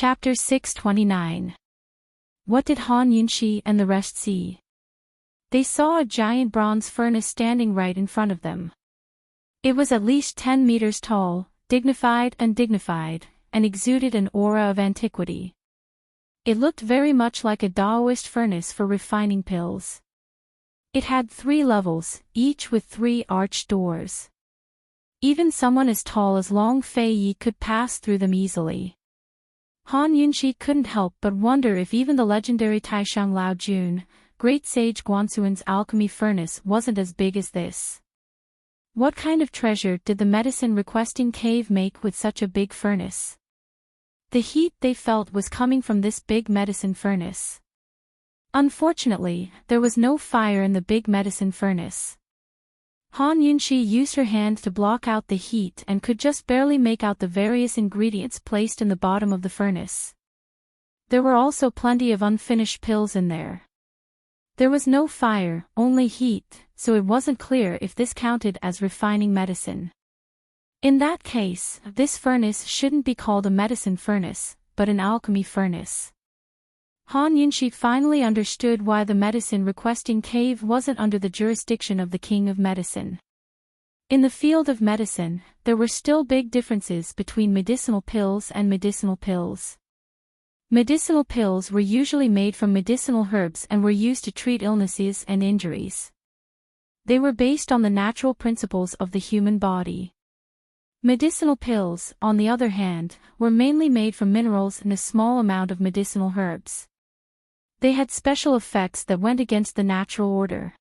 Chapter 629. What did Han Yunshi and the rest see? They saw a giant bronze furnace standing right in front of them. It was at least 10 meters tall, dignified, and exuded an aura of antiquity. It looked very much like a Taoist furnace for refining pills. It had 3 levels, each with 3 arched doors. Even someone as tall as Long Fei Yi could pass through them easily. Han Yunshi couldn't help but wonder if even the legendary Taishang Lao Jun, great sage Guansuan's alchemy furnace, wasn't as big as this. What kind of treasure did the medicine-requesting cave make with such a big furnace? The heat they felt was coming from this big medicine furnace. Unfortunately, there was no fire in the big medicine furnace. Han Yunshi used her hand to block out the heat and could just barely make out the various ingredients placed in the bottom of the furnace. There were also plenty of unfinished pills in there. There was no fire, only heat, so it wasn't clear if this counted as refining medicine. In that case, this furnace shouldn't be called a medicine furnace, but an alchemy furnace. Han Yunshi finally understood why the medicine-requesting cave wasn't under the jurisdiction of the King of Medicine. In the field of medicine, there were still big differences between medicinal pills and medicinal pills. Medicinal pills were usually made from medicinal herbs and were used to treat illnesses and injuries. They were based on the natural principles of the human body. Medicinal pills, on the other hand, were mainly made from minerals and a small amount of medicinal herbs. They had special effects that went against the natural order.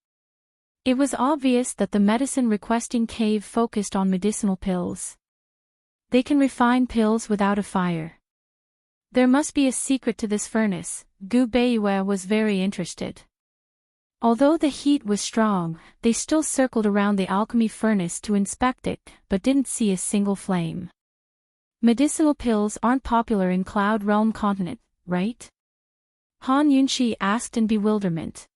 It was obvious that the medicine-requesting cave focused on medicinal pills. They can refine pills without a fire. There must be a secret to this furnace. Gu Beiyue was very interested. Although the heat was strong, they still circled around the alchemy furnace to inspect it, but didn't see a single flame. Medicinal pills aren't popular in Cloud Realm continent, right? Han Yunshi asked in bewilderment.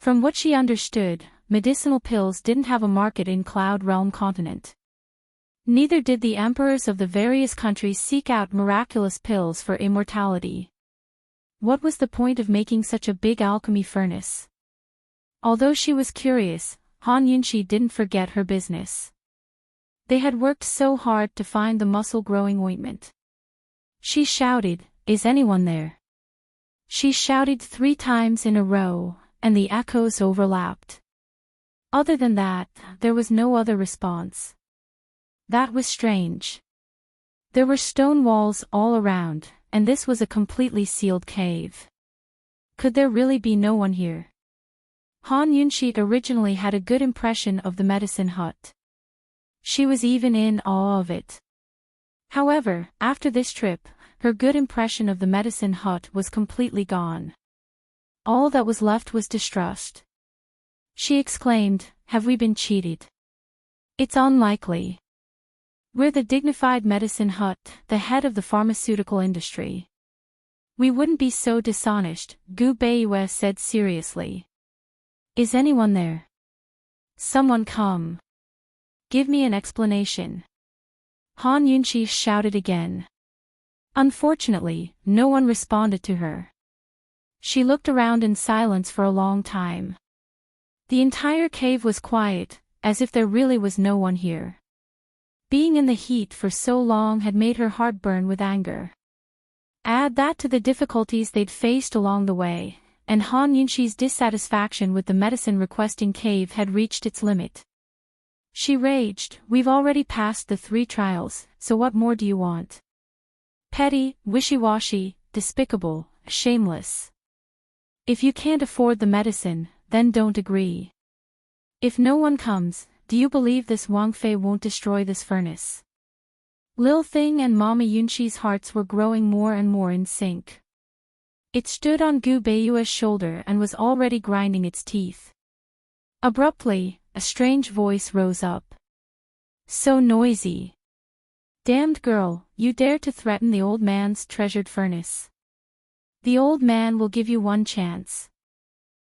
From what she understood, medicinal pills didn't have a market in Cloud Realm continent. Neither did the emperors of the various countries seek out miraculous pills for immortality. What was the point of making such a big alchemy furnace? Although she was curious, Han Yunshi didn't forget her business. They had worked so hard to find the muscle-growing ointment. She shouted, "Is anyone there?" She shouted 3 times in a row, and the echoes overlapped. Other than that, there was no other response. That was strange. There were stone walls all around, and this was a completely sealed cave. Could there really be no one here? Han Yunshi originally had a good impression of the medicine hut. She was even in awe of it. However, after this trip, her good impression of the medicine hut was completely gone. All that was left was distrust. She exclaimed, "Have we been cheated? It's unlikely. We're the dignified medicine hut, the head of the pharmaceutical industry. We wouldn't be so dishonest," Gu Beiyue said seriously. "Is anyone there? Someone come. Give me an explanation." Han Yunshi shouted again. Unfortunately, no one responded to her. She looked around in silence for a long time. The entire cave was quiet, as if there really was no one here. Being in the heat for so long had made her heart burn with anger. Add that to the difficulties they'd faced along the way, and Han Yunshi's dissatisfaction with the medicine-requesting cave had reached its limit. She raged, "We've already passed the 3 trials, so what more do you want? Petty, wishy-washy, despicable, shameless. If you can't afford the medicine, then don't agree. If no one comes, do you believe this Wang Fei won't destroy this furnace?" Lil Thing and Mama Yunshi's hearts were growing more and more in sync. It stood on Gu Beiyue's shoulder and was already grinding its teeth. Abruptly, a strange voice rose up. "So noisy. Damned girl, you dare to threaten the old man's treasured furnace. The old man will give you one chance.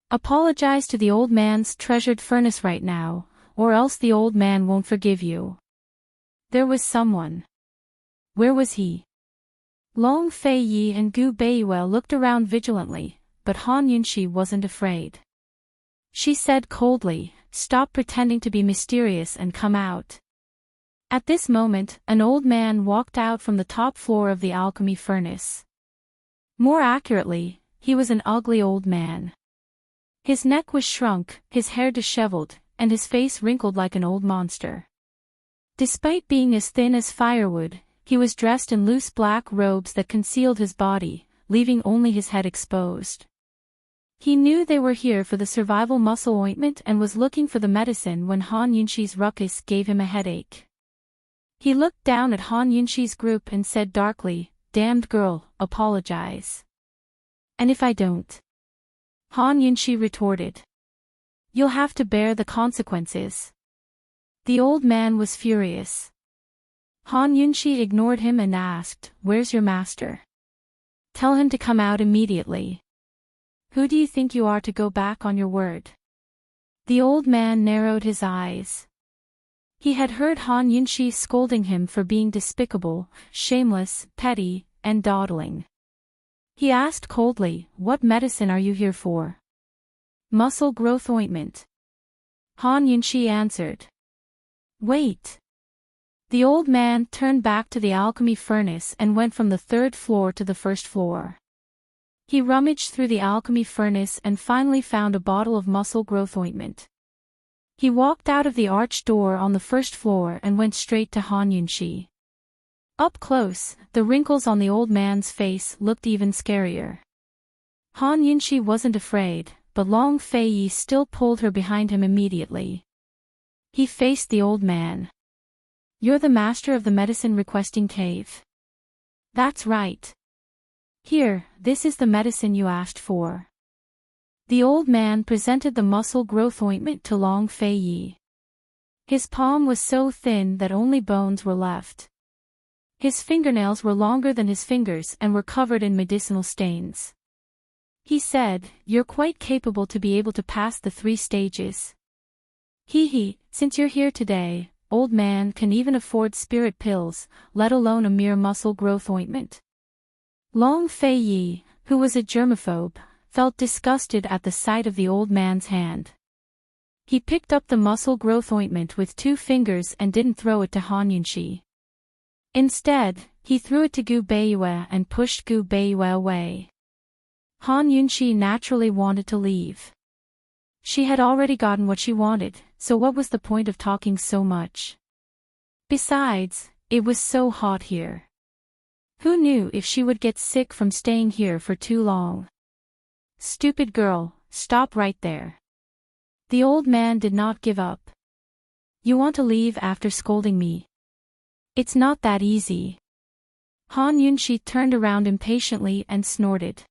Apologize to the old man's treasured furnace right now, or else the old man won't forgive you." There was someone. Where was he? Long Fei Yi and Gu Beiyue looked around vigilantly, but Han Yunxi wasn't afraid. She said coldly, "Stop pretending to be mysterious and come out." At this moment, an old man walked out from the top floor of the alchemy furnace. More accurately, he was an ugly old man. His neck was shrunk, his hair disheveled, and his face wrinkled like an old monster. Despite being as thin as firewood, he was dressed in loose black robes that concealed his body, leaving only his head exposed. He knew they were here for the survival muscle ointment and was looking for the medicine when Han Yunxi's ruckus gave him a headache. He looked down at Han Yunxi's group and said darkly, "Damned girl, apologize." "And if I don't?" Han Yunxi retorted. "You'll have to bear the consequences." The old man was furious. Han Yunxi ignored him and asked, "Where's your master? Tell him to come out immediately." "Who do you think you are to go back on your word?" The old man narrowed his eyes. He had heard Han Yunxi scolding him for being despicable, shameless, petty, and dawdling. He asked coldly, "What medicine are you here for?" "Muscle growth ointment." Han Yunxi answered. "Wait." The old man turned back to the alchemy furnace and went from the third floor to the first floor. He rummaged through the alchemy furnace and finally found a bottle of muscle growth ointment. He walked out of the arched door on the first floor and went straight to Han Yunxi. Up close, the wrinkles on the old man's face looked even scarier. Han Yunxi wasn't afraid, but Long Fei Yi still pulled her behind him immediately. He faced the old man. "You're the master of the medicine-requesting cave?" "That's right. Here, this is the medicine you asked for." The old man presented the muscle growth ointment to Long Fei Yi. His palm was so thin that only bones were left. His fingernails were longer than his fingers and were covered in medicinal stains. He said, "You're quite capable to be able to pass the 3 stages. He, since you're here today, old man can even afford spirit pills, let alone a mere muscle growth ointment." Long Fei Yi, who was a germaphobe, felt disgusted at the sight of the old man's hand. He picked up the muscle growth ointment with 2 fingers and didn't throw it to Han Yunxi. Instead, he threw it to Gu Beiyue and pushed Gu Beiyue away. Han Yunxi naturally wanted to leave. She had already gotten what she wanted, so what was the point of talking so much? Besides, it was so hot here. Who knew if she would get sick from staying here for too long? "Stupid girl, stop right there." The old man did not give up. "You want to leave after scolding me? It's not that easy." Han Yunxi turned around impatiently and snorted.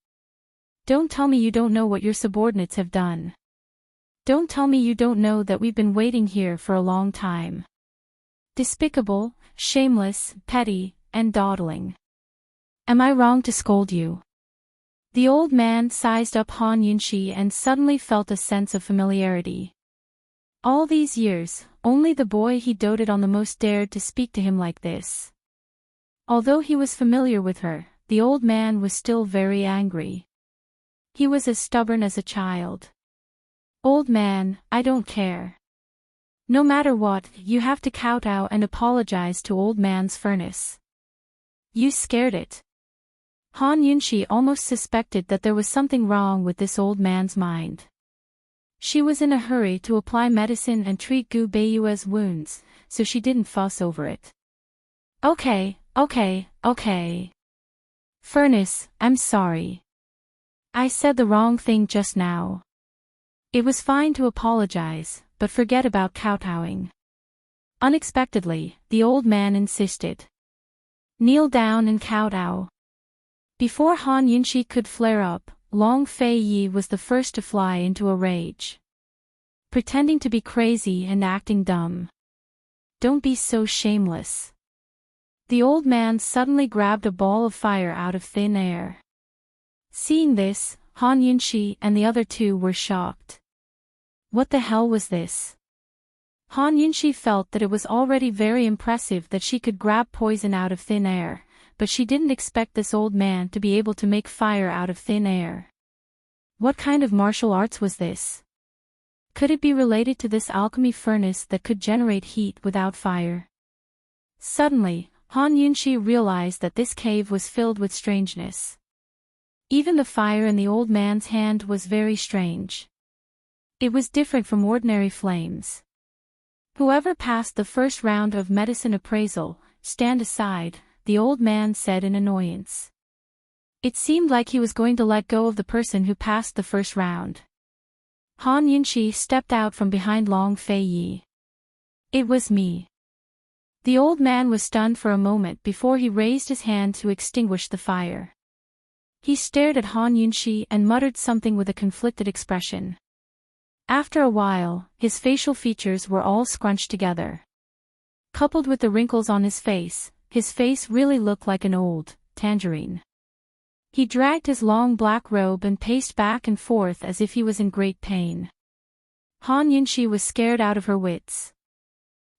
"Don't tell me you don't know what your subordinates have done. Don't tell me you don't know that we've been waiting here for a long time. Despicable, shameless, petty, and dawdling. Am I wrong to scold you?" The old man sized up Han Yunxi and suddenly felt a sense of familiarity. All these years, only the boy he doted on the most dared to speak to him like this. Although he was familiar with her, the old man was still very angry. He was as stubborn as a child. "Old man, I don't care. No matter what, you have to kowtow and apologize to old man's furnace. You scared it." Han Yunxi almost suspected that there was something wrong with this old man's mind. She was in a hurry to apply medicine and treat Gu Beiyue's wounds, so she didn't fuss over it. Okay. Furnace, I'm sorry. I said the wrong thing just now. It was fine to apologize, but forget about kowtowing." Unexpectedly, the old man insisted. "Kneel down and kowtow." Before Han Yunxi could flare up, Long Fei Yi was the first to fly into a rage. "Pretending to be crazy and acting dumb. Don't be so shameless." The old man suddenly grabbed a ball of fire out of thin air. Seeing this, Han Yunxi and the other 2 were shocked. What the hell was this? Han Yunxi felt that it was already very impressive that she could grab poison out of thin air, but she didn't expect this old man to be able to make fire out of thin air. What kind of martial arts was this? Could it be related to this alchemy furnace that could generate heat without fire? Suddenly, Han Yunxi realized that this cave was filled with strangeness. Even the fire in the old man's hand was very strange. It was different from ordinary flames. Whoever passed the first round of medicine appraisal, stand aside, the old man said in annoyance. It seemed like he was going to let go of the person who passed the first round. Han Yunxi stepped out from behind Long Fei Yi. It was me. The old man was stunned for a moment before he raised his hand to extinguish the fire. He stared at Han Yunxi and muttered something with a conflicted expression. After a while, his facial features were all scrunched together. Coupled with the wrinkles on his face really looked like an old tangerine. He dragged his long black robe and paced back and forth as if he was in great pain. Han Yunxi was scared out of her wits.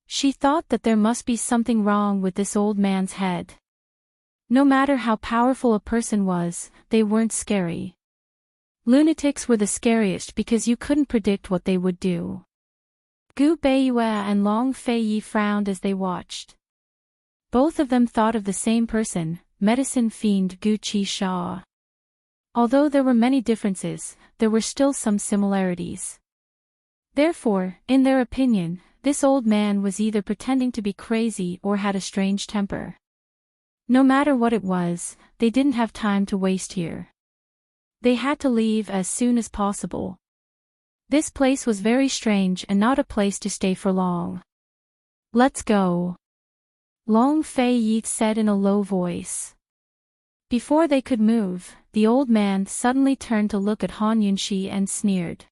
She thought that there must be something wrong with this old man's head. No matter how powerful a person was, they weren't scary. Lunatics were the scariest because you couldn't predict what they would do. Gu Beiyue and Long Fei Yi frowned as they watched. Both of them thought of the same person, medicine fiend Gu Qi Sha. Although there were many differences, there were still some similarities. Therefore, in their opinion, this old man was either pretending to be crazy or had a strange temper. No matter what it was, they didn't have time to waste here. They had to leave as soon as possible. This place was very strange and not a place to stay for long. Let's go. Long Fei Yi said in a low voice. Before they could move, the old man suddenly turned to look at Han Yunxi and sneered.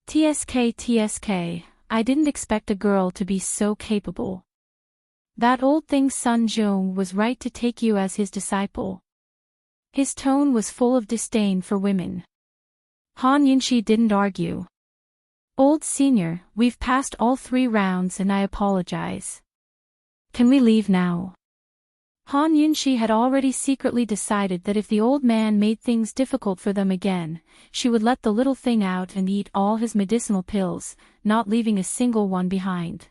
TSK, I didn't expect a girl to be so capable. That old thing Sun Zhong was right to take you as his disciple. His tone was full of disdain for women. Han Yunxi didn't argue. Old senior, we've passed all 3 rounds and I apologize. Can we leave now? Han Yunxi had already secretly decided that if the old man made things difficult for them again, she would let the little thing out and eat all his medicinal pills, not leaving a single one behind.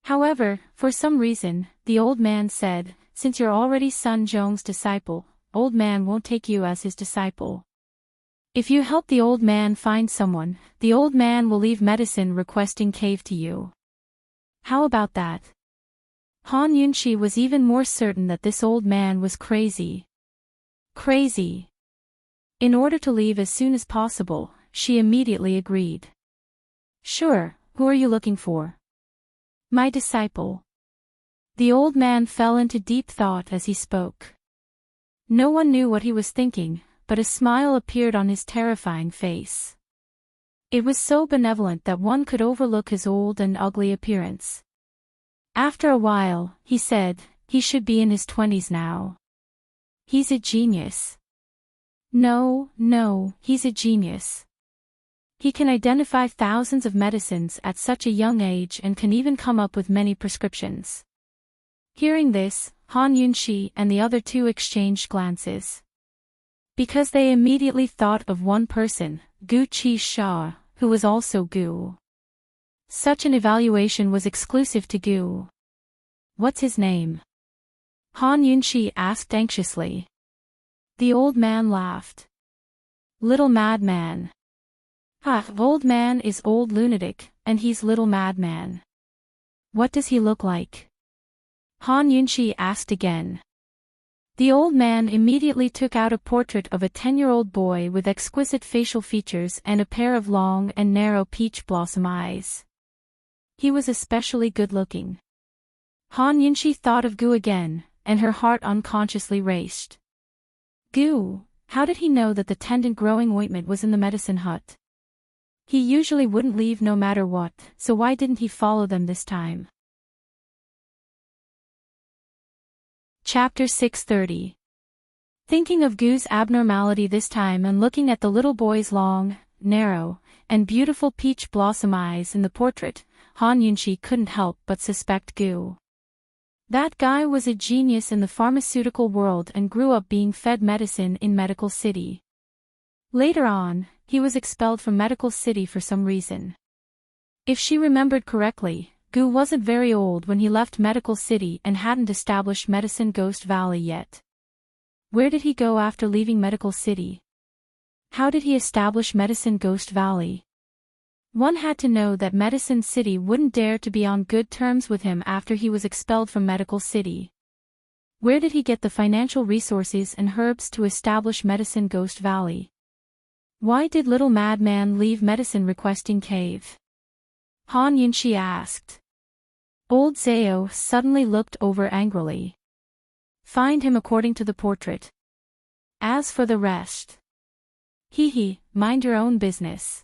However, for some reason, the old man said, since you're already Sun Zhong's disciple, old man won't take you as his disciple. If you help the old man find someone, the old man will leave medicine requesting cave to you. How about that? Han Yunxi was even more certain that this old man was crazy. Crazy. In order to leave as soon as possible, she immediately agreed. Sure, who are you looking for? My disciple. The old man fell into deep thought as he spoke. No one knew what he was thinking, but a smile appeared on his terrifying face. It was so benevolent that one could overlook his old and ugly appearance. After a while, he said, he should be in his 20s now. He's a genius. No, he's a genius. He can identify thousands of medicines at such a young age and can even come up with many prescriptions. Hearing this, Han Yunxi and the other 2 exchanged glances. Because they immediately thought of one person, Gu Qi Sha, who was also Gu. Such an evaluation was exclusive to Gu. What's his name? Han Yunxi asked anxiously. The old man laughed. Little madman. Old man is old lunatic, and he's little madman. What does he look like? Han Yunxi asked again. The old man immediately took out a portrait of a 10-year-old boy with exquisite facial features and a pair of long and narrow peach blossom eyes. He was especially good-looking. Han Yunxi thought of Gu again, and her heart unconsciously raced. Gu, how did he know that the tendon-growing ointment was in the medicine hut? He usually wouldn't leave no matter what, so why didn't he follow them this time? Chapter 630. Thinking of Gu's abnormality this time and looking at the little boy's long, narrow, and beautiful peach blossom eyes in the portrait, Han Yunxi couldn't help but suspect Gu. That guy was a genius in the pharmaceutical world and grew up being fed medicine in Medical City. Later on, he was expelled from Medical City for some reason. If she remembered correctly, Gu wasn't very old when he left Medical City and hadn't established Medicine Ghost Valley yet. Where did he go after leaving Medical City? How did he establish Medicine Ghost Valley? One had to know that Medicine City wouldn't dare to be on good terms with him after he was expelled from Medical City. Where did he get the financial resources and herbs to establish Medicine Ghost Valley? Why did little madman leave Medicine Requesting Cave? Han Yunxi asked. Old Zhao suddenly looked over angrily. Find him according to the portrait. As for the rest. Hee, mind your own business.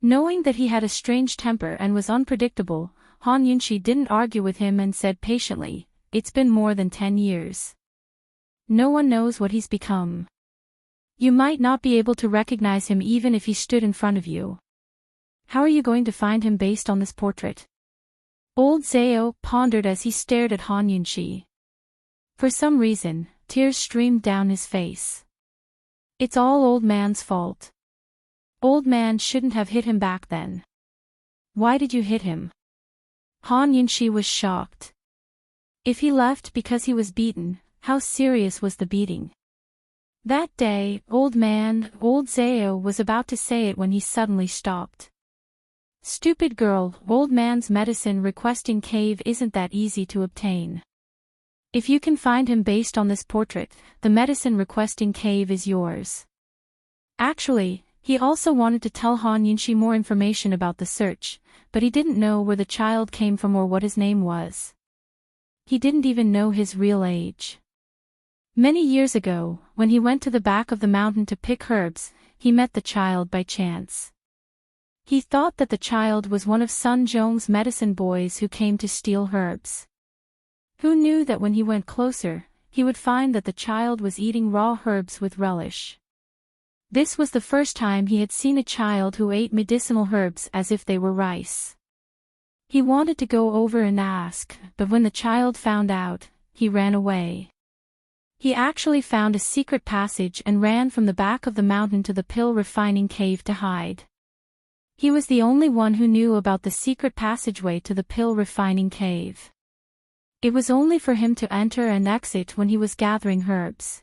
Knowing that he had a strange temper and was unpredictable, Han Yunxi didn't argue with him and said patiently, it's been more than 10 years. No one knows what he's become. You might not be able to recognize him even if he stood in front of you. How are you going to find him based on this portrait? Old Zhao pondered as he stared at Han Yunxi. For some reason, tears streamed down his face. It's all old man's fault. Old man shouldn't have hit him back then. Why did you hit him? Han Yunxi was shocked. If he left because he was beaten, how serious was the beating? That day, old Zhao was about to say it when he suddenly stopped. Stupid girl, old man's medicine requesting cave isn't that easy to obtain. If you can find him based on this portrait, the medicine requesting cave is yours. Actually, he also wanted to tell Han Yunxi more information about the search, but he didn't know where the child came from or what his name was. He didn't even know his real age. Many years ago, when he went to the back of the mountain to pick herbs, he met the child by chance. He thought that the child was one of Sun Zhong's medicine boys who came to steal herbs. Who knew that when he went closer, he would find that the child was eating raw herbs with relish. This was the first time he had seen a child who ate medicinal herbs as if they were rice. He wanted to go over and ask, but when the child found out, he ran away. He actually found a secret passage and ran from the back of the mountain to the pill refining cave to hide. He was the only one who knew about the secret passageway to the pill refining cave. It was only for him to enter and exit when he was gathering herbs.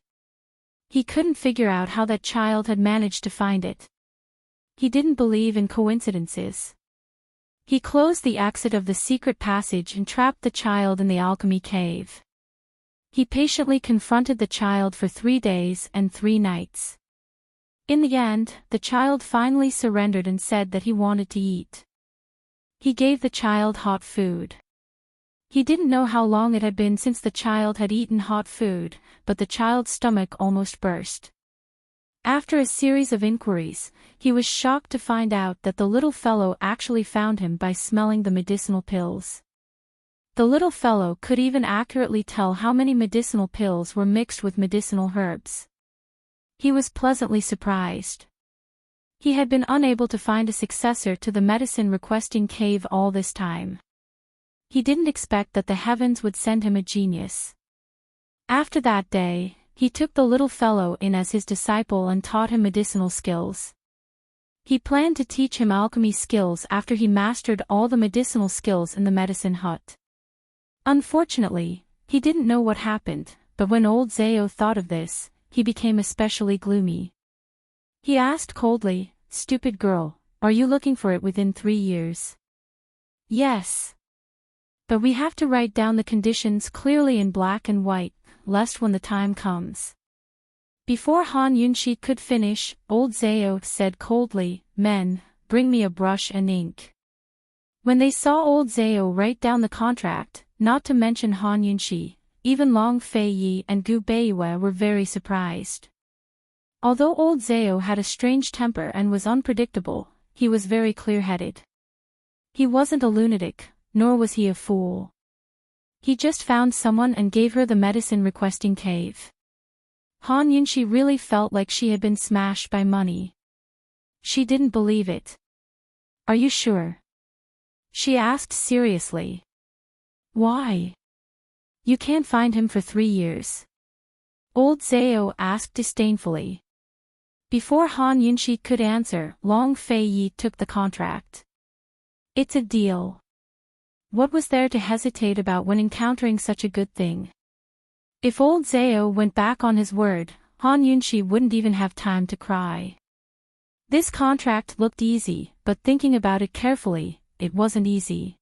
He couldn't figure out how that child had managed to find it. He didn't believe in coincidences. He closed the exit of the secret passage and trapped the child in the alchemy cave. He patiently confronted the child for 3 days and 3 nights. In the end, the child finally surrendered and said that he wanted to eat. He gave the child hot food. He didn't know how long it had been since the child had eaten hot food, but the child's stomach almost burst. After a series of inquiries, he was shocked to find out that the little fellow actually found him by smelling the medicinal pills. The little fellow could even accurately tell how many medicinal pills were mixed with medicinal herbs. He was pleasantly surprised. He had been unable to find a successor to the medicine requesting cave all this time. He didn't expect that the heavens would send him a genius. After that day, he took the little fellow in as his disciple and taught him medicinal skills. He planned to teach him alchemy skills after he mastered all the medicinal skills in the medicine hut. Unfortunately, he didn't know what happened, but when old Zhao thought of this, he became especially gloomy. He asked coldly, "Stupid girl, are you looking for it within 3 years?" "Yes. But we have to write down the conditions clearly in black and white, lest when the time comes." Before Han Yunxi could finish, old Zhao said coldly, "Men, bring me a brush and ink." When they saw old Zhao write down the contract, not to mention Han Yunxi, even Long Fei Yi and Gu Beiyue were very surprised. Although old Zhao had a strange temper and was unpredictable, he was very clear-headed. He wasn't a lunatic, nor was he a fool. He just found someone and gave her the medicine requesting cave. Han Yunxi really felt like she had been smashed by money. She didn't believe it. "Are you sure?" she asked seriously. "Why?" You can't find him for 3 years. Old Zhao asked disdainfully. Before Han Yunshi could answer, Long Fei Yi took the contract. It's a deal. What was there to hesitate about when encountering such a good thing? If old Zhao went back on his word, Han Yunshi wouldn't even have time to cry. This contract looked easy, but thinking about it carefully, it wasn't easy.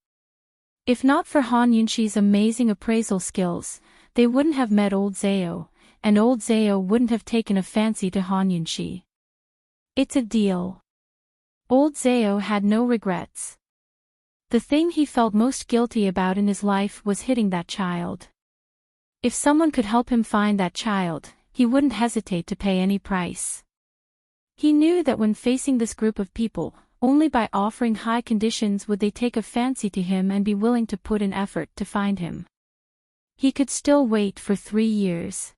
If not for Han Yunshi's amazing appraisal skills, they wouldn't have met old Zhao, and old Zhao wouldn't have taken a fancy to Han Yunshi. It's a deal. Old Zhao had no regrets. The thing he felt most guilty about in his life was hitting that child. If someone could help him find that child, he wouldn't hesitate to pay any price. He knew that when facing this group of people, only by offering high conditions would they take a fancy to him and be willing to put in effort to find him. He could still wait for 3 years.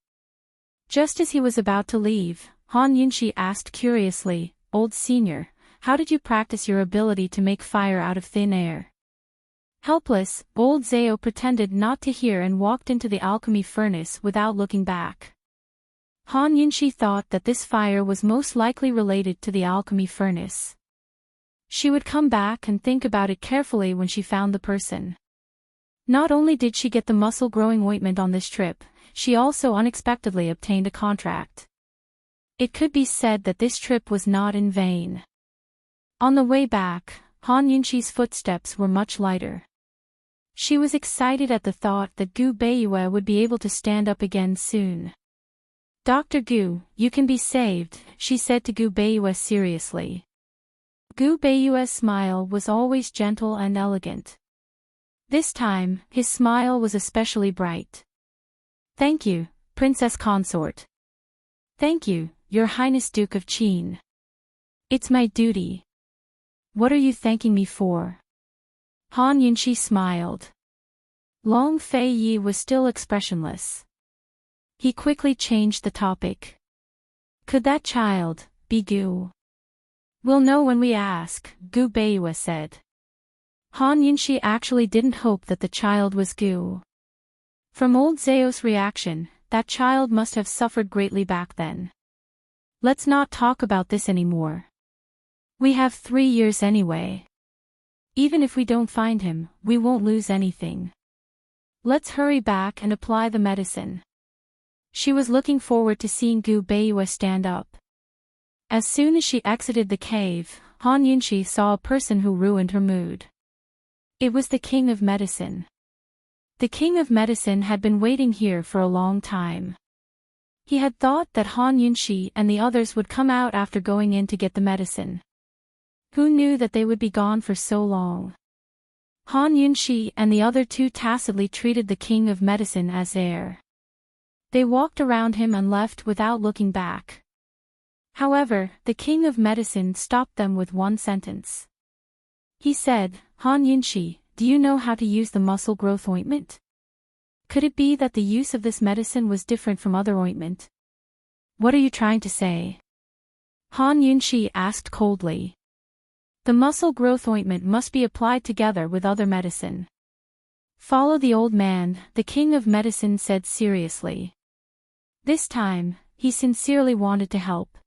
Just as he was about to leave, Han Yunshi asked curiously, "Old senior, how did you practice your ability to make fire out of thin air?" Helpless, old Zhao pretended not to hear and walked into the alchemy furnace without looking back. Han Yunshi thought that this fire was most likely related to the alchemy furnace. She would come back and think about it carefully when she found the person. Not only did she get the muscle-growing ointment on this trip, she also unexpectedly obtained a contract. It could be said that this trip was not in vain. On the way back, Han Yunshi's footsteps were much lighter. She was excited at the thought that Gu Beiyue would be able to stand up again soon. "Dr. Gu, you can be saved," she said to Gu Beiyue seriously. Gu Beiyue's smile was always gentle and elegant. This time, his smile was especially bright. "Thank you, Princess Consort. Thank you, Your Highness Duke of Qin. It's my duty." "What are you thanking me for?" Han Yunshi smiled. Long Fei Yi was still expressionless. He quickly changed the topic. "Could that child be Gu?" "We'll know when we ask," Gu Beiyue said. Han Yunshi actually didn't hope that the child was Gu. From old Zhao's reaction, that child must have suffered greatly back then. "Let's not talk about this anymore. We have 3 years anyway. Even if we don't find him, we won't lose anything. Let's hurry back and apply the medicine." She was looking forward to seeing Gu Beiyue stand up. As soon as she exited the cave, Han Yunshi saw a person who ruined her mood. It was the King of Medicine. The King of Medicine had been waiting here for a long time. He had thought that Han Yunshi and the others would come out after going in to get the medicine. Who knew that they would be gone for so long? Han Yunshi and the other two tacitly treated the King of Medicine as heir. They walked around him and left without looking back. However, the King of Medicine stopped them with one sentence. He said, "Han Yunshi, do you know how to use the muscle growth ointment? Could it be that the use of this medicine was different from other ointment?" "What are you trying to say?" Han Yunshi asked coldly. "The muscle growth ointment must be applied together with other medicine." "Follow the old man," the King of Medicine said seriously. This time, he sincerely wanted to help.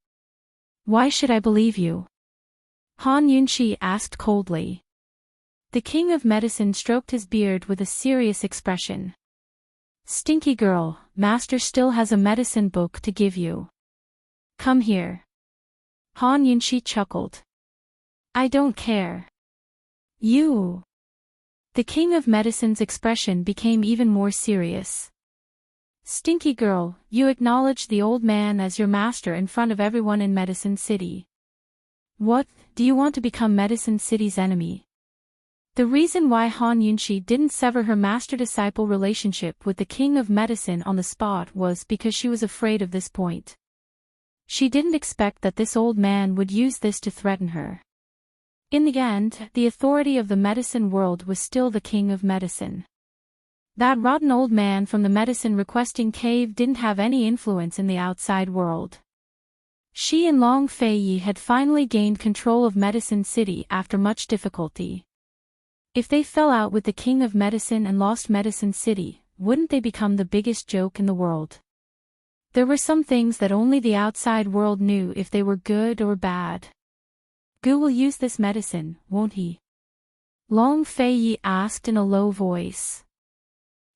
"Why should I believe you?" Han Yunshi asked coldly. The King of Medicine stroked his beard with a serious expression. "Stinky girl, Master still has a medicine book to give you. Come here." Han Yunshi chuckled. "I don't care. You." The King of Medicine's expression became even more serious. "Stinky girl, you acknowledge the old man as your master in front of everyone in Medicine City. What, do you want to become Medicine City's enemy?" The reason why Han Yunshi didn't sever her master-disciple relationship with the King of Medicine on the spot was because she was afraid of this point. She didn't expect that this old man would use this to threaten her. In the end, the authority of the medicine world was still the King of Medicine. That rotten old man from the medicine-requesting cave didn't have any influence in the outside world. She and Long Fei Yi had finally gained control of Medicine City after much difficulty. If they fell out with the King of Medicine and lost Medicine City, wouldn't they become the biggest joke in the world? There were some things that only the outside world knew if they were good or bad. Gu will use this medicine, won't he? Long Fei asked in a low voice.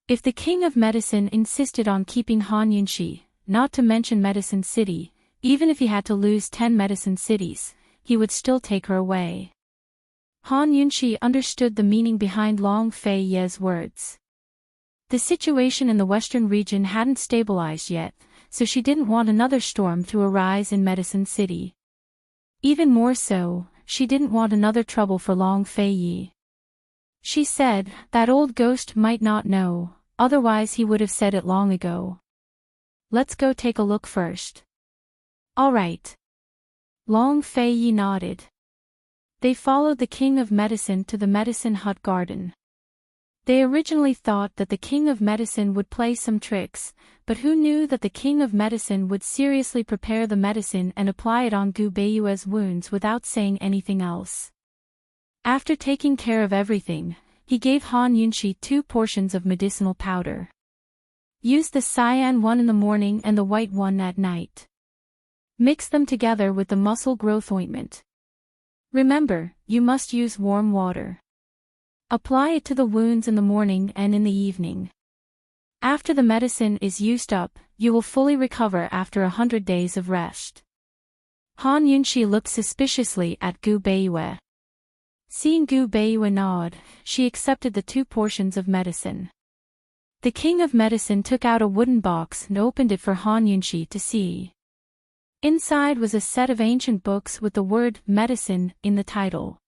If the king of medicine insisted on keeping Han Yunshi, not to mention Medicine City, even if he had to lose 10 medicine cities, he would still take her away. Han Yunshi understood the meaning behind Long Fei Ye's words. The situation in the western region hadn't stabilized yet, so she didn't want another storm to arise in Medicine City. Even more so, she didn't want another trouble for Long Fei Yi. She said, that old ghost might not know, otherwise he would have said it long ago. Let's go take a look first. All right. Long Fei Yi nodded. They followed the king of medicine to the medicine hut garden. They originally thought that the king of medicine would play some tricks, but who knew that the king of medicine would seriously prepare the medicine and apply it on Gu Beiyue's wounds without saying anything else. After taking care of everything, he gave Han Yunshi 2 portions of medicinal powder. Use the cyan one in the morning and the white one at night. Mix them together with the muscle growth ointment. Remember, you must use warm water. Apply it to the wounds in the morning and in the evening. After the medicine is used up, you will fully recover after 100 days of rest. Han Yunshi looked suspiciously at Gu Beiyue. Seeing Gu Beiyue nod, she accepted the 2 portions of medicine. The king of medicine took out a wooden box and opened it for Han Yunshi to see. Inside was a set of ancient books with the word medicine in the title.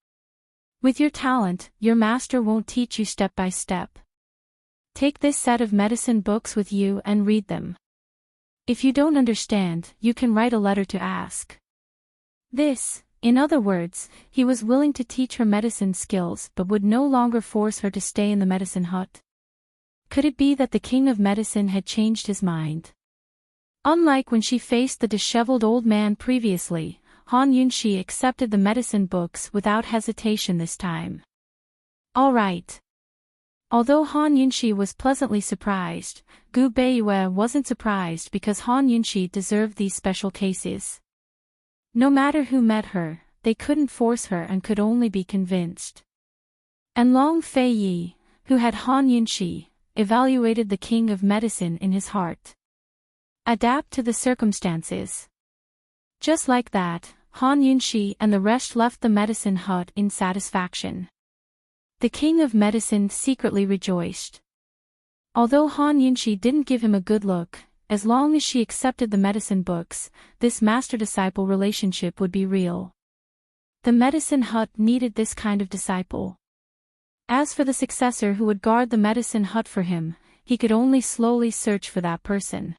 With your talent, your master won't teach you step by step. Take this set of medicine books with you and read them. If you don't understand, you can write a letter to ask. This, in other words, he was willing to teach her medicine skills but would no longer force her to stay in the medicine hut. Could it be that the king of medicine had changed his mind? Unlike when she faced the disheveled old man previously, Han Yunshi accepted the medicine books without hesitation this time. All right. Although Han Yunshi was pleasantly surprised, Gu Beiyue wasn't surprised because Han Yunshi deserved these special cases. No matter who met her, they couldn't force her and could only be convinced. And Long Fei Yi, who had Han Yunshi, evaluated the king of medicine in his heart. Adapt to the circumstances. Just like that, Han Yunshi and the rest left the medicine hut in satisfaction. The king of medicine secretly rejoiced. Although Han Yunshi didn't give him a good look, as long as she accepted the medicine books, this master-disciple relationship would be real. The medicine hut needed this kind of disciple. As for the successor who would guard the medicine hut for him, he could only slowly search for that person.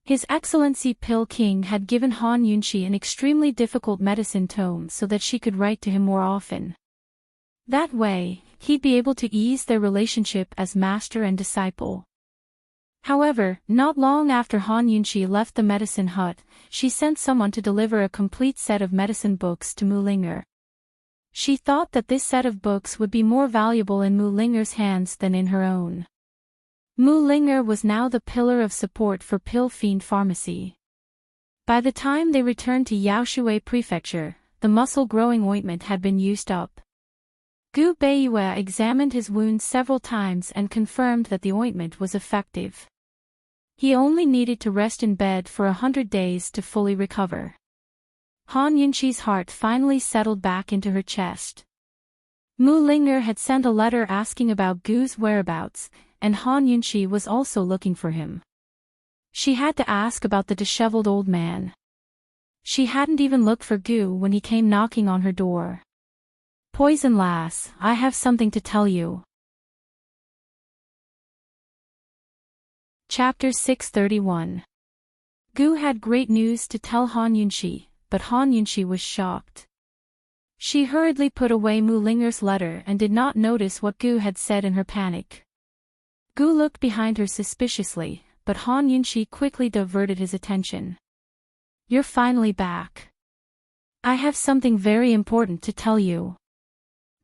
His Excellency Pill King had given Han Yunshi an extremely difficult medicine tome so that she could write to him more often. That way, he'd be able to ease their relationship as master and disciple. However, not long after Han Yunshi left the medicine hut, she sent someone to deliver a complete set of medicine books to Mu Linger. She thought that this set of books would be more valuable in Mu Linger's hands than in her own. Mu Linger was now the pillar of support for Pill Fiend Pharmacy. By the time they returned to Yaoshui Prefecture, the muscle-growing ointment had been used up. Gu Beiyue examined his wounds several times and confirmed that the ointment was effective. He only needed to rest in bed for 100 days to fully recover. Han Yunshi's heart finally settled back into her chest. Mu Linger had sent a letter asking about Gu's whereabouts, and Han Yunshi was also looking for him. She had to ask about the disheveled old man. She hadn't even looked for Gu when he came knocking on her door. "Poison lass, I have something to tell you." Chapter 631. Gu had great news to tell Han Yunshi, but Han Yunshi was shocked. She hurriedly put away Mu Linger's letter and did not notice what Gu had said in her panic. Gu looked behind her suspiciously, but Han Yunshi quickly diverted his attention. "You're finally back. I have something very important to tell you."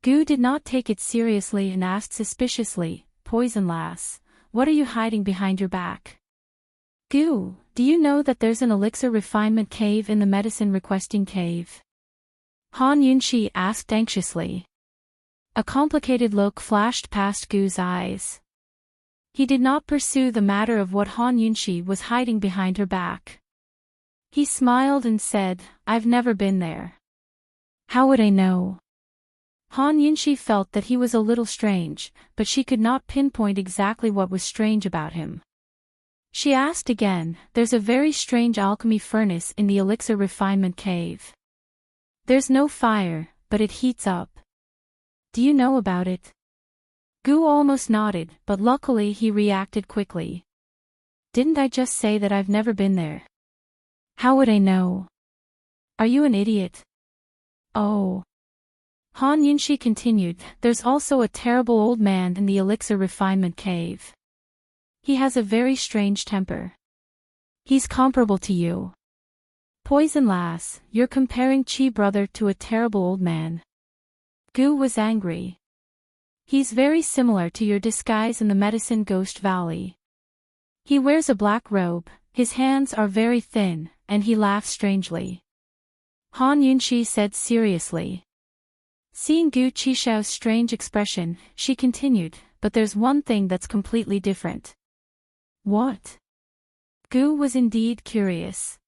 Gu did not take it seriously and asked suspiciously, "Poison lass, what are you hiding behind your back? Goo, do you know that there's an elixir refinement cave in the medicine requesting cave? Han Yunshi asked anxiously. A complicated look flashed past Goo's eyes. He did not pursue the matter of what Han Yunshi was hiding behind her back. He smiled and said, I've never been there. How would I know? Han Yunshi felt that he was a little strange, but she could not pinpoint exactly what was strange about him. She asked again, there's a very strange alchemy furnace in the elixir refinement cave. There's no fire, but it heats up. Do you know about it? Goo almost nodded, but luckily he reacted quickly. Didn't I just say that I've never been there? How would I know? Are you an idiot? Oh. Han Yunshi continued, there's also a terrible old man in the elixir refinement cave. He has a very strange temper. He's comparable to you. Poison lass, you're comparing Chi brother to a terrible old man. Goo was angry. He's very similar to your disguise in the medicine Ghost Valley. He wears a black robe, his hands are very thin, and he laughs strangely. Han Yunshi said seriously. Seeing Gu Chishao's strange expression, she continued, but there's one thing that's completely different. What? Gu was indeed curious.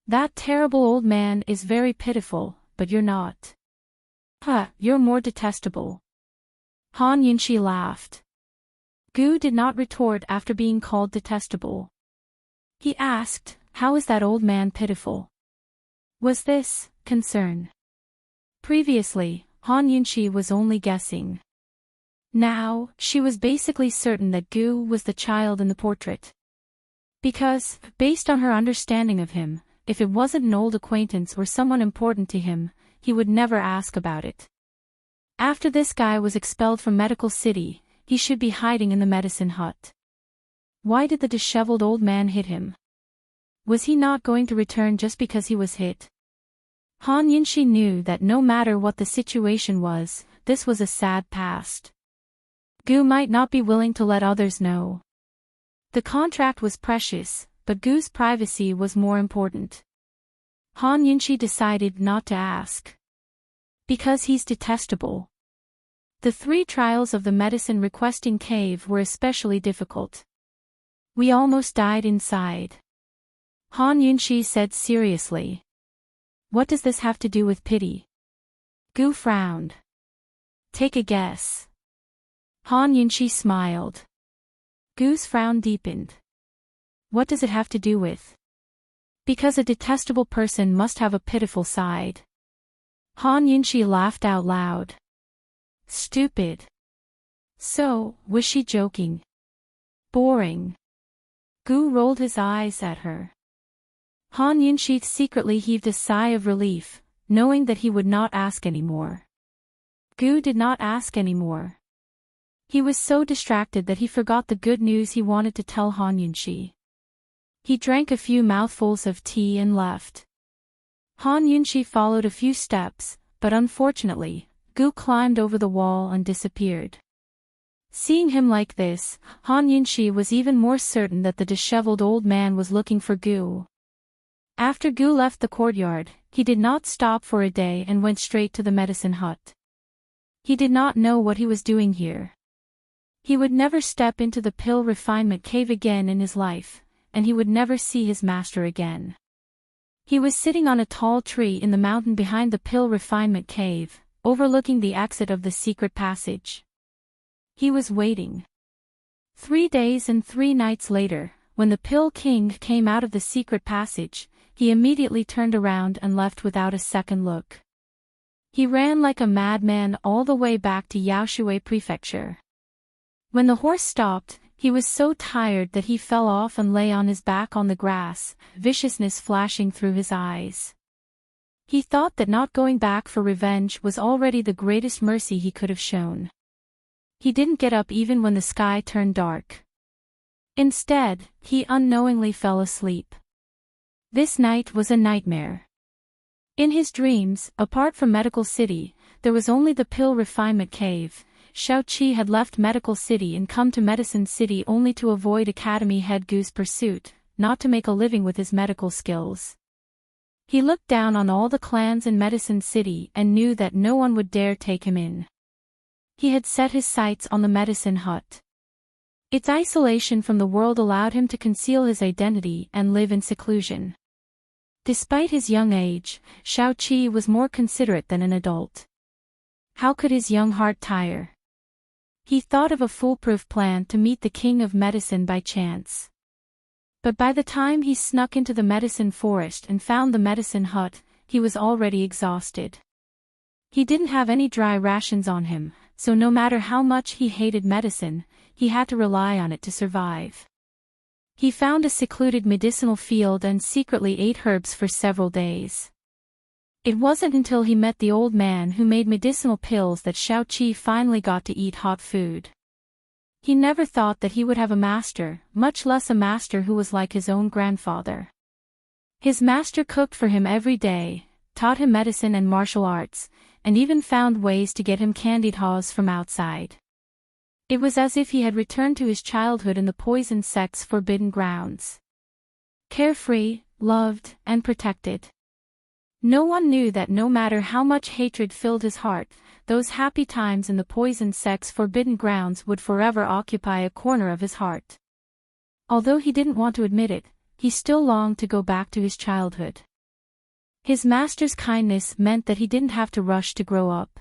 That terrible old man is very pitiful, but you're not. You're more detestable. Han Yunshi laughed. Gu did not retort after being called detestable. He asked, how is that old man pitiful? Was this concern? Previously, Han Yunshi was only guessing. Now, she was basically certain that Gu was the child in the portrait. Because, based on her understanding of him, if it wasn't an old acquaintance or someone important to him, he would never ask about it. After this guy was expelled from Medical City, he should be hiding in the medicine hut. Why did the disheveled old man hit him? Was he not going to return just because he was hit? Han Yunshi knew that no matter what the situation was, this was a sad past. Gu might not be willing to let others know. The contract was precious, but Gu's privacy was more important. Han Yunshi decided not to ask. Because he's detestable. The 3 trials of the medicine requesting cave were especially difficult. We almost died inside. Han Yunshi said seriously. What does this have to do with pity? Gu frowned. Take a guess. Han Yunshi smiled. Gu's frown deepened. What does it have to do with? Because a detestable person must have a pitiful side. Han Yunshi laughed out loud. Stupid. So, was she joking? Boring. Gu rolled his eyes at her. Han Yunshi secretly heaved a sigh of relief, knowing that he would not ask anymore. Gu did not ask anymore. He was so distracted that he forgot the good news he wanted to tell Han Yunshi. He drank a few mouthfuls of tea and left. Han Yunshi followed a few steps, but unfortunately, Gu climbed over the wall and disappeared. Seeing him like this, Han Yunshi was even more certain that the disheveled old man was looking for Gu. After Gu left the courtyard, he did not stop for a day and went straight to the medicine hut. He did not know what he was doing here. He would never step into the pill refinement cave again in his life, and he would never see his master again. He was sitting on a tall tree in the mountain behind the pill refinement cave, overlooking the exit of the secret passage. He was waiting. 3 days and 3 nights later, when the Pill King came out of the secret passage, he immediately turned around and left without a second look. He ran like a madman all the way back to Yaoshui Prefecture. When the horse stopped, he was so tired that he fell off and lay on his back on the grass, viciousness flashing through his eyes. He thought that not going back for revenge was already the greatest mercy he could have shown. He didn't get up even when the sky turned dark. Instead, he unknowingly fell asleep. This night was a nightmare. In his dreams, apart from Medical City, there was only the Pill Refinement Cave, Xiaoqi had left Medical City and come to Medicine City only to avoid Academy head Gu's pursuit, not to make a living with his medical skills. He looked down on all the clans in Medicine City and knew that no one would dare take him in. He had set his sights on the medicine hut. Its isolation from the world allowed him to conceal his identity and live in seclusion. Despite his young age, Xiaoqi was more considerate than an adult. How could his young heart tire? He thought of a foolproof plan to meet the king of medicine by chance. But by the time he snuck into the medicine forest and found the medicine hut, he was already exhausted. He didn't have any dry rations on him, so no matter how much he hated medicine, he had to rely on it to survive. He found a secluded medicinal field and secretly ate herbs for several days. It wasn't until he met the old man who made medicinal pills that Xiaoqi finally got to eat hot food. He never thought that he would have a master, much less a master who was like his own grandfather. His master cooked for him every day, taught him medicine and martial arts, and even found ways to get him candied haws from outside. It was as if he had returned to his childhood in the poison sect's forbidden grounds. Carefree, loved, and protected. No one knew that no matter how much hatred filled his heart, those happy times in the poison sect's forbidden grounds would forever occupy a corner of his heart. Although he didn't want to admit it, he still longed to go back to his childhood. His master's kindness meant that he didn't have to rush to grow up.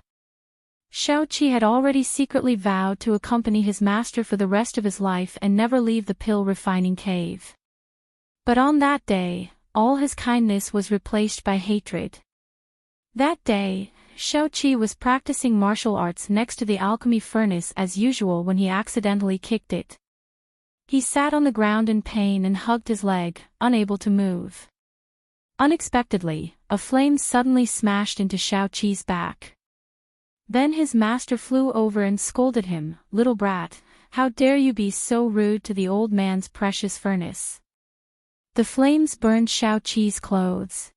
Xiaoqi had already secretly vowed to accompany his master for the rest of his life and never leave the pill-refining cave. But on that day, all his kindness was replaced by hatred. That day, Xiaoqi was practicing martial arts next to the alchemy furnace as usual when he accidentally kicked it. He sat on the ground in pain and hugged his leg, unable to move. Unexpectedly, a flame suddenly smashed into Xiaoqi's back. Then his master flew over and scolded him, "Little brat, how dare you be so rude to the old man's precious furnace?" The flames burned Xiaoqi's clothes.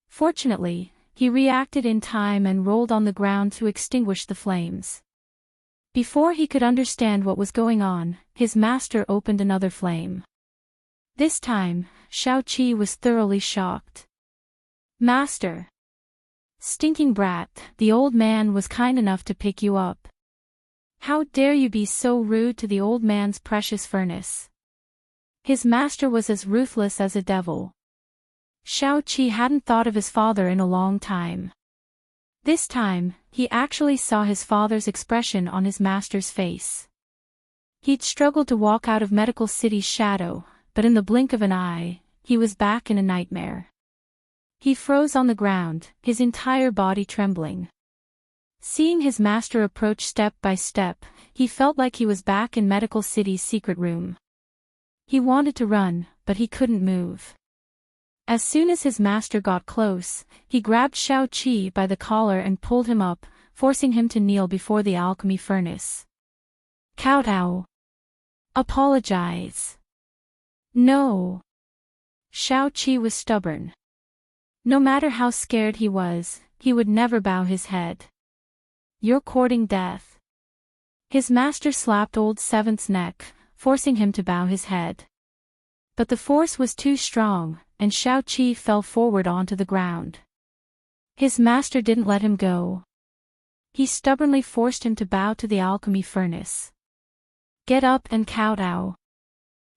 Fortunately, he reacted in time and rolled on the ground to extinguish the flames. Before he could understand what was going on, his master opened another flame. This time, Xiaoqi was thoroughly shocked. "Master! Stinking brat, the old man was kind enough to pick you up. How dare you be so rude to the old man's precious furnace?" His master was as ruthless as a devil. Xiaoqi hadn't thought of his father in a long time. This time, he actually saw his father's expression on his master's face. He'd struggled to walk out of Medical City's shadow, but in the blink of an eye, he was back in a nightmare. He froze on the ground, his entire body trembling. Seeing his master approach step by step, he felt like he was back in Medical City's secret room. He wanted to run, but he couldn't move. As soon as his master got close, he grabbed Xiaoqi by the collar and pulled him up, forcing him to kneel before the alchemy furnace. "Kowtow. Apologize." "No." Xiaoqi was stubborn. No matter how scared he was, he would never bow his head. "You're courting death." His master slapped Old Seventh's neck, forcing him to bow his head. But the force was too strong, and Xiaoqi fell forward onto the ground. His master didn't let him go. He stubbornly forced him to bow to the alchemy furnace. "Get up and kowtow."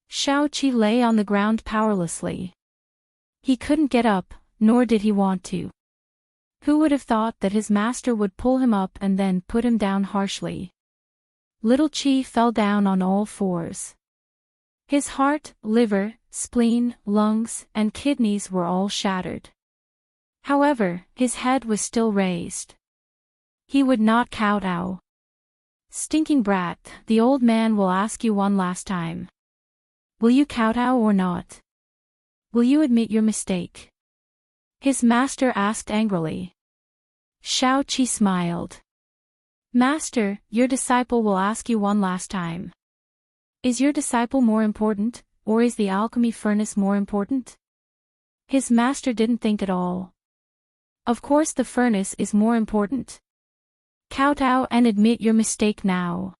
Xiaoqi lay on the ground powerlessly. He couldn't get up, nor did he want to. Who would have thought that his master would pull him up and then put him down harshly? Little Qi fell down on all fours. His heart, liver, spleen, lungs, and kidneys were all shattered. However, his head was still raised. He would not kowtow. "Stinking brat, the old man will ask you one last time. Will you kowtow or not? Will you admit your mistake?" His master asked angrily. Xiaoqi smiled. "Master, your disciple will ask you one last time. Is your disciple more important, or is the alchemy furnace more important?" His master didn't think at all. "Of course the furnace is more important." Kowtow and admit your mistake now.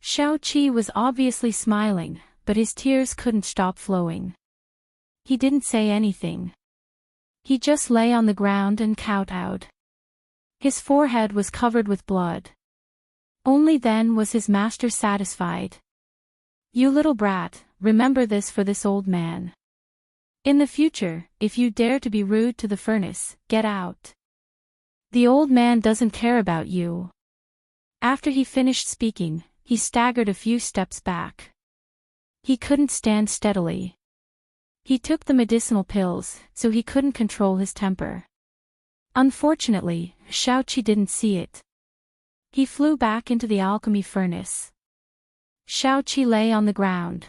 Xiao Qi was obviously smiling, but his tears couldn't stop flowing. He didn't say anything. He just lay on the ground and kowtowed. His forehead was covered with blood. Only then was his master satisfied. You little brat, remember this for this old man. In the future, if you dare to be rude to the furnace, get out. The old man doesn't care about you. After he finished speaking, he staggered a few steps back. He couldn't stand steadily. He took the medicinal pills, so he couldn't control his temper. Unfortunately, Xiao Qi didn't see it. He flew back into the alchemy furnace. Xiao Qi lay on the ground.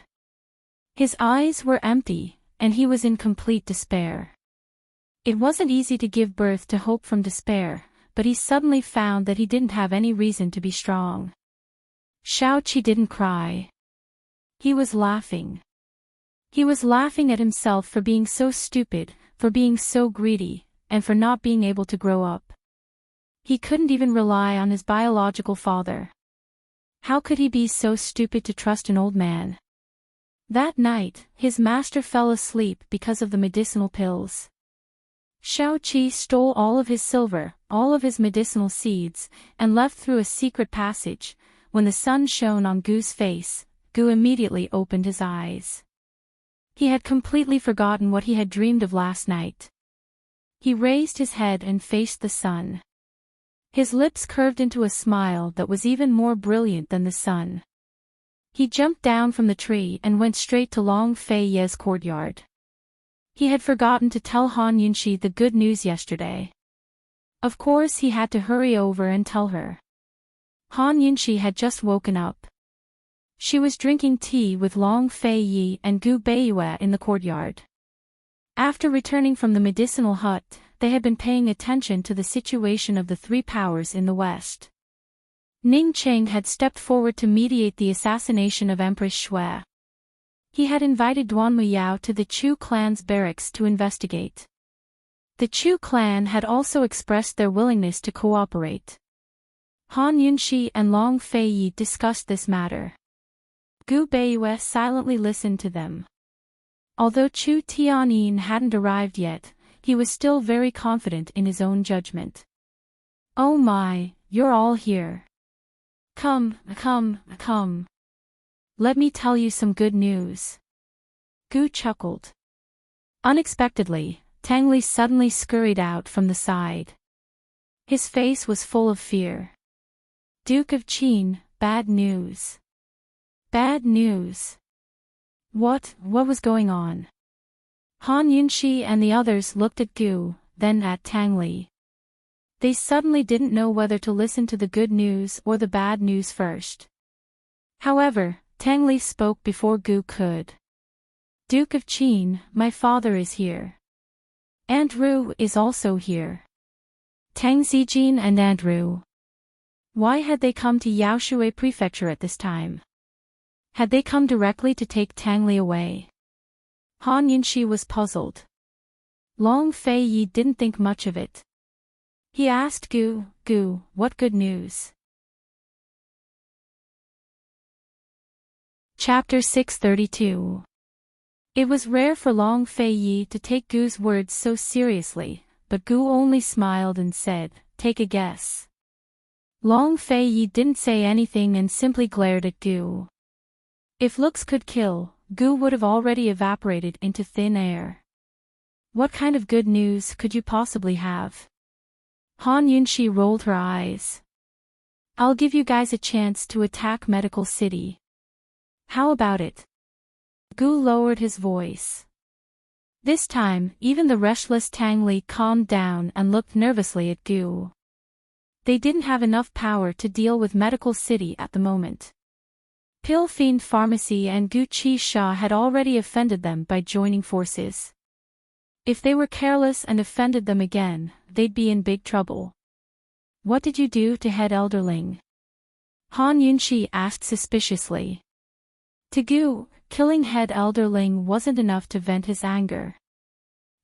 His eyes were empty, and he was in complete despair. It wasn't easy to give birth to hope from despair, but he suddenly found that he didn't have any reason to be strong. Xiao Qi didn't cry. He was laughing. He was laughing at himself for being so stupid, for being so greedy, and for not being able to grow up. He couldn't even rely on his biological father. How could he be so stupid to trust an old man? That night, his master fell asleep because of the medicinal pills. Xiao Qi stole all of his silver, all of his medicinal seeds, and left through a secret passage. When the sun shone on Gu's face, Gu immediately opened his eyes. He had completely forgotten what he had dreamed of last night. He raised his head and faced the sun. His lips curved into a smile that was even more brilliant than the sun. He jumped down from the tree and went straight to Long Fei Ye's courtyard. He had forgotten to tell Han Yunxi the good news yesterday. Of course he had to hurry over and tell her. Han Yunxi had just woken up. She was drinking tea with Long Fei Yi and Gu Beiyue in the courtyard. After returning from the medicinal hut, they had been paying attention to the situation of the three powers in the west. Ning Cheng had stepped forward to mediate the assassination of Empress Shui. He had invited Duan Muyao to the Chu clan's barracks to investigate. The Chu clan had also expressed their willingness to cooperate. Han Yunxi and Long Fei Yi discussed this matter. Gu Beiyue silently listened to them. Although Chu Tianyin hadn't arrived yet, he was still very confident in his own judgment. Oh my, you're all here. Come. Let me tell you some good news. Gu chuckled. Unexpectedly, Tang Li suddenly scurried out from the side. His face was full of fear. Duke of Qin, bad news. Bad news. What was going on? Han Yunxi and the others looked at Gu, then at Tang Li. They suddenly didn't know whether to listen to the good news or the bad news first. However, Tang Li spoke before Gu could. Duke of Qin, my father is here. Aunt Ru is also here. Tang Zijin and Aunt Ru. Why had they come to Yaoshui Prefecture at this time? Had they come directly to take Tang Li away? Han Yunxi was puzzled. Long Fei Yi didn't think much of it. He asked Gu, what good news? Chapter 632. It was rare for Long Fei Yi to take Gu's words so seriously, but Gu only smiled and said, take a guess. Long Fei Yi didn't say anything and simply glared at Gu. If looks could kill, Gu would have already evaporated into thin air. What kind of good news could you possibly have? Han Yunxi rolled her eyes. I'll give you guys a chance to attack Medical City. How about it? Gu lowered his voice. This time, even the restless Tang Li calmed down and looked nervously at Gu. They didn't have enough power to deal with Medical City at the moment. Pill Fiend Pharmacy and Gu Qi Sha had already offended them by joining forces. If they were careless and offended them again, they'd be in big trouble. What did you do to Head Elderling? Han Yunxi asked suspiciously. To Gu, killing Head Elderling wasn't enough to vent his anger.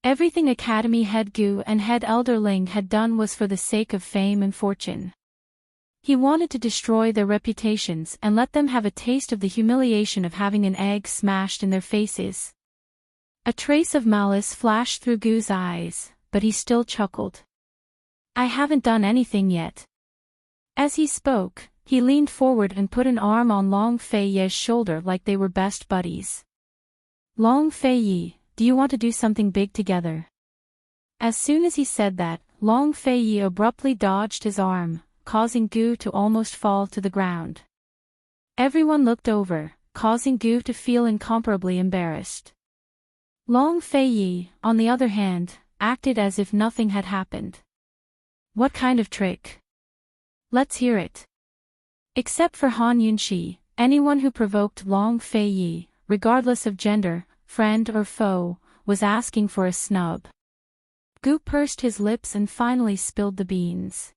Everything Academy Head Gu and Head Elderling had done was for the sake of fame and fortune. He wanted to destroy their reputations and let them have a taste of the humiliation of having an egg smashed in their faces. A trace of malice flashed through Gu's eyes, but he still chuckled. I haven't done anything yet. As he spoke, he leaned forward and put an arm on Long Fei-Ye's shoulder like they were best buddies. Long Fei-Ye, do you want to do something big together? As soon as he said that, Long Fei-Ye abruptly dodged his arm, causing Gu to almost fall to the ground. Everyone looked over, causing Gu to feel incomparably embarrassed. Long Fei-Ye, on the other hand, acted as if nothing had happened. What kind of trick? Let's hear it. Except for Han Yunxi, anyone who provoked Long Fei-Ye, regardless of gender, friend or foe, was asking for a snub. Gu pursed his lips and finally spilled the beans.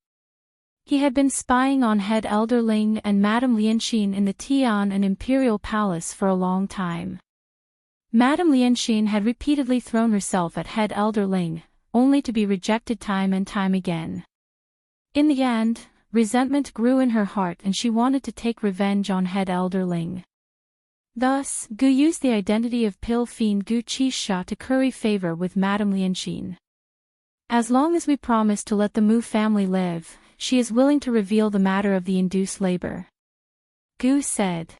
He had been spying on head elder Ling and Madame Lianxin in the Tian and Imperial Palace for a long time. Madame Lianxin had repeatedly thrown herself at head elder Ling, only to be rejected time and time again. In the end, resentment grew in her heart and she wanted to take revenge on head elder Ling. Thus, Gu used the identity of pill fiend Gu Qixia to curry favor with Madame Lianxin. As long as we promise to let the Mu family live, she is willing to reveal the matter of the induced labor. Gu said.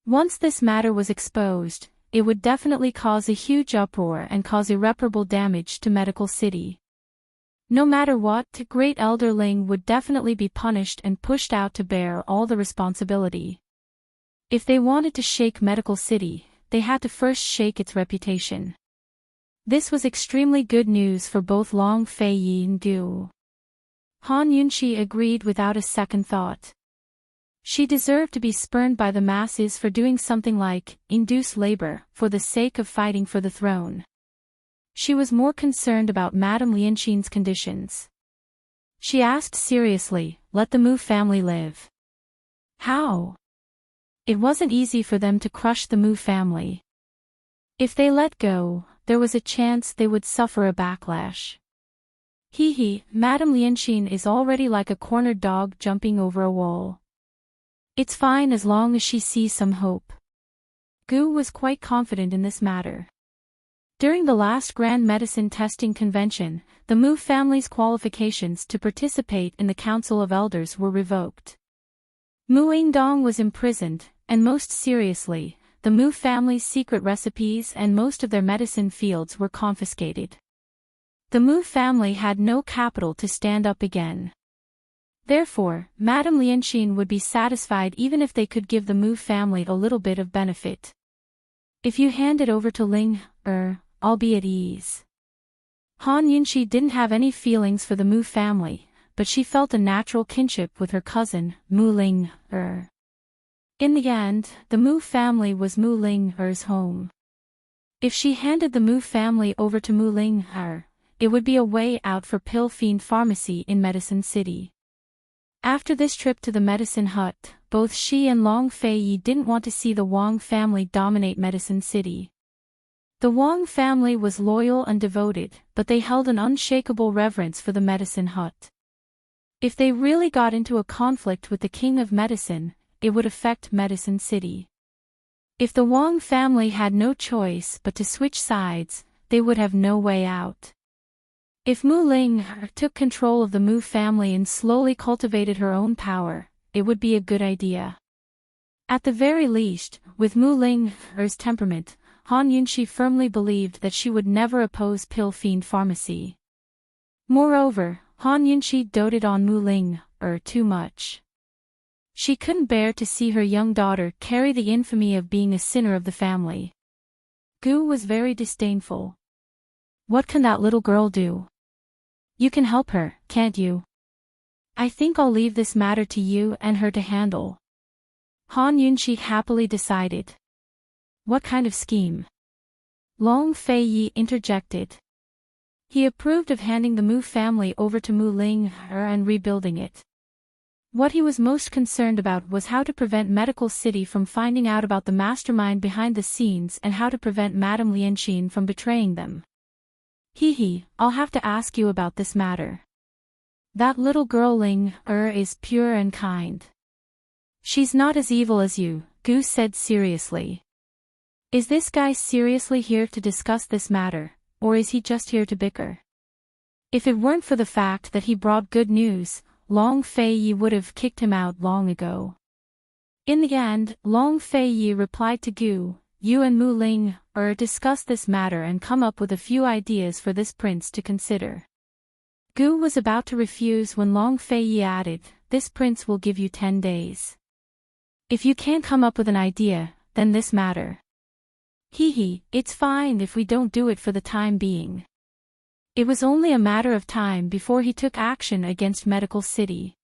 Once this matter was exposed, it would definitely cause a huge uproar and cause irreparable damage to Medical City. No matter what, Great Elder Ling would definitely be punished and pushed out to bear all the responsibility. If they wanted to shake Medical City, they had to first shake its reputation. This was extremely good news for both Long Fei-Ye and Gu. Han Yunxi agreed without a second thought. She deserved to be spurned by the masses for doing something like induce labor for the sake of fighting for the throne. She was more concerned about Madame Lianxin's conditions. She asked seriously, let the Mu family live. How? It wasn't easy for them to crush the Mu family. If they let go, there was a chance they would suffer a backlash. Madame Lianxin is already like a cornered dog jumping over a wall. It's fine as long as she sees some hope. Gu was quite confident in this matter. During the last Grand Medicine Testing Convention, the Mu family's qualifications to participate in the Council of Elders were revoked. Mu Yingdong was imprisoned, and most seriously, the Mu family's secret recipes and most of their medicine fields were confiscated. The Mu family had no capital to stand up again. Therefore, Madame Lianxin would be satisfied even if they could give the Mu family a little bit of benefit. If you hand it over to Ling, I'll be at ease. Han Yunxi didn't have any feelings for the Mu family, but she felt a natural kinship with her cousin, Mu Ling, In the end, the Mu family was Mu Ling-er's home. If she handed the Mu family over to Mu Ling-er, it would be a way out for Pill Fiend Pharmacy in Medicine City. After this trip to the medicine hut, both she and Long Fei-Ye didn't want to see the Wang family dominate Medicine City. The Wang family was loyal and devoted, but they held an unshakable reverence for the medicine hut. If they really got into a conflict with the King of Medicine, it would affect Medicine City. If the Wang family had no choice but to switch sides, they would have no way out. If Mu Ling took control of the Mu family and slowly cultivated her own power, it would be a good idea. At the very least, with Mu Ling-er's temperament, Han Yunxi firmly believed that she would never oppose Pill Fiend Pharmacy. Moreover, Han Yunxi doted on Mu Ling-er too much. She couldn't bear to see her young daughter carry the infamy of being a sinner of the family. Gu was very disdainful. What can that little girl do? You can help her, can't you? I think I'll leave this matter to you and her to handle. Han Yunxi happily decided. What kind of scheme? Long Fei-Ye interjected. He approved of handing the Mu family over to Mu Ling-er and rebuilding it. What he was most concerned about was how to prevent Medical City from finding out about the mastermind behind the scenes and how to prevent Madame Lianxin from betraying them. I'll have to ask you about this matter. That little girl Ling is pure and kind. She's not as evil as you, Gu said seriously. Is this guy seriously here to discuss this matter, or is he just here to bicker? If it weren't for the fact that he brought good news, Long Fei Yi would have kicked him out long ago. In the end, Long Fei Yi replied to Gu, you and Mu Ling discuss this matter and come up with a few ideas for this prince to consider. Gu was about to refuse when Long Fei Yi added, this prince will give you 10 days. If you can't come up with an idea, then this matter. It's fine if we don't do it for the time being. It was only a matter of time before he took action against Medical City.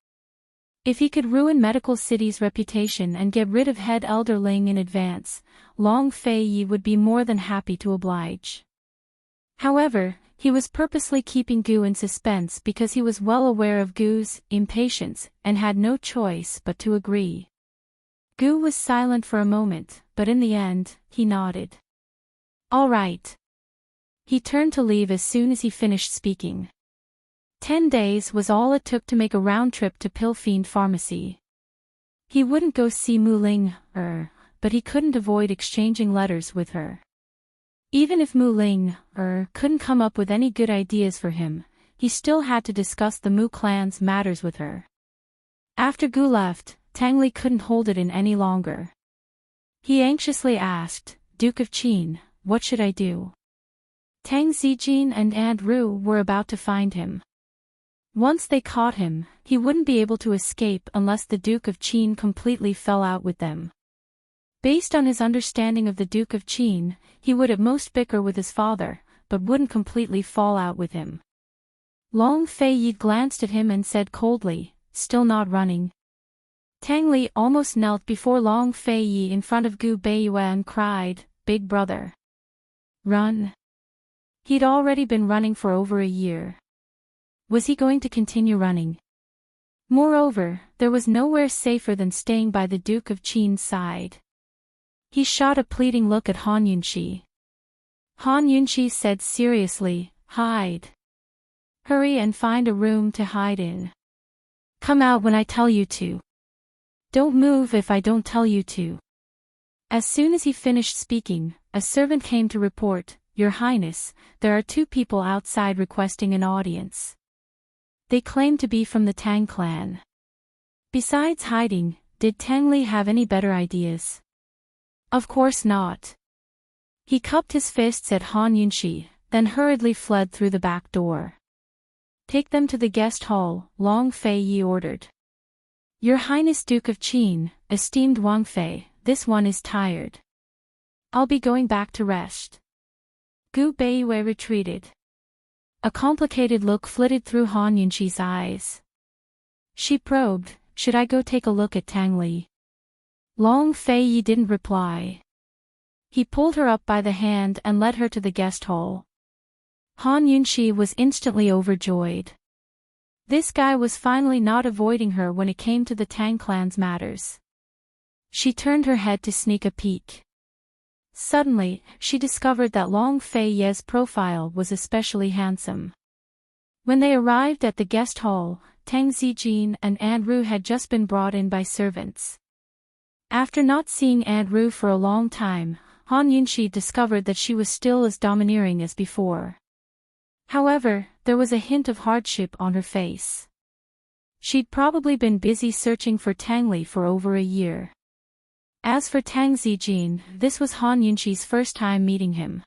If he could ruin Medical City's reputation and get rid of head elder Ling in advance, Long Fei Yi would be more than happy to oblige. However, he was purposely keeping Gu in suspense because he was well aware of Gu's impatience and had no choice but to agree. Gu was silent for a moment, but in the end, he nodded. All right. He turned to leave as soon as he finished speaking. 10 days was all it took to make a round trip to Pillfiend Pharmacy. He wouldn't go see Mu Ling, but he couldn't avoid exchanging letters with her. Even if Mu Ling, couldn't come up with any good ideas for him, he still had to discuss the Mu clan's matters with her. After Gu left, Tang Li couldn't hold it in any longer. He anxiously asked, Duke of Qin, what should I do? Tang Zijin and Aunt Ru were about to find him. Once they caught him, he wouldn't be able to escape unless the Duke of Qin completely fell out with them. Based on his understanding of the Duke of Qin, he would at most bicker with his father, but wouldn't completely fall out with him. Long Fei Yi glanced at him and said coldly, still not running. Tang Li almost knelt before Long Fei Yi in front of Gu Beiyue and cried, Big brother. Run. He'd already been running for over a year. Was he going to continue running? Moreover, there was nowhere safer than staying by the Duke of Qin's side. He shot a pleading look at Han Yunqi. Han Yunqi said seriously, hide. Hurry and find a room to hide in. Come out when I tell you to. Don't move if I don't tell you to. As soon as he finished speaking, a servant came to report, Your Highness, there are 2 people outside requesting an audience. They claim to be from the Tang clan. Besides hiding, did Tang Li have any better ideas? Of course not. He cupped his fists at Han Yunqi, then hurriedly fled through the back door. Take them to the guest hall, Long Fei Yi ordered. Your Highness Duke of Qin, esteemed Wang Fei, this one is tired. I'll be going back to rest. Gu Beiyue retreated. A complicated look flitted through Han Yunqi's eyes. She probed, should I go take a look at Tang Li? Long Fei Yi didn't reply. He pulled her up by the hand and led her to the guest hall. Han Yunqi was instantly overjoyed. This guy was finally not avoiding her when it came to the Tang clan's matters. She turned her head to sneak a peek. Suddenly, she discovered that Long Fei Ye's profile was especially handsome. When they arrived at the guest hall, Tang Zijin and Aunt Ru had just been brought in by servants. After not seeing Aunt Ru for a long time, Han Yunqi discovered that she was still as domineering as before. However, there was a hint of hardship on her face. She'd probably been busy searching for Tang Li for over a year. As for Tang Zijin, this was Han Yunqi's first time meeting him.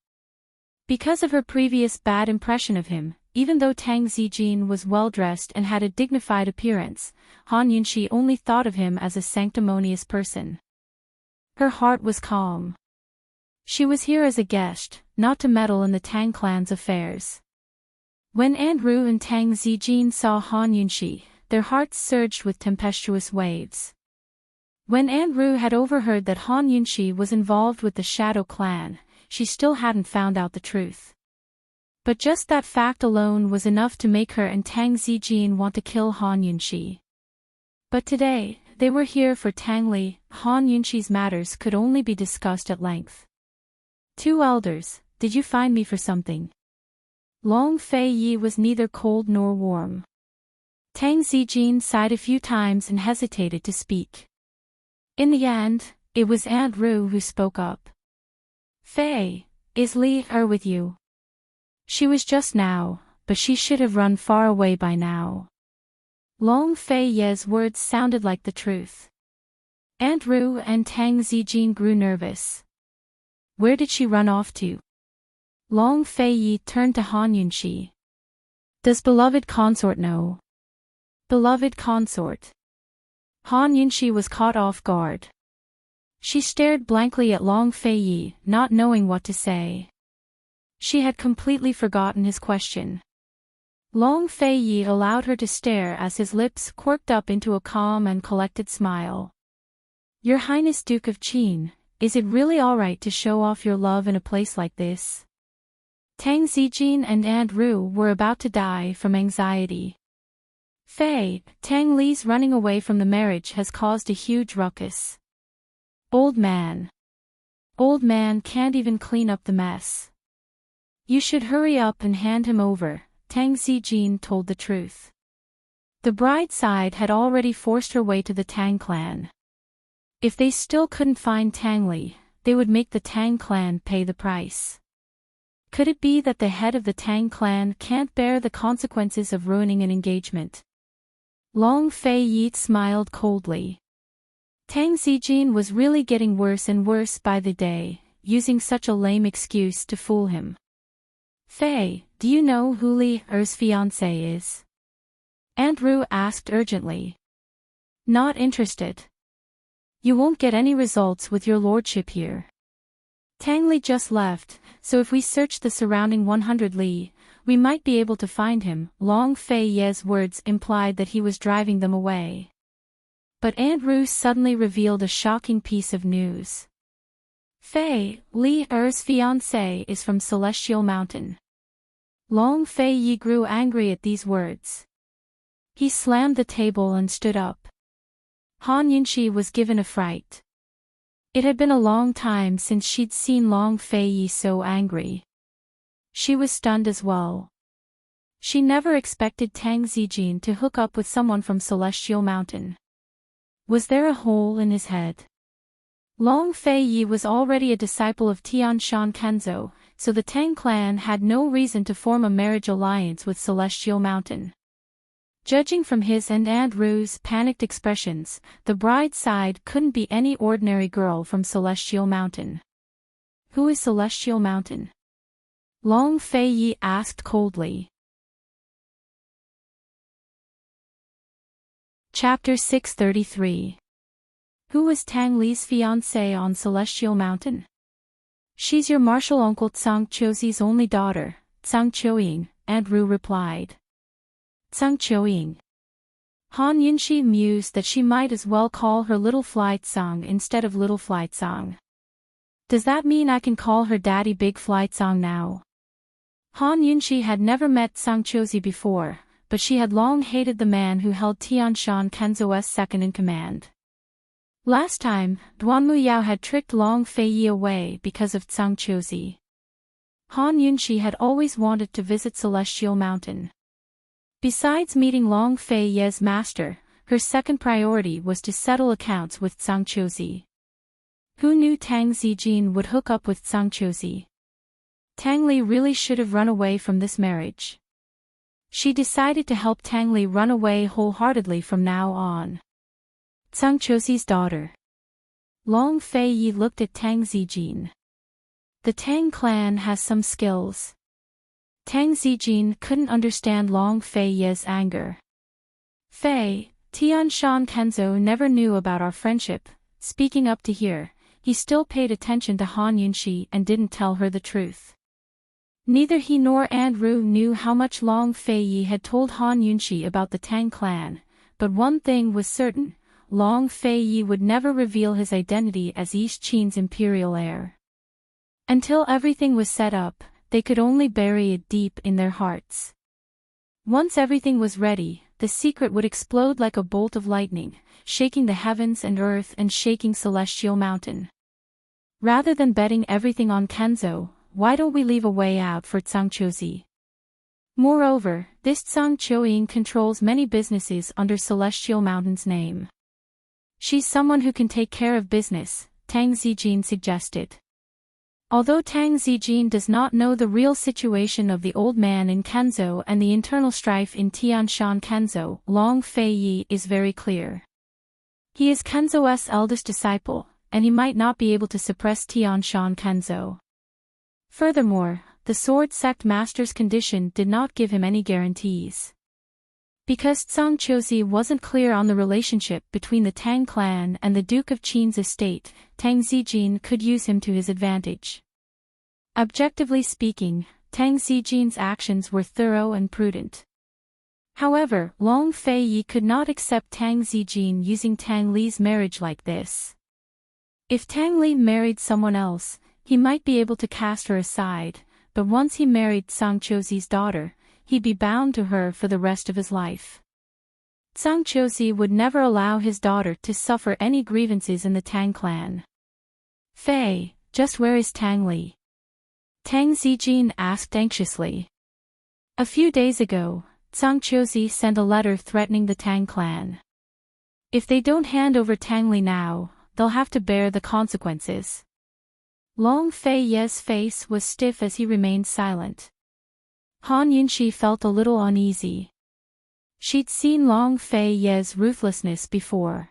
Because of her previous bad impression of him, even though Tang Zijin was well-dressed and had a dignified appearance, Han Yunqi only thought of him as a sanctimonious person. Her heart was calm. She was here as a guest, not to meddle in the Tang clan's affairs. When Aunt Ru and Tang Zijin saw Han Yunqi, their hearts surged with tempestuous waves. When Aunt Ru had overheard that Han Yunqi was involved with the Shadow Clan, she still hadn't found out the truth. But just that fact alone was enough to make her and Tang Zijin want to kill Han Yunqi. But today, they were here for Tang Li. Han Yunqi's matters could only be discussed at length. 2 elders, did you find me for something? Long Fei Yi was neither cold nor warm. Tang Zijin sighed a few times and hesitated to speak. In the end, it was Aunt Ru who spoke up. Faye, is Li Er with you? She was just now, but she should have run far away by now. Long Fei Ye's words sounded like the truth. Aunt Ru and Tang Zijin grew nervous. Where did she run off to? Long Fei Yi turned to Han Yunxi. Does beloved consort know? Beloved consort. Han Yunxi was caught off guard. She stared blankly at Long Fei Yi, not knowing what to say. She had completely forgotten his question. Long Fei Yi allowed her to stare as his lips quirked up into a calm and collected smile. Your Highness Duke of Qin, is it really alright to show off your love in a place like this? Tang Zijin and Aunt Ru were about to die from anxiety. Fei, Tang Li's running away from the marriage has caused a huge ruckus. Old man. Old man can't even clean up the mess. You should hurry up and hand him over, Tang Zijin told the truth. The bride's side had already forced her way to the Tang clan. If they still couldn't find Tang Li, they would make the Tang clan pay the price. Could it be that the head of the Tang clan can't bear the consequences of ruining an engagement? Long Fei Yi smiled coldly. Tang Zijin was really getting worse and worse by the day, using such a lame excuse to fool him. Fei, do you know who Li Er's fiancé is? Aunt Ru asked urgently. Not interested. You won't get any results with your lordship here. Tang Li just left, so if we search the surrounding 100 li, we might be able to find him. Long Fei Ye's words implied that he was driving them away. But Aunt Ru suddenly revealed a shocking piece of news. Fei, Li Er's fiancé is from Celestial Mountain. Long Fei Yi grew angry at these words. He slammed the table and stood up. Han Yunxi was given a fright. It had been a long time since she'd seen Long Fei Yi so angry. She was stunned as well. She never expected Tang Zijin to hook up with someone from Celestial Mountain. Was there a hole in his head? Long Fei Yi was already a disciple of Tianshan Kenzo, so the Tang clan had no reason to form a marriage alliance with Celestial Mountain. Judging from his and Aunt Ru's panicked expressions, the bride's side couldn't be any ordinary girl from Celestial Mountain. Who is Celestial Mountain? Long Fei Yi asked coldly. Chapter 633. Who was Tang Li's fiancée on Celestial Mountain? She's your martial uncle Tsang Qiuzi's only daughter, Tsang Qiuying, Aunt Ru replied. Tsang Qiuying. Han Yunxi mused that she might as well call her Little Fly Tsang instead of Little Fly Tsang. Does that mean I can call her Daddy Big Fly Tsang now? Han Yunxi had never met Tsang Qiuzi before, but she had long hated the man who held Tianshan Kenzo's second in command. Last time, Duanmu Yao had tricked Long Fei Yi away because of Tsang Qiuzi. Han Yunxi had always wanted to visit Celestial Mountain. Besides meeting Long Fei Ye's master, her second priority was to settle accounts with Tsang Qiuzi. Who knew Tang Zijin would hook up with Tsang Qiuzi? Tang Li really should have run away from this marriage. She decided to help Tang Li run away wholeheartedly from now on. Tsang Qiuzi's daughter. Long Fei Yi looked at Tang Zijin. The Tang clan has some skills. Tang Zijin couldn't understand Long Fei Ye's anger. Fei, Tianshan Kenzo never knew about our friendship. Speaking up to here, he still paid attention to Han Yunxi and didn't tell her the truth. Neither he nor Aunt Ru knew how much Long Fei Yi had told Han Yunxi about the Tang clan, but one thing was certain, Long Fei Yi would never reveal his identity as East Qin's imperial heir. Until everything was set up, they could only bury it deep in their hearts. Once everything was ready, the secret would explode like a bolt of lightning, shaking the heavens and earth and shaking Celestial Mountain. Rather than betting everything on Kenzo, why don't we leave a way out for Tsang Qiuzi? Moreover, this Tsang Choying controls many businesses under Celestial Mountain's name. She's someone who can take care of business, Tang Zijin suggested. Although Tang Zijin does not know the real situation of the old man in Kenzhou and the internal strife in Tianshan Kenzhou, Long Fei Yi is very clear. He is Kenzhou's eldest disciple, and he might not be able to suppress Tianshan Kenzhou. Furthermore, the sword sect master's condition did not give him any guarantees. Because Tsang Chozi wasn't clear on the relationship between the Tang clan and the Duke of Qin's estate, Tang Zijin could use him to his advantage. Objectively speaking, Tang Zijin's actions were thorough and prudent. However, Long Fei Yi could not accept Tang Zijin using Tang Li's marriage like this. If Tang Li married someone else, he might be able to cast her aside, but once he married Tsang Chozi's daughter, he'd be bound to her for the rest of his life. Tsang Chozi would never allow his daughter to suffer any grievances in the Tang clan. Fei, just where is Tang Li? Tang Zijin asked anxiously. A few days ago, Tsang Chozi sent a letter threatening the Tang clan. If they don't hand over Tang Li now, they'll have to bear the consequences. Long Fei Ye's face was stiff as he remained silent. Han Yunxi felt a little uneasy. She'd seen Long Fei Ye's ruthlessness before.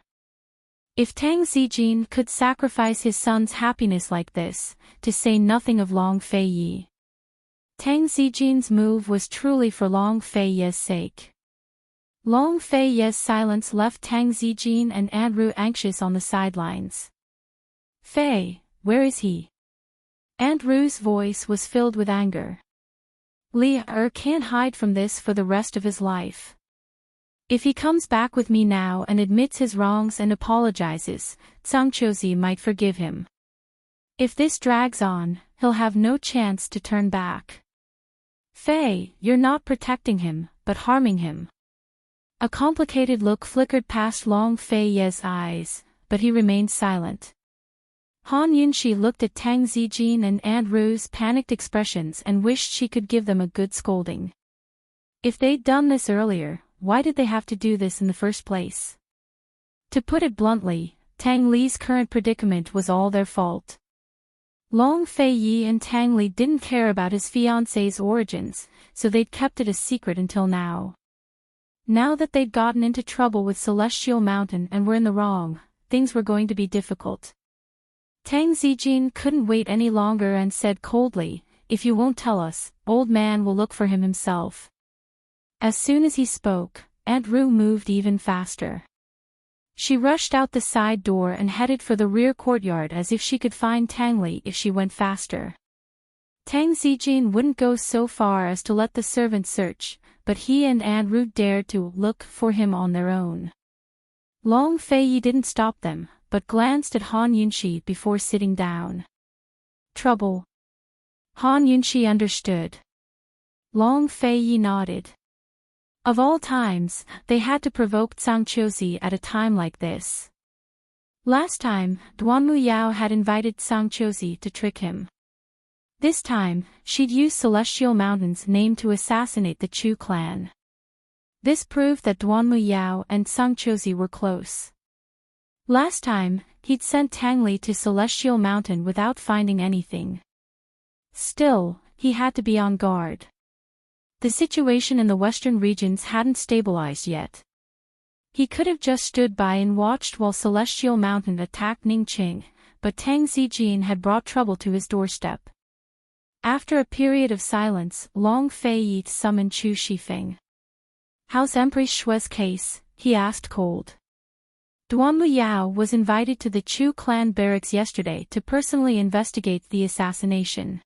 If Tang Zijin could sacrifice his son's happiness like this, to say nothing of Long Fei Yi. Tang Zijin's move was truly for Long Fei Ye's sake. Long Fei Ye's silence left Tang Zijin and Andrew anxious on the sidelines. Fei, where is he? Andrew's voice was filled with anger. Li can't hide from this for the rest of his life. If he comes back with me now and admits his wrongs and apologizes, Tsang Chozi might forgive him. If this drags on, he'll have no chance to turn back. Fei, you're not protecting him, but harming him. A complicated look flickered past Long Fei Ye's eyes, but he remained silent. Han Yunxi looked at Tang Zijin and Andrew's panicked expressions and wished she could give them a good scolding. If they'd done this earlier, why did they have to do this in the first place? To put it bluntly, Tang Li's current predicament was all their fault. Long Fei Yi and Tang Li didn't care about his fiancé's origins, so they'd kept it a secret until now. Now that they'd gotten into trouble with Celestial Mountain and were in the wrong, things were going to be difficult. Tang Zijin couldn't wait any longer and said coldly, "If you won't tell us, old man will look for him himself." As soon as he spoke, Aunt Rue moved even faster. She rushed out the side door and headed for the rear courtyard as if she could find Tang Li if she went faster. Tang Zijin wouldn't go so far as to let the servants search, but he and Aunt Rue dared to look for him on their own. Long Fei Yi didn't stop them, but glanced at Han Yunxi before sitting down. Trouble. Han Yunxi understood. Long Fei Yi nodded. Of all times, they had to provoke Tsang Chozi at a time like this. Last time, Duanmu Yao had invited Tsang Chozi to trick him. This time, she'd used Celestial Mountain's name to assassinate the Chu clan. This proved that Duanmu Yao and Tsang Chozi were close. Last time, he'd sent Tang Li to Celestial Mountain without finding anything. Still, he had to be on guard. The situation in the western regions hadn't stabilized yet. He could have just stood by and watched while Celestial Mountain attacked Ningqing, but Tang Zijin had brought trouble to his doorstep. After a period of silence, Long Fei Yi summoned Chu Shifeng. "How's Empress Shui's case?" he asked cold. Duanmu Yao was invited to the Chu clan barracks yesterday to personally investigate the assassination.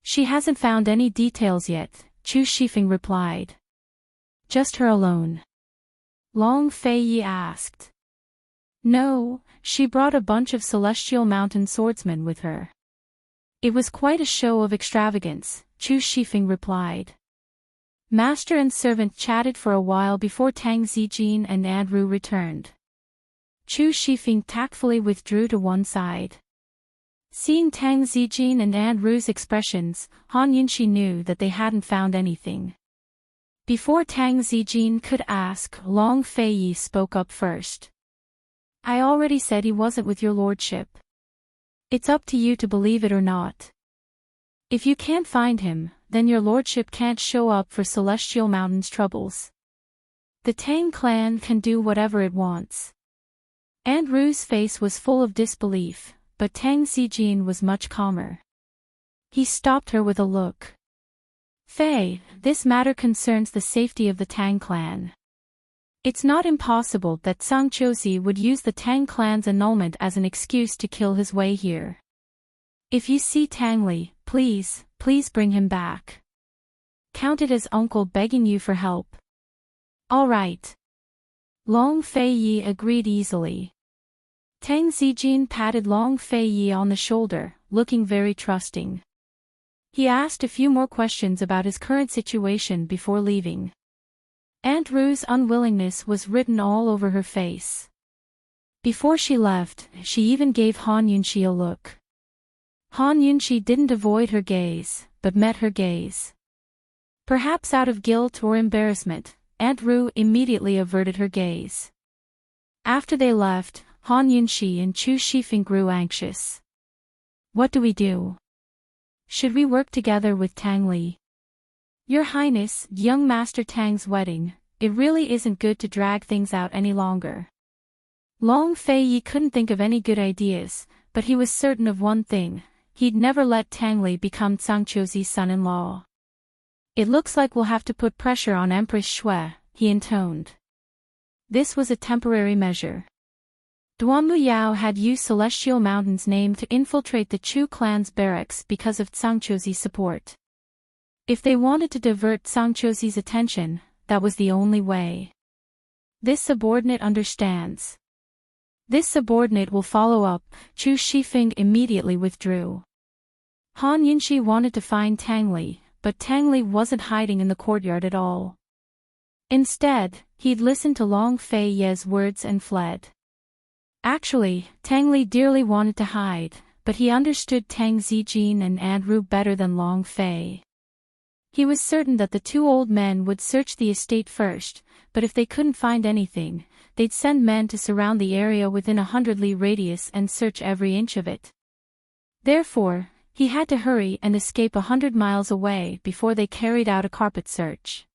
"She hasn't found any details yet," Chu Shifeng replied. "Just her alone?" Long Fei Yi asked. "No, she brought a bunch of Celestial Mountain swordsmen with her." "It was quite a show of extravagance," Chu Shifeng replied. Master and servant chatted for a while before Tang Zijin and Andrew returned. Chu Shifeng tactfully withdrew to one side. Seeing Tang Zijin and Andrew's expressions, Han Yunxi knew that they hadn't found anything. Before Tang Zijin could ask, Long Feiyi spoke up first. I already said he wasn't with your lordship. It's up to you to believe it or not. If you can't find him, then your lordship can't show up for Celestial Mountain's troubles. The Tang clan can do whatever it wants. Aunt Ru's face was full of disbelief, but Tang Zijin was much calmer. He stopped her with a look. Fei, this matter concerns the safety of the Tang clan. It's not impossible that Zhang Qiuzi would use the Tang clan's annulment as an excuse to kill his way here. If you see Tang Li, please bring him back. Count it as uncle begging you for help. All right. Long Feiyi agreed easily. Tang Zijin patted Long Feiyi on the shoulder, looking very trusting. He asked a few more questions about his current situation before leaving. Aunt Ru's unwillingness was written all over her face. Before she left, she even gave Han Yunxi a look. Han Yunxi didn't avoid her gaze, but met her gaze. Perhaps out of guilt or embarrassment, Aunt Ru immediately averted her gaze. After they left, Han Yunxi and Chu Shifeng grew anxious. What do we do? Should we work together with Tang Li? Your Highness, young Master Tang's wedding, it really isn't good to drag things out any longer. Long Feiyi couldn't think of any good ideas, but he was certain of one thing, he'd never let Tang Li become Zhang Qiuzi's son-in-law. It looks like we'll have to put pressure on Empress Shui, he intoned. This was a temporary measure. Duanmu Yao had used Celestial Mountain's name to infiltrate the Chu clan's barracks because of Zhang Qiuzi's support. If they wanted to divert Zhang Qiuzi's attention, that was the only way. This subordinate understands. This subordinate will follow up. Chu Shifeng immediately withdrew. Han Yunxi wanted to find Tang Li, but Tang Li wasn't hiding in the courtyard at all. Instead, he'd listened to Long Feiyi's words and fled. Actually, Tang Li dearly wanted to hide, but he understood Tang Zijin and Aunt Ru better than Long Fei. He was certain that the two old men would search the estate first, but if they couldn't find anything, they'd send men to surround the area within 100 li radius and search every inch of it. Therefore, he had to hurry and escape 100 miles away before they carried out a carpet search.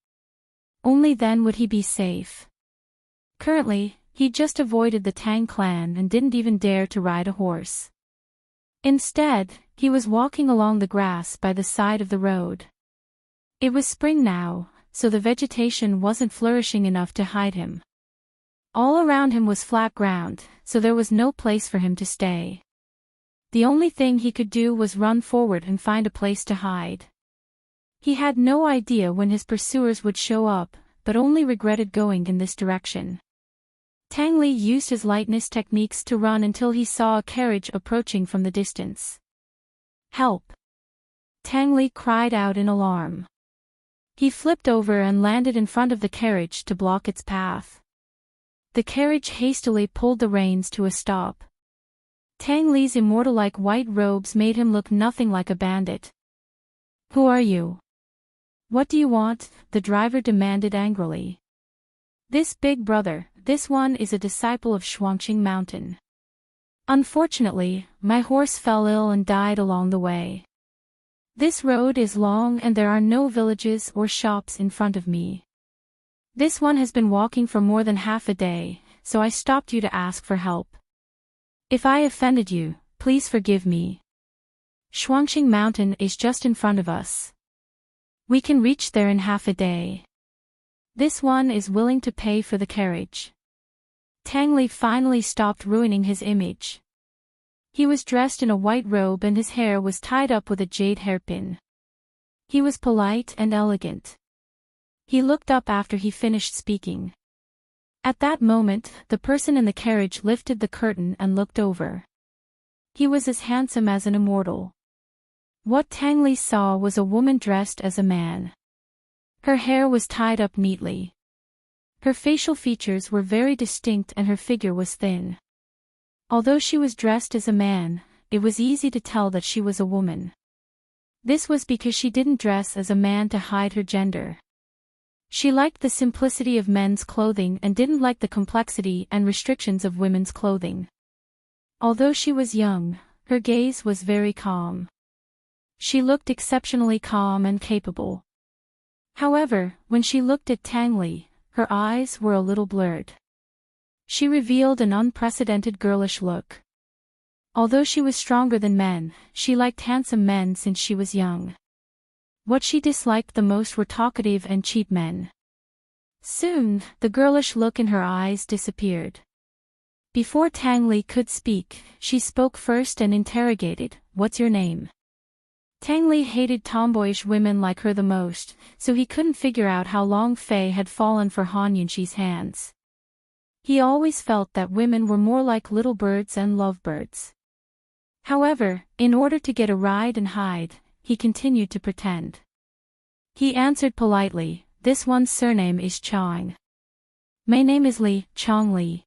Only then would he be safe. Currently, he just avoided the Tang clan and didn't even dare to ride a horse. Instead, he was walking along the grass by the side of the road. It was spring now, so the vegetation wasn't flourishing enough to hide him. All around him was flat ground, so there was no place for him to stay. The only thing he could do was run forward and find a place to hide. He had no idea when his pursuers would show up, but only regretted going in this direction. Tang Li used his lightness techniques to run until he saw a carriage approaching from the distance. Help! Tang Li cried out in alarm. He flipped over and landed in front of the carriage to block its path. The carriage hastily pulled the reins to a stop. Tang Li's immortal-like white robes made him look nothing like a bandit. Who are you? What do you want? The driver demanded angrily. This big brother, this one is a disciple of Shuangqing Mountain. Unfortunately, my horse fell ill and died along the way. This road is long and there are no villages or shops in front of me. This one has been walking for more than half a day, so I stopped you to ask for help. If I offended you, please forgive me. Shuangqing Mountain is just in front of us. We can reach there in half a day. This one is willing to pay for the carriage. Tang Li finally stopped ruining his image. He was dressed in a white robe and his hair was tied up with a jade hairpin. He was polite and elegant. He looked up after he finished speaking. At that moment, the person in the carriage lifted the curtain and looked over. He was as handsome as an immortal. What Tang Li saw was a woman dressed as a man. Her hair was tied up neatly. Her facial features were very distinct and her figure was thin. Although she was dressed as a man, it was easy to tell that she was a woman. This was because she didn't dress as a man to hide her gender. She liked the simplicity of men's clothing and didn't like the complexity and restrictions of women's clothing. Although she was young, her gaze was very calm. She looked exceptionally calm and capable. However, when she looked at Tang Li, her eyes were a little blurred. She revealed an unprecedented girlish look. Although she was stronger than men, she liked handsome men since she was young. What she disliked the most were talkative and cheap men. Soon, the girlish look in her eyes disappeared. Before Tang Li could speak, she spoke first and interrogated, "What's your name?" Tang Li hated tomboyish women like her the most, so he couldn't figure out how long Fei had fallen for Han Yunxi's hands. He always felt that women were more like little birds and lovebirds. However, in order to get a ride and hide, he continued to pretend. He answered politely, "This one's surname is Chang. My name is Li, Chang Li."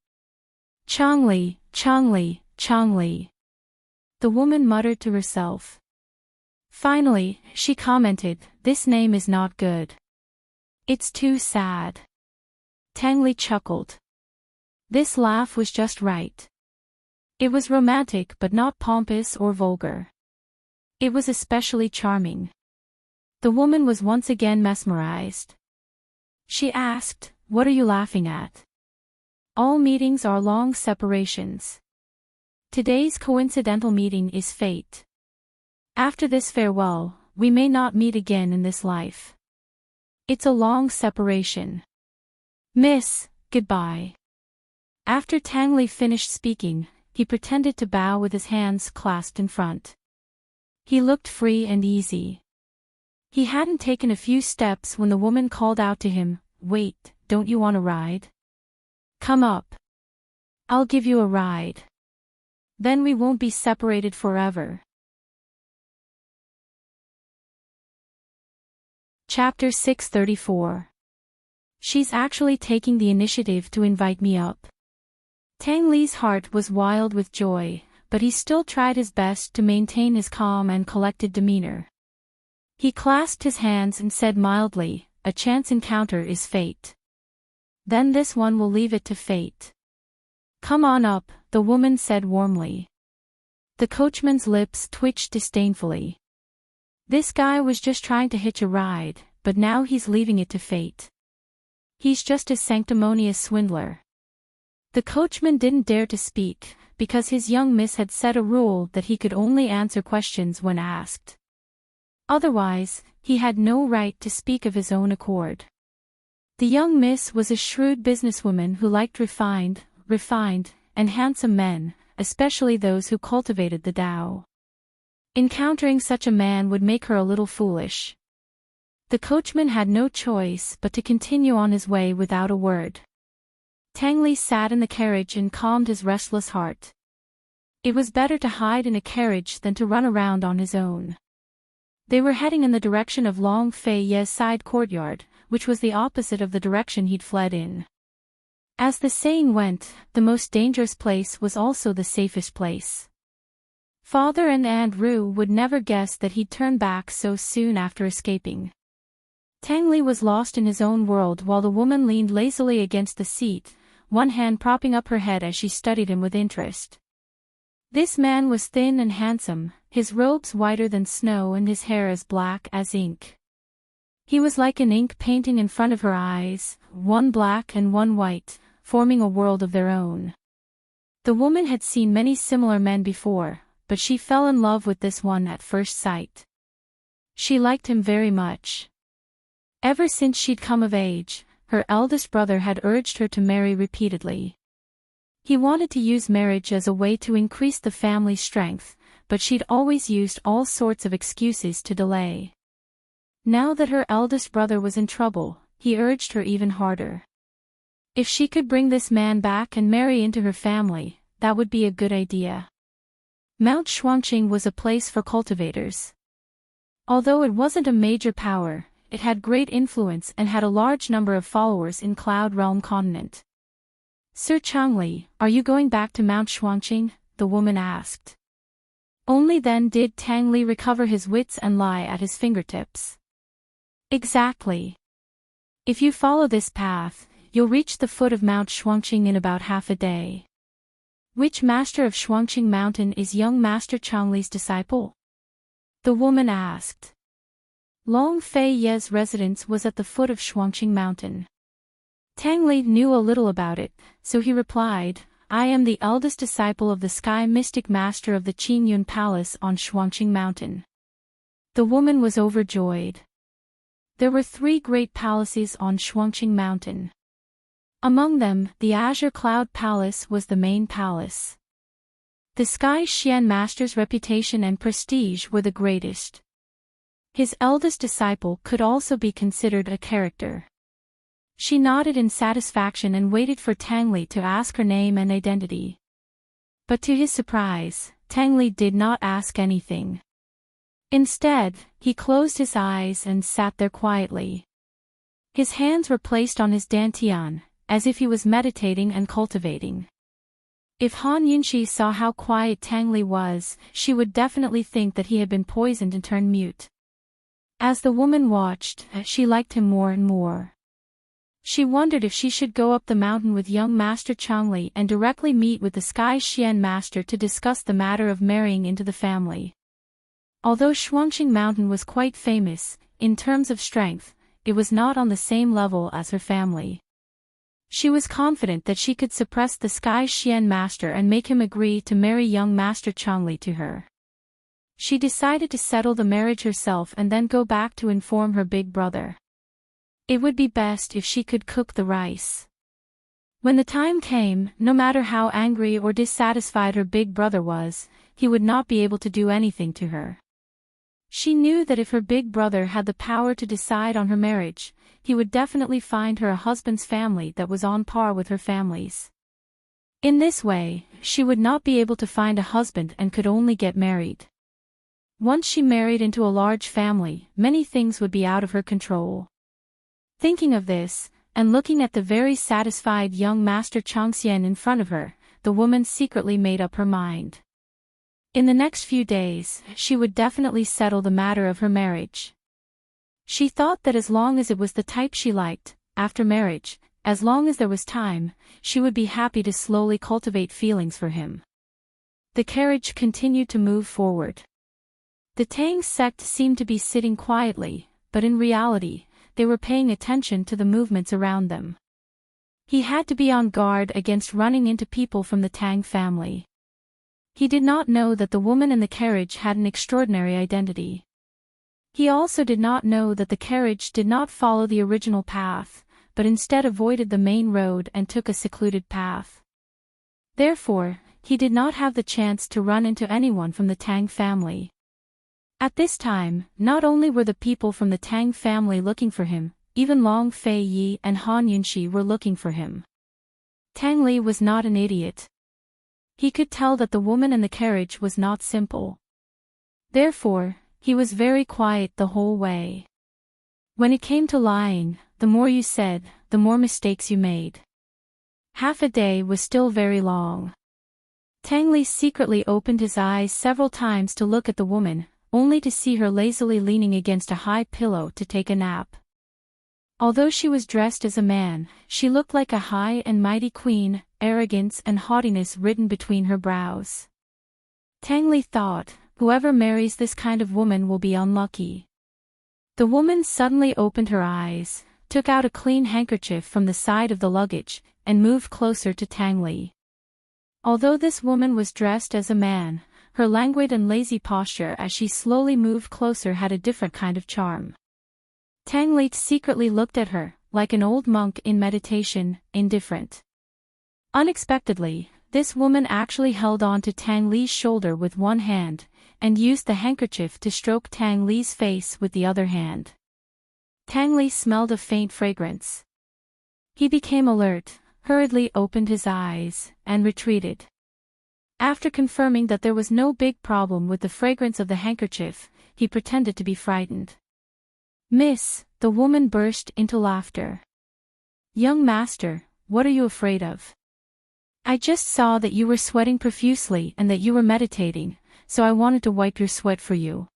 "Chang Li, Chang Li, Chang Li." The woman muttered to herself. Finally, she commented, "This name is not good. It's too sad." Tang Li chuckled. This laugh was just right. It was romantic but not pompous or vulgar. It was especially charming. The woman was once again mesmerized. She asked, "What are you laughing at?" All meetings are long separations. Today's coincidental meeting is fate. After this farewell, we may not meet again in this life. It's a long separation. Miss, goodbye. After Tang Li finished speaking, he pretended to bow with his hands clasped in front. He looked free and easy. He hadn't taken a few steps when the woman called out to him, "Wait, don't you want a ride? Come up. I'll give you a ride. Then we won't be separated forever." Chapter 634. She's actually taking the initiative to invite me up. Tang Li's heart was wild with joy, but he still tried his best to maintain his calm and collected demeanor. He clasped his hands and said mildly, "A chance encounter is fate. Then this one will leave it to fate." "Come on up," the woman said warmly. The coachman's lips twitched disdainfully. This guy was just trying to hitch a ride, but now he's leaving it to fate. He's just a sanctimonious swindler. The coachman didn't dare to speak, because his young miss had set a rule that he could only answer questions when asked. Otherwise, he had no right to speak of his own accord. The young miss was a shrewd businesswoman who liked refined, and handsome men, especially those who cultivated the Tao. Encountering such a man would make her a little foolish. The coachman had no choice but to continue on his way without a word. Tang Li sat in the carriage and calmed his restless heart. It was better to hide in a carriage than to run around on his own. They were heading in the direction of Long Fei Ye's side courtyard, which was the opposite of the direction he'd fled in. As the saying went, the most dangerous place was also the safest place. Father and Aunt Ru would never guess that he'd turn back so soon after escaping. Tang Li was lost in his own world while the woman leaned lazily against the seat, one hand propping up her head as she studied him with interest. This man was thin and handsome, his robes whiter than snow and his hair as black as ink. He was like an ink painting in front of her eyes, one black and one white, forming a world of their own. The woman had seen many similar men before, but she fell in love with this one at first sight. She liked him very much. Ever since she'd come of age, her eldest brother had urged her to marry repeatedly. He wanted to use marriage as a way to increase the family's strength, but she'd always used all sorts of excuses to delay. Now that her eldest brother was in trouble, he urged her even harder. If she could bring this man back and marry into her family, that would be a good idea. Mount Shuangqing was a place for cultivators. Although it wasn't a major power, it had great influence and had a large number of followers in Cloud Realm continent. "Sir Changli, are you going back to Mount Shuangqing?" the woman asked. Only then did Tang Li recover his wits and lie at his fingertips. "Exactly. If you follow this path, you'll reach the foot of Mount Shuangqing in about half a day. Which master of Shuangqing Mountain is young Master Changli's disciple? The woman asked. Long Fei Ye's residence was at the foot of Shuangqing Mountain. Tang Li knew a little about it, so he replied, I am the eldest disciple of the Sky Mystic Master of the Qingyun Palace on Shuangqing Mountain. The woman was overjoyed. There were 3 great palaces on Shuangqing Mountain. Among them, the Azure Cloud Palace was the main palace. The Sky Xian Master's reputation and prestige were the greatest. His eldest disciple could also be considered a character. She nodded in satisfaction and waited for Tang Li to ask her name and identity. But to his surprise, Tang Li did not ask anything. Instead, he closed his eyes and sat there quietly. His hands were placed on his dantian, as if he was meditating and cultivating. If Han Yunxi saw how quiet Tang Li was, she would definitely think that he had been poisoned and turned mute. As the woman watched, she liked him more and more. She wondered if she should go up the mountain with young Master Changli and directly meet with the Sky Xian Master to discuss the matter of marrying into the family. Although Shuangqing Mountain was quite famous, in terms of strength, it was not on the same level as her family. She was confident that she could suppress the Sky Xian Master and make him agree to marry young Master Changli to her. She decided to settle the marriage herself and then go back to inform her big brother. It would be best if she could cook the rice. When the time came, no matter how angry or dissatisfied her big brother was, he would not be able to do anything to her. She knew that if her big brother had the power to decide on her marriage, he would definitely find her a husband's family that was on par with her family's. In this way, she would not be able to find a husband and could only get married. Once she married into a large family, many things would be out of her control. Thinking of this, and looking at the very satisfied young Master Changxian in front of her, the woman secretly made up her mind. In the next few days, she would definitely settle the matter of her marriage. She thought that as long as it was the type she liked, after marriage, as long as there was time, she would be happy to slowly cultivate feelings for him. The carriage continued to move forward. The Tang sect seemed to be sitting quietly, but in reality, they were paying attention to the movements around them. He had to be on guard against running into people from the Tang family. He did not know that the woman in the carriage had an extraordinary identity. He also did not know that the carriage did not follow the original path, but instead avoided the main road and took a secluded path. Therefore, he did not have the chance to run into anyone from the Tang family. At this time, not only were the people from the Tang family looking for him, even Long Fei Yi and Han Yunxi were looking for him. Tang Li was not an idiot. He could tell that the woman in the carriage was not simple. Therefore, he was very quiet the whole way. When it came to lying, the more you said, the more mistakes you made. Half a day was still very long. Tang Li secretly opened his eyes several times to look at the woman, only to see her lazily leaning against a high pillow to take a nap. Although she was dressed as a man, she looked like a high and mighty queen, arrogance and haughtiness written between her brows. Tang Li thought, whoever marries this kind of woman will be unlucky. The woman suddenly opened her eyes, took out a clean handkerchief from the side of the luggage, and moved closer to Tang Li. Although this woman was dressed as a man, her languid and lazy posture as she slowly moved closer had a different kind of charm. Tang Li secretly looked at her, like an old monk in meditation, indifferent. Unexpectedly, this woman actually held on to Tang Li's shoulder with one hand, and used the handkerchief to stroke Tang Li's face with the other hand. Tang Li smelled a faint fragrance. He became alert, hurriedly opened his eyes, and retreated. After confirming that there was no big problem with the fragrance of the handkerchief, he pretended to be frightened. "Miss," the woman burst into laughter. "Young master, what are you afraid of? I just saw that you were sweating profusely and that you were meditating, so I wanted to wipe your sweat for you."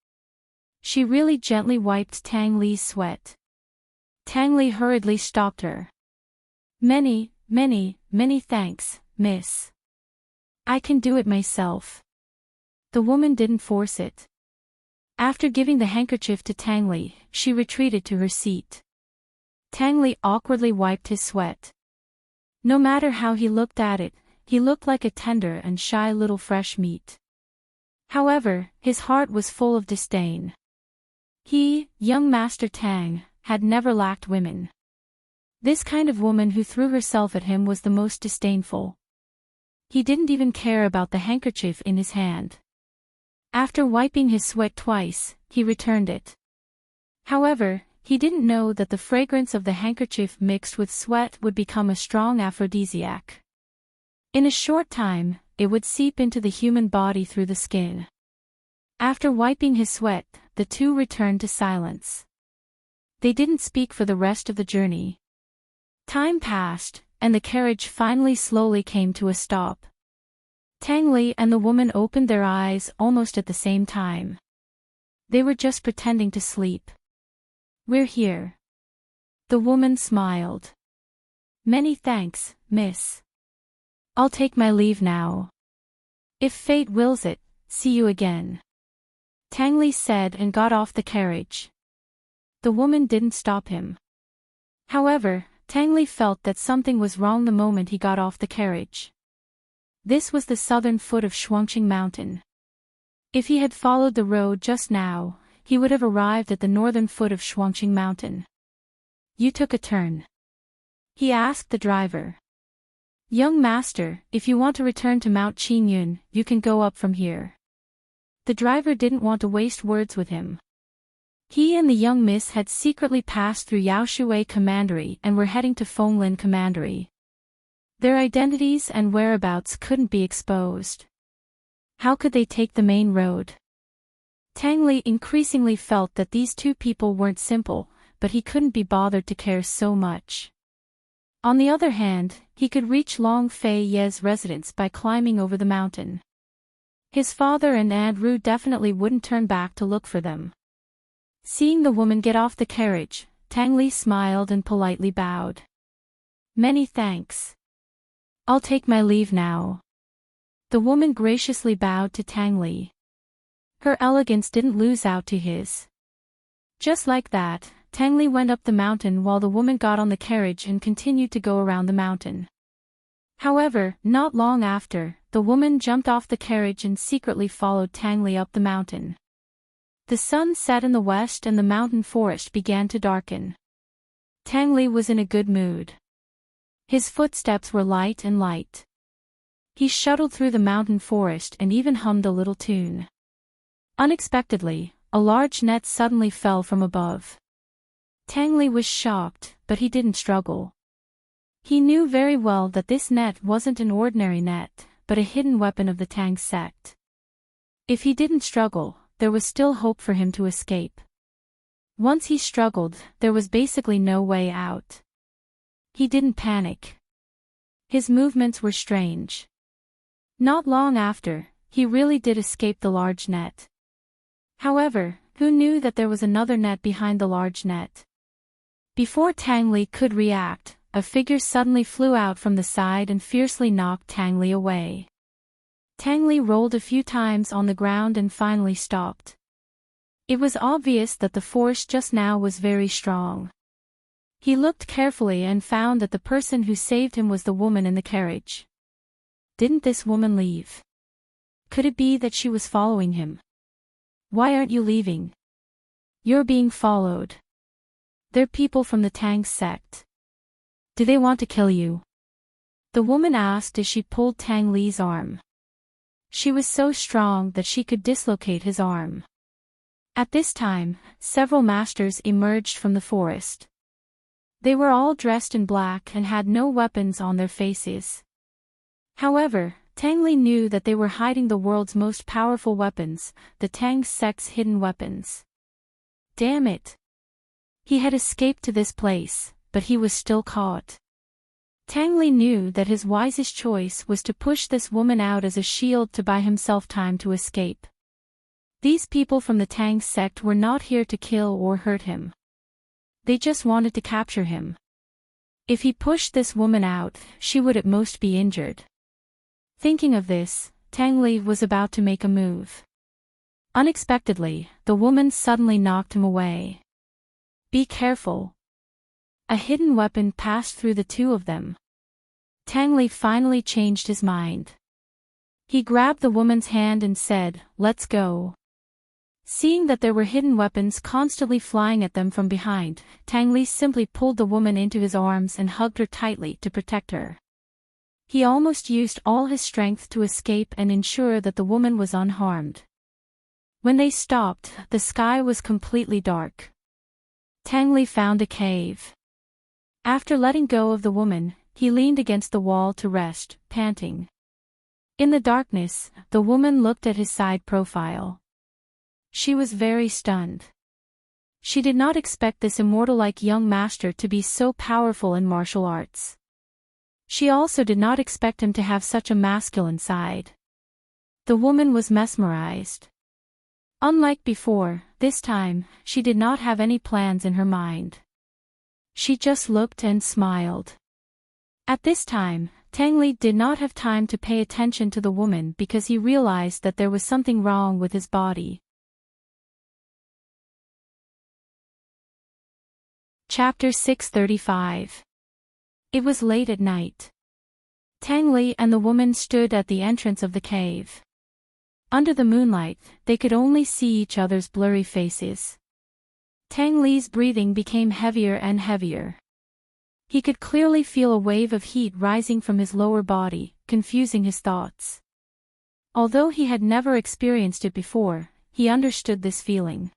She really gently wiped Tang Li's sweat. Tang Li hurriedly stopped her. Many thanks, miss. I can do it myself. The woman didn't force it. After giving the handkerchief to Tang Li, she retreated to her seat. Tang Li awkwardly wiped his sweat. No matter how he looked at it, he looked like a tender and shy little fresh meat. However, his heart was full of disdain. He, young Master Tang, had never lacked women. This kind of woman who threw herself at him was the most disdainful. He didn't even care about the handkerchief in his hand. After wiping his sweat twice, he returned it. However, he didn't know that the fragrance of the handkerchief mixed with sweat would become a strong aphrodisiac. In a short time, it would seep into the human body through the skin. After wiping his sweat, the two returned to silence. They didn't speak for the rest of the journey. Time passed, and the carriage finally slowly came to a stop. Tang Li and the woman opened their eyes almost at the same time. They were just pretending to sleep. We're here. The woman smiled. Many thanks, miss. I'll take my leave now. If fate wills it, see you again. Tang Li said and got off the carriage. The woman didn't stop him. However, Tang Li felt that something was wrong the moment he got off the carriage. This was the southern foot of Shuangqing Mountain. If he had followed the road just now, he would have arrived at the northern foot of Shuangqing Mountain. You took a turn? He asked the driver. Young master, if you want to return to Mount Qingyun, you can go up from here. The driver didn't want to waste words with him. He and the young miss had secretly passed through Yaoshuai Commandery and were heading to Fenglin Commandery. Their identities and whereabouts couldn't be exposed. How could they take the main road? Tang Li increasingly felt that these two people weren't simple, but he couldn't be bothered to care so much. On the other hand, he could reach Long Fei Ye's residence by climbing over the mountain. His father and Aunt Ru definitely wouldn't turn back to look for them. Seeing the woman get off the carriage, Tang Li smiled and politely bowed. Many thanks. I'll take my leave now. The woman graciously bowed to Tang Li. Her elegance didn't lose out to his. Just like that, Tang Li went up the mountain while the woman got on the carriage and continued to go around the mountain. However, not long after, the woman jumped off the carriage and secretly followed Tang Li up the mountain. The sun set in the west and the mountain forest began to darken. Tang Li was in a good mood. His footsteps were light and light. He shuttled through the mountain forest and even hummed a little tune. Unexpectedly, a large net suddenly fell from above. Tang Li was shocked, but he didn't struggle. He knew very well that this net wasn't an ordinary net, but a hidden weapon of the Tang sect. If he didn't struggle, there was still hope for him to escape. Once he struggled, there was basically no way out. He didn't panic. His movements were strange. Not long after, he really did escape the large net. However, who knew that there was another net behind the large net? Before Tang Li could react, a figure suddenly flew out from the side and fiercely knocked Tang Li away. Tang Li rolled a few times on the ground and finally stopped. It was obvious that the force just now was very strong. He looked carefully and found that the person who saved him was the woman in the carriage. Didn't this woman leave? Could it be that she was following him? Why aren't you leaving? You're being followed. They're people from the Tang sect. Do they want to kill you? The woman asked as she pulled Tang Li's arm. She was so strong that she could dislocate his arm. At this time, several masters emerged from the forest. They were all dressed in black and had no weapons on their faces. However, Tang Li knew that they were hiding the world's most powerful weapons, the Tang sect's hidden weapons. Damn it! He had escaped to this place, but he was still caught. Tang Li knew that his wisest choice was to push this woman out as a shield to buy himself time to escape. These people from the Tang sect were not here to kill or hurt him. they just wanted to capture him. If he pushed this woman out, she would at most be injured. Thinking of this, Tang Li was about to make a move. Unexpectedly, the woman suddenly knocked him away. "Be careful." A hidden weapon passed through the two of them. Tang Li finally changed his mind. He grabbed the woman's hand and said, "Let's go." Seeing that there were hidden weapons constantly flying at them from behind, Tang Li simply pulled the woman into his arms and hugged her tightly to protect her. He almost used all his strength to escape and ensure that the woman was unharmed. When they stopped, the sky was completely dark. Tang Li found a cave. After letting go of the woman, he leaned against the wall to rest, panting. In the darkness, the woman looked at his side profile. She was very stunned. She did not expect this immortal-like young master to be so powerful in martial arts. She also did not expect him to have such a masculine side. The woman was mesmerized. Unlike before, this time, she did not have any plans in her mind. She just looked and smiled. At this time, Tang Li did not have time to pay attention to the woman because he realized that there was something wrong with his body. Chapter 635. It was late at night. Tang Li and the woman stood at the entrance of the cave. Under the moonlight, they could only see each other's blurry faces. Tang Li's breathing became heavier and heavier. He could clearly feel a wave of heat rising from his lower body, confusing his thoughts. Although he had never experienced it before, he understood this feeling.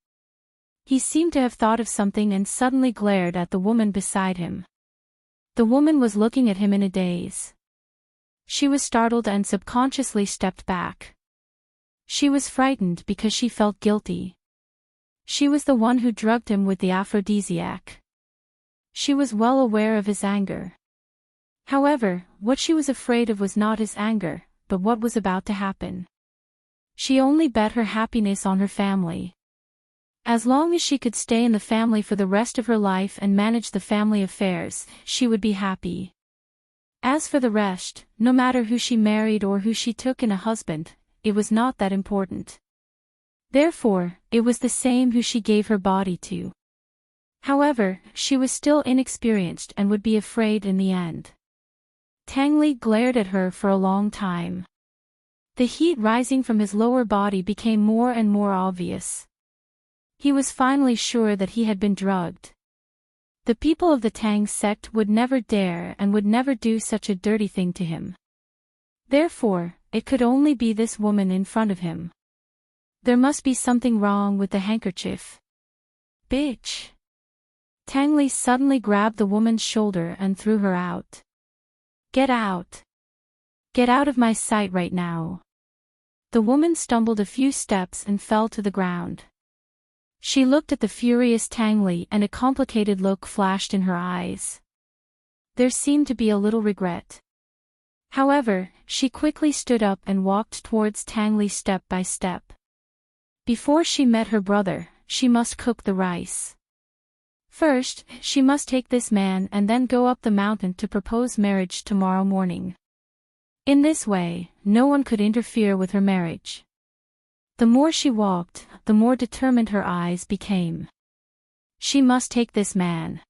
He seemed to have thought of something and suddenly glared at the woman beside him. The woman was looking at him in a daze. She was startled and subconsciously stepped back. She was frightened because she felt guilty. She was the one who drugged him with the aphrodisiac. She was well aware of his anger. However, what she was afraid of was not his anger, but what was about to happen. She only bet her happiness on her family. As long as she could stay in the family for the rest of her life and manage the family affairs, she would be happy. As for the rest, no matter who she married or who she took in a husband, it was not that important. Therefore, it was the same who she gave her body to. However, she was still inexperienced and would be afraid in the end. Tang Li glared at her for a long time. The heat rising from his lower body became more and more obvious. He was finally sure that he had been drugged. The people of the Tang sect would never dare and would never do such a dirty thing to him. Therefore, it could only be this woman in front of him. There must be something wrong with the handkerchief. Bitch! Tang Li suddenly grabbed the woman's shoulder and threw her out. Get out! Get out of my sight right now! The woman stumbled a few steps and fell to the ground. She looked at the furious Tang Li and a complicated look flashed in her eyes. There seemed to be a little regret. However, she quickly stood up and walked towards Tang Li step by step. Before she met her brother, she must cook the rice. First, she must take this man and then go up the mountain to propose marriage tomorrow morning. In this way, no one could interfere with her marriage. The more she walked, the more determined her eyes became. She must take this man.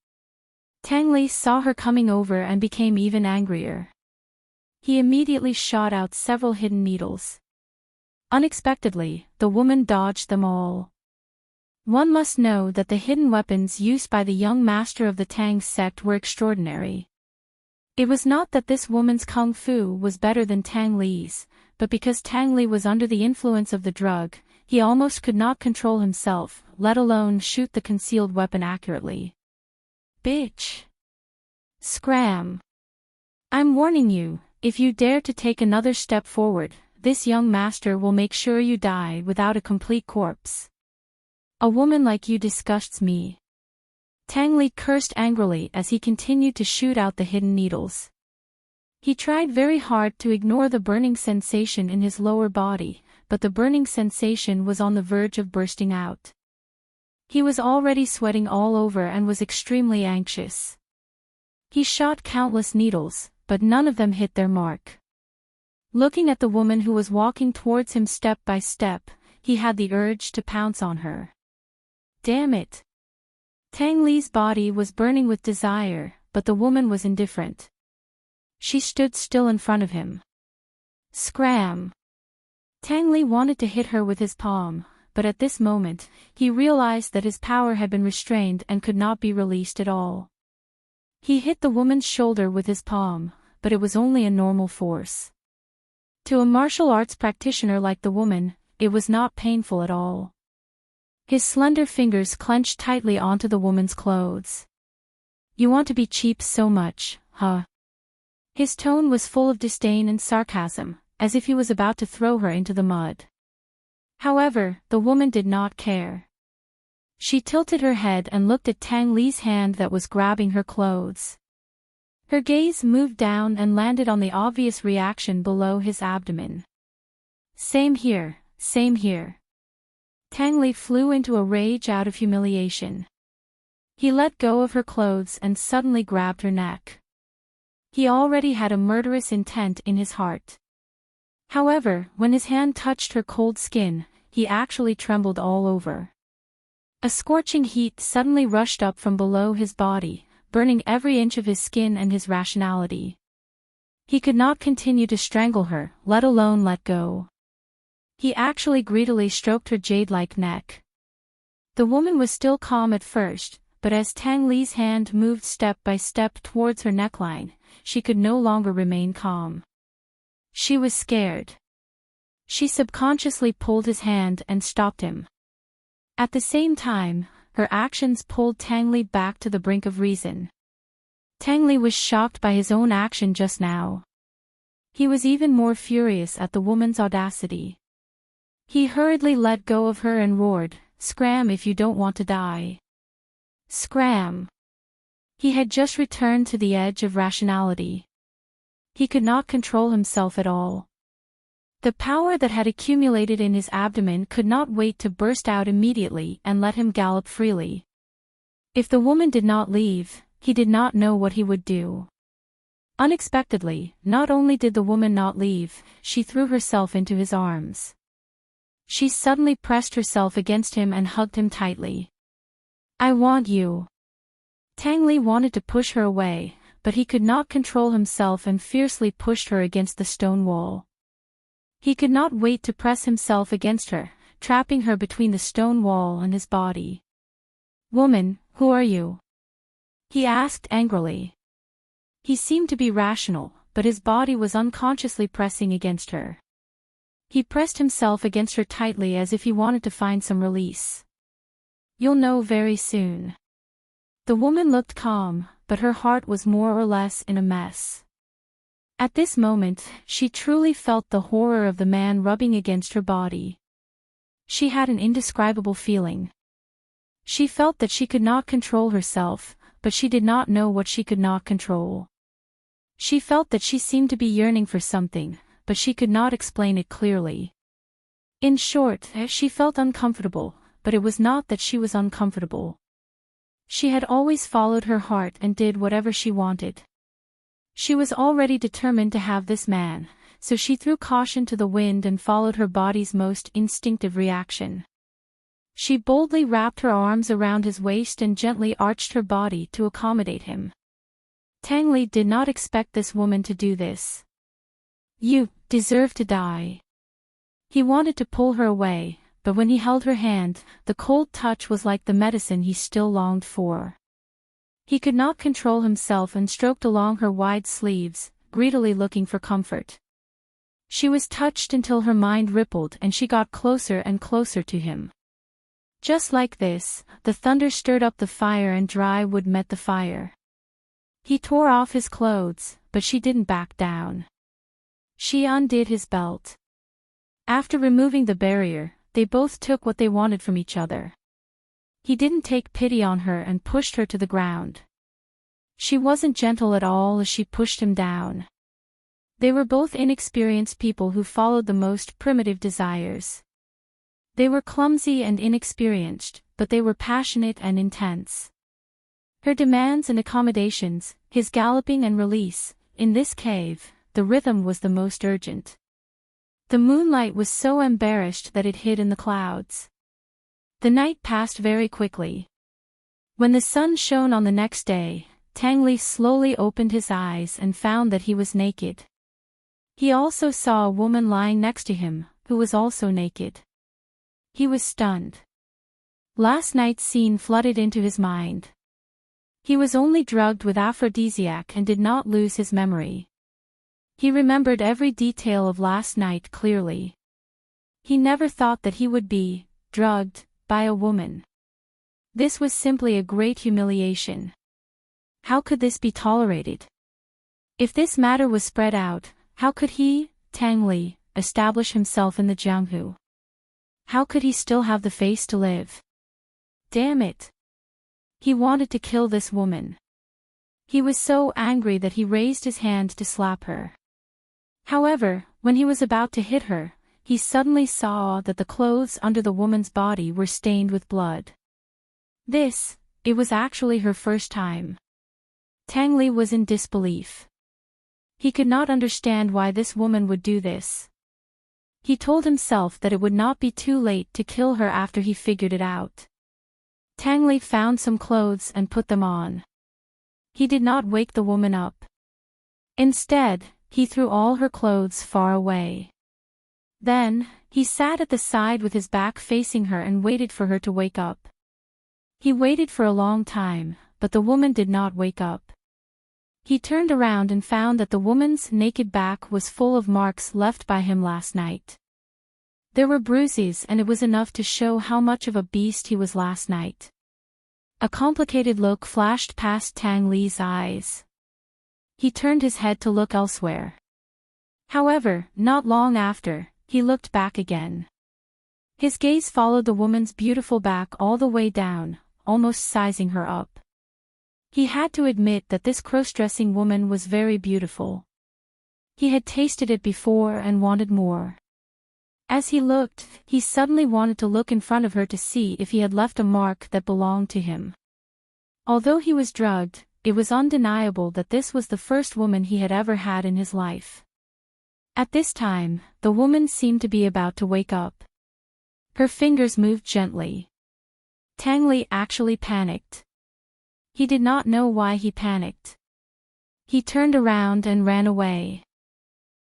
Tang Li saw her coming over and became even angrier. He immediately shot out several hidden needles. Unexpectedly, the woman dodged them all. One must know that the hidden weapons used by the young master of the Tang sect were extraordinary. It was not that this woman's kung fu was better than Tang Li's, but because Tang Li was under the influence of the drug, he almost could not control himself, let alone shoot the concealed weapon accurately. Bitch! Scram! I'm warning you, if you dare to take another step forward, this young master will make sure you die without a complete corpse. A woman like you disgusts me. Tang Li cursed angrily as he continued to shoot out the hidden needles. He tried very hard to ignore the burning sensation in his lower body, but the burning sensation was on the verge of bursting out. He was already sweating all over and was extremely anxious. He shot countless needles, but none of them hit their mark. Looking at the woman who was walking towards him step by step, he had the urge to pounce on her. Damn it! Tang Li's body was burning with desire, but the woman was indifferent. She stood still in front of him. Scram! Tang Li wanted to hit her with his palm, but at this moment, he realized that his power had been restrained and could not be released at all. He hit the woman's shoulder with his palm, but it was only a normal force. To a martial arts practitioner like the woman, it was not painful at all. His slender fingers clenched tightly onto the woman's clothes. You want to be cheap so much, huh? His tone was full of disdain and sarcasm, as if he was about to throw her into the mud. However, the woman did not care. She tilted her head and looked at Tang Li's hand that was grabbing her clothes. Her gaze moved down and landed on the obvious reaction below his abdomen. Same here, same here. Tang Li flew into a rage out of humiliation. He let go of her clothes and suddenly grabbed her neck. He already had a murderous intent in his heart. However, when his hand touched her cold skin, he actually trembled all over. A scorching heat suddenly rushed up from below his body, burning every inch of his skin and his rationality. He could not continue to strangle her, let alone let go. He actually greedily stroked her jade-like neck. The woman was still calm at first, but as Tang Li's hand moved step by step towards her neckline, she could no longer remain calm. She was scared. She subconsciously pulled his hand and stopped him. At the same time, her actions pulled Tang Li back to the brink of reason. Tang Li was shocked by his own action just now. He was even more furious at the woman's audacity. He hurriedly let go of her and roared, "Scram if you don't want to die." Scram! He had just returned to the edge of rationality. He could not control himself at all. The power that had accumulated in his abdomen could not wait to burst out immediately and let him gallop freely. If the woman did not leave, he did not know what he would do. Unexpectedly, not only did the woman not leave, she threw herself into his arms. She suddenly pressed herself against him and hugged him tightly. "I want you." Tang Li wanted to push her away, but he could not control himself and fiercely pushed her against the stone wall. He could not wait to press himself against her, trapping her between the stone wall and his body. "Woman, who are you?" he asked angrily. He seemed to be rational, but his body was unconsciously pressing against her. He pressed himself against her tightly as if he wanted to find some release. "You'll know very soon." The woman looked calm, but her heart was more or less in a mess. At this moment, she truly felt the horror of the man rubbing against her body. She had an indescribable feeling. She felt that she could not control herself, but she did not know what she could not control. She felt that she seemed to be yearning for something, but she could not explain it clearly. In short, she felt uncomfortable, but it was not that she was uncomfortable. She had always followed her heart and did whatever she wanted. She was already determined to have this man, so she threw caution to the wind and followed her body's most instinctive reaction. She boldly wrapped her arms around his waist and gently arched her body to accommodate him. Tang Li did not expect this woman to do this. "You deserve to die." He wanted to pull her away, but when he held her hand, the cold touch was like the medicine he still longed for. He could not control himself and stroked along her wide sleeves, greedily looking for comfort. She was touched until her mind rippled and she got closer and closer to him. Just like this, the thunder stirred up the fire and dry wood met the fire. He tore off his clothes, but she didn't back down. She undid his belt. After removing the barrier, they both took what they wanted from each other. He didn't take pity on her and pushed her to the ground. She wasn't gentle at all as she pushed him down. They were both inexperienced people who followed the most primitive desires. They were clumsy and inexperienced, but they were passionate and intense. Her demands and accommodations, his galloping and release, in this cave, the rhythm was the most urgent. The moonlight was so embarrassed that it hid in the clouds. The night passed very quickly. When the sun shone on the next day, Tangli slowly opened his eyes and found that he was naked. He also saw a woman lying next to him, who was also naked. He was stunned. Last night's scene flooded into his mind. He was only drugged with aphrodisiac and did not lose his memory. He remembered every detail of last night clearly. He never thought that he would be drugged by a woman. This was simply a great humiliation. How could this be tolerated? If this matter was spread out, how could he, Tangli, establish himself in the Jianghu? How could he still have the face to live? Damn it! He wanted to kill this woman. He was so angry that he raised his hand to slap her. However, when he was about to hit her, he suddenly saw that the clothes under the woman's body were stained with blood. It was actually her first time. Tangli was in disbelief. He could not understand why this woman would do this. He told himself that it would not be too late to kill her after he figured it out. Tangli found some clothes and put them on. He did not wake the woman up. Instead, he threw all her clothes far away. Then, he sat at the side with his back facing her and waited for her to wake up. He waited for a long time, but the woman did not wake up. He turned around and found that the woman's naked back was full of marks left by him last night. There were bruises and it was enough to show how much of a beast he was last night. A complicated look flashed past Tang Li's eyes. He turned his head to look elsewhere. However, not long after, he looked back again. His gaze followed the woman's beautiful back all the way down, almost sizing her up. He had to admit that this cross-dressing woman was very beautiful. He had tasted it before and wanted more. As he looked, he suddenly wanted to look in front of her to see if he had left a mark that belonged to him. Although he was drugged, it was undeniable that this was the first woman he had ever had in his life. At this time, the woman seemed to be about to wake up. Her fingers moved gently. Tang Li actually panicked. He did not know why he panicked. He turned around and ran away.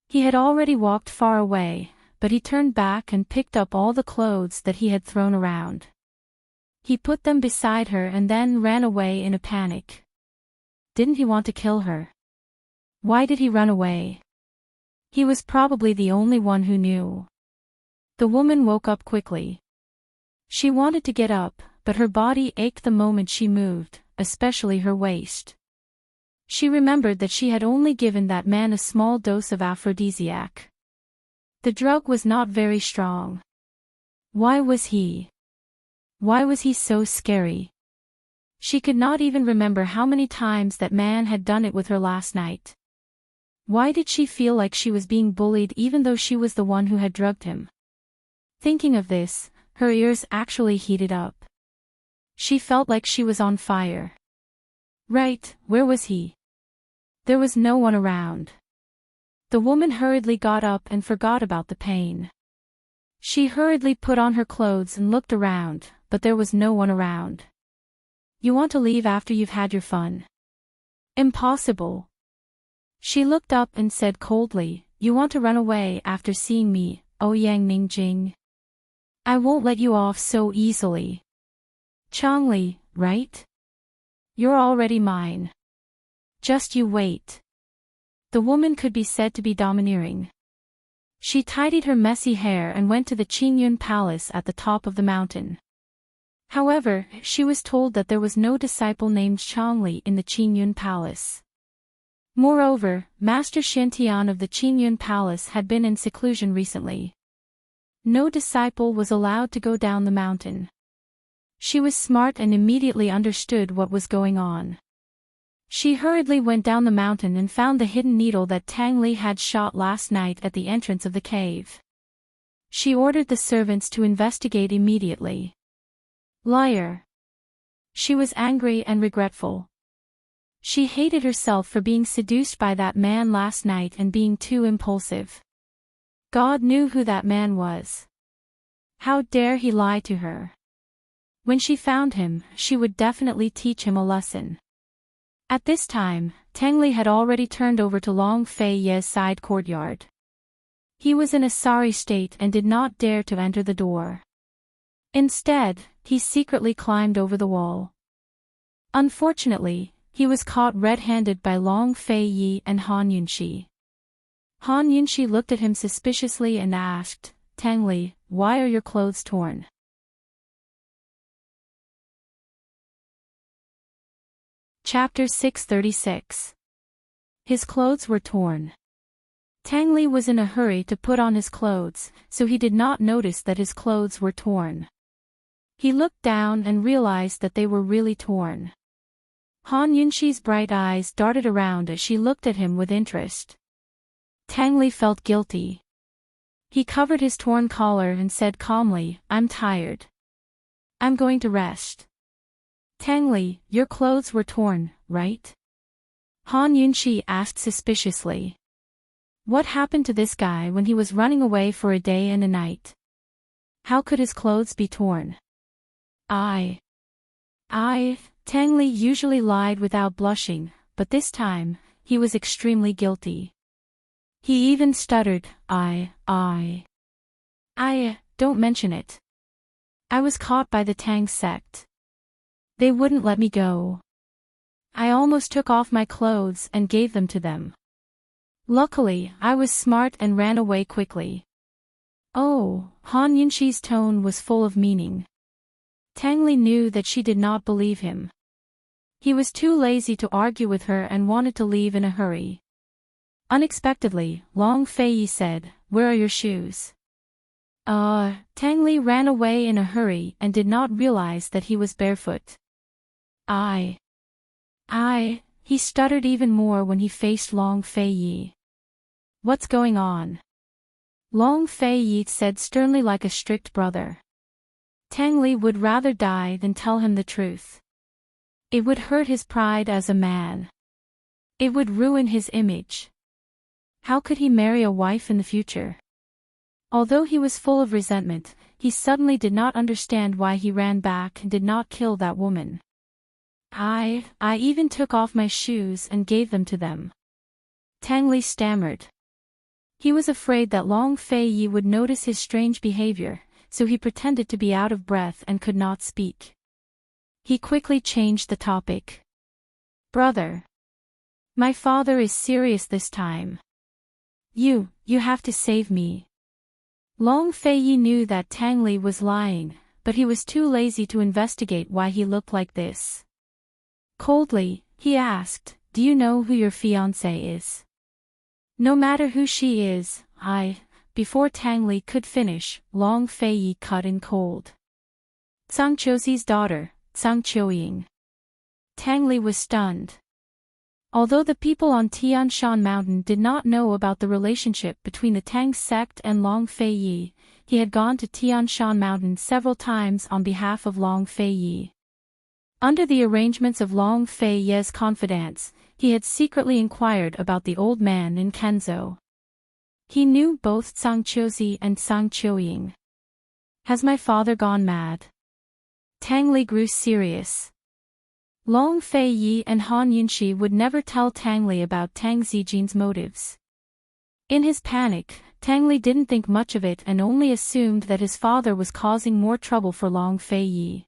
He had already walked far away, but he turned back and picked up all the clothes that he had thrown around. He put them beside her and then ran away in a panic. Didn't he want to kill her? Why did he run away? He was probably the only one who knew. The woman woke up quickly. She wanted to get up, but her body ached the moment she moved, especially her waist. She remembered that she had only given that man a small dose of aphrodisiac. The drug was not very strong. Why was he so scary? She could not even remember how many times that man had done it with her last night. Why did she feel like she was being bullied even though she was the one who had drugged him? Thinking of this, her ears actually heated up. She felt like she was on fire. Right, where was he? There was no one around. The woman hurriedly got up and forgot about the pain. She hurriedly put on her clothes and looked around, but there was no one around. You want to leave after you've had your fun? Impossible. She looked up and said coldly, you want to run away after seeing me, Ouyang Ningjing? I won't let you off so easily. Changli, right? You're already mine. Just you wait. The woman could be said to be domineering. She tidied her messy hair and went to the Qingyun Palace at the top of the mountain. However, she was told that there was no disciple named Changli in the Qingyun Palace. Moreover, Master Xiantian of the Qingyun Palace had been in seclusion recently. No disciple was allowed to go down the mountain. She was smart and immediately understood what was going on. She hurriedly went down the mountain and found the hidden needle that Tang Li had shot last night at the entrance of the cave. She ordered the servants to investigate immediately. Liar. She was angry and regretful. She hated herself for being seduced by that man last night and being too impulsive. God knew who that man was. How dare he lie to her? When she found him, she would definitely teach him a lesson. At this time, Tengli had already turned over to Long Fei Ye's side courtyard. He was in a sorry state and did not dare to enter the door. Instead, he secretly climbed over the wall. Unfortunately, he was caught red-handed by Long Fei Yi and Han Yunxi. Han Yunxi looked at him suspiciously and asked, "Tengli, why are your clothes torn?" Chapter 636. His clothes were torn. Tengli was in a hurry to put on his clothes, so he did not notice that his clothes were torn. He looked down and realized that they were really torn. Han Yunxi's bright eyes darted around as she looked at him with interest. Tengli felt guilty. He covered his torn collar and said calmly, "I'm tired. I'm going to rest." "Tengli, your clothes were torn, right?" Han Yunxi asked suspiciously. What happened to this guy when he was running away for a day and a night? How could his clothes be torn? Tengli usually lied without blushing, but this time, he was extremely guilty. He even stuttered, don't mention it. I was caught by the Tang sect. They wouldn't let me go. I almost took off my clothes and gave them to them. Luckily, I was smart and ran away quickly. Oh, Han Yunxi's tone was full of meaning. Tengli knew that she did not believe him. He was too lazy to argue with her and wanted to leave in a hurry. Unexpectedly, Long Fei Yi said, "Where are your shoes?" Tengli ran away in a hurry and did not realize that he was barefoot. He stuttered even more when he faced Long Fei Yi. "What's going on?" Long Fei Yi said sternly like a strict brother. Tengli would rather die than tell him the truth. It would hurt his pride as a man. It would ruin his image. How could he marry a wife in the future? Although he was full of resentment, he suddenly did not understand why he ran back and did not kill that woman. I even took off my shoes and gave them to them. Tengli stammered. He was afraid that Long Fei Yi would notice his strange behavior, so he pretended to be out of breath and could not speak. He quickly changed the topic. "Brother. My father is serious this time. You have to save me." Long Fei Yi knew that Tengli was lying, but he was too lazy to investigate why he looked like this. Coldly, he asked, "Do you know who your fiancée is?" "No matter who she is, Before Tengli could finish, Long Fei Yi cut in cold. Zhang Qiuxi's daughter, Zhang Qiuying. Tengli was stunned. Although the people on Tian Shan Mountain did not know about the relationship between the Tang sect and Long Fei Yi, he had gone to Tian Shan Mountain several times on behalf of Long Fei Yi. Under the arrangements of Long Fei Ye's confidants, he had secretly inquired about the old man in Kenzhou. He knew both Zhang Qiuxi and Zhang Qiuying. Has my father gone mad? Tengli grew serious. Long Fei Yi and Han Yunxi would never tell Tengli about Tang Zijin's motives. In his panic, Tengli didn't think much of it and only assumed that his father was causing more trouble for Long Fei Yi.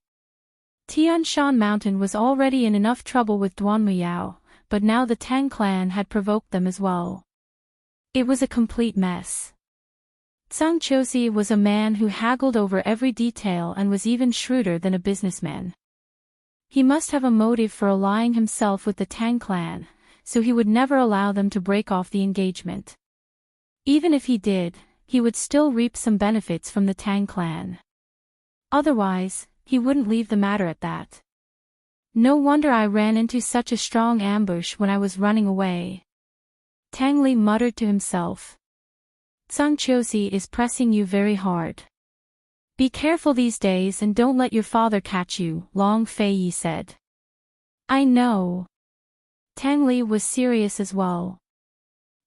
Tian Shan Mountain was already in enough trouble with Duanmuyao, but now the Tang clan had provoked them as well. It was a complete mess. Zhang Qiuxi was a man who haggled over every detail and was even shrewder than a businessman. He must have a motive for allying himself with the Tang clan, so he would never allow them to break off the engagement. Even if he did, he would still reap some benefits from the Tang clan. Otherwise, he wouldn't leave the matter at that. No wonder I ran into such a strong ambush when I was running away. Tengli muttered to himself. Zhang Qiuxi is pressing you very hard. Be careful these days and don't let your father catch you, Long Fei said. I know. Tang Li was serious as well.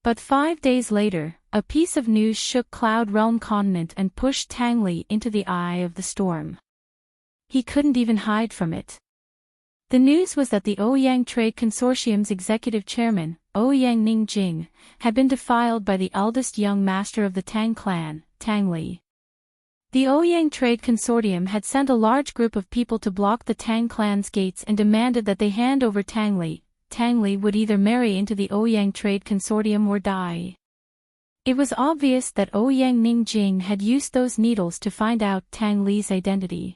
But 5 days later, a piece of news shook Cloud Realm continent and pushed Tang Li into the eye of the storm. He couldn't even hide from it. The news was that the Ouyang Trade Consortium's executive chairman, Ouyang Ningjing, had been defiled by the eldest young master of the Tang clan, Tang Li. The Ouyang Trade Consortium had sent a large group of people to block the Tang clan's gates and demanded that they hand over Tang Li. Tang Li would either marry into the Ouyang Trade Consortium or die. It was obvious that Ouyang Ningjing had used those needles to find out Tang Li's identity.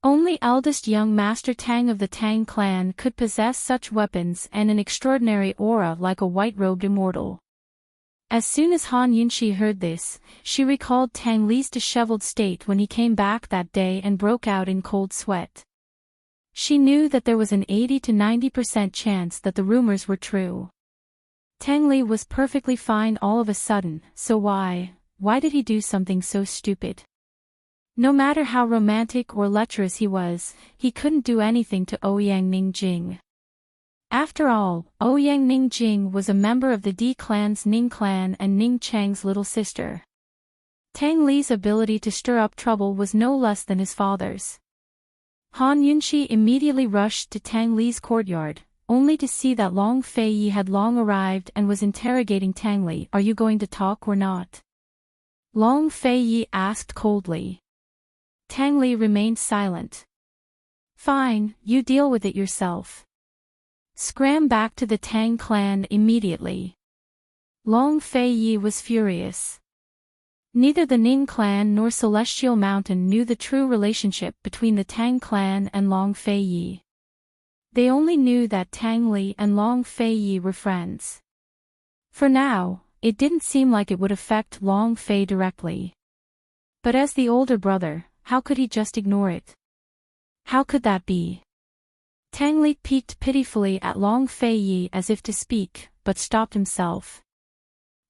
Only eldest young Master Tang of the Tang clan could possess such weapons and an extraordinary aura like a white-robed immortal. As soon as Han Yunxi heard this, she recalled Tang Li's disheveled state when he came back that day and broke out in cold sweat. She knew that there was an 80 to 90% chance that the rumors were true. Tang Li was perfectly fine all of a sudden, so why did he do something so stupid? No matter how romantic or lecherous he was, he couldn't do anything to Ouyang Ningjing. After all, Ouyang Ningjing was a member of the Di clan's Ning clan and Ning Chang's little sister. Tang Li's ability to stir up trouble was no less than his father's. Han Yunxi immediately rushed to Tang Li's courtyard, only to see that Long Fei had long arrived and was interrogating Tang Li. Are you going to talk or not? Long Fei asked coldly. Tang Li remained silent. Fine, you deal with it yourself. Scram back to the Tang clan immediately. Long Fei was furious. Neither the Ning clan nor Celestial Mountain knew the true relationship between the Tang clan and Long Fei. They only knew that Tang Li and Long Fei were friends. For now, it didn't seem like it would affect Long Fei directly. But as the older brother, how could he just ignore it? How could that be? Tang Li peeked pitifully at Long Fei as if to speak, but stopped himself.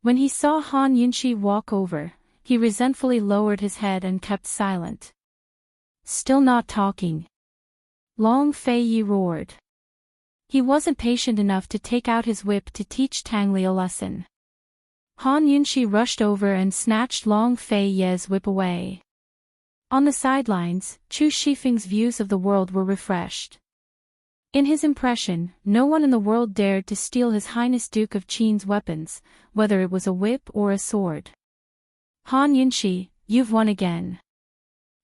When he saw Han Yunxi walk over, he resentfully lowered his head and kept silent. Still not talking. Long Fei roared. He wasn't patient enough to take out his whip to teach Tang Li a lesson. Han Yunxi rushed over and snatched Long Fei's whip away. On the sidelines, Chu Shifeng's views of the world were refreshed. In his impression, no one in the world dared to steal His Highness Duke of Qin's weapons, whether it was a whip or a sword. Han Yunxi, you've won again.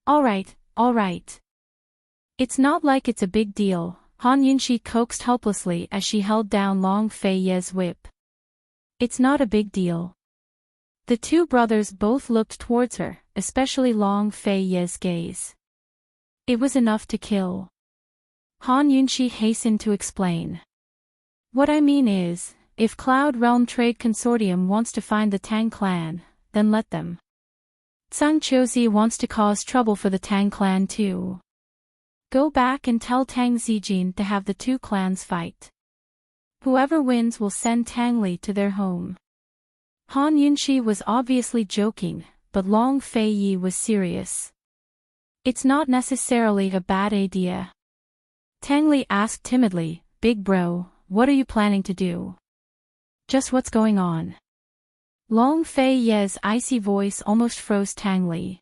All right. It's not like it's a big deal, Han Yunxi coaxed helplessly as she held down Long Fei's whip. It's not a big deal. The two brothers both looked towards her, especially Long Fei's gaze. It was enough to kill. Han Yunxi hastened to explain. What I mean is, if Cloud Realm Trade Consortium wants to find the Tang clan, then let them. Zhang Qiuzi wants to cause trouble for the Tang clan too. Go back and tell Tang Zijin to have the two clans fight. Whoever wins will send Tang Li to their home. Han Yunxi was obviously joking, but Long Fei was serious. It's not necessarily a bad idea. Tang Li asked timidly, Big bro, what are you planning to do? Just what's going on? Long Fei's icy voice almost froze Tang Li.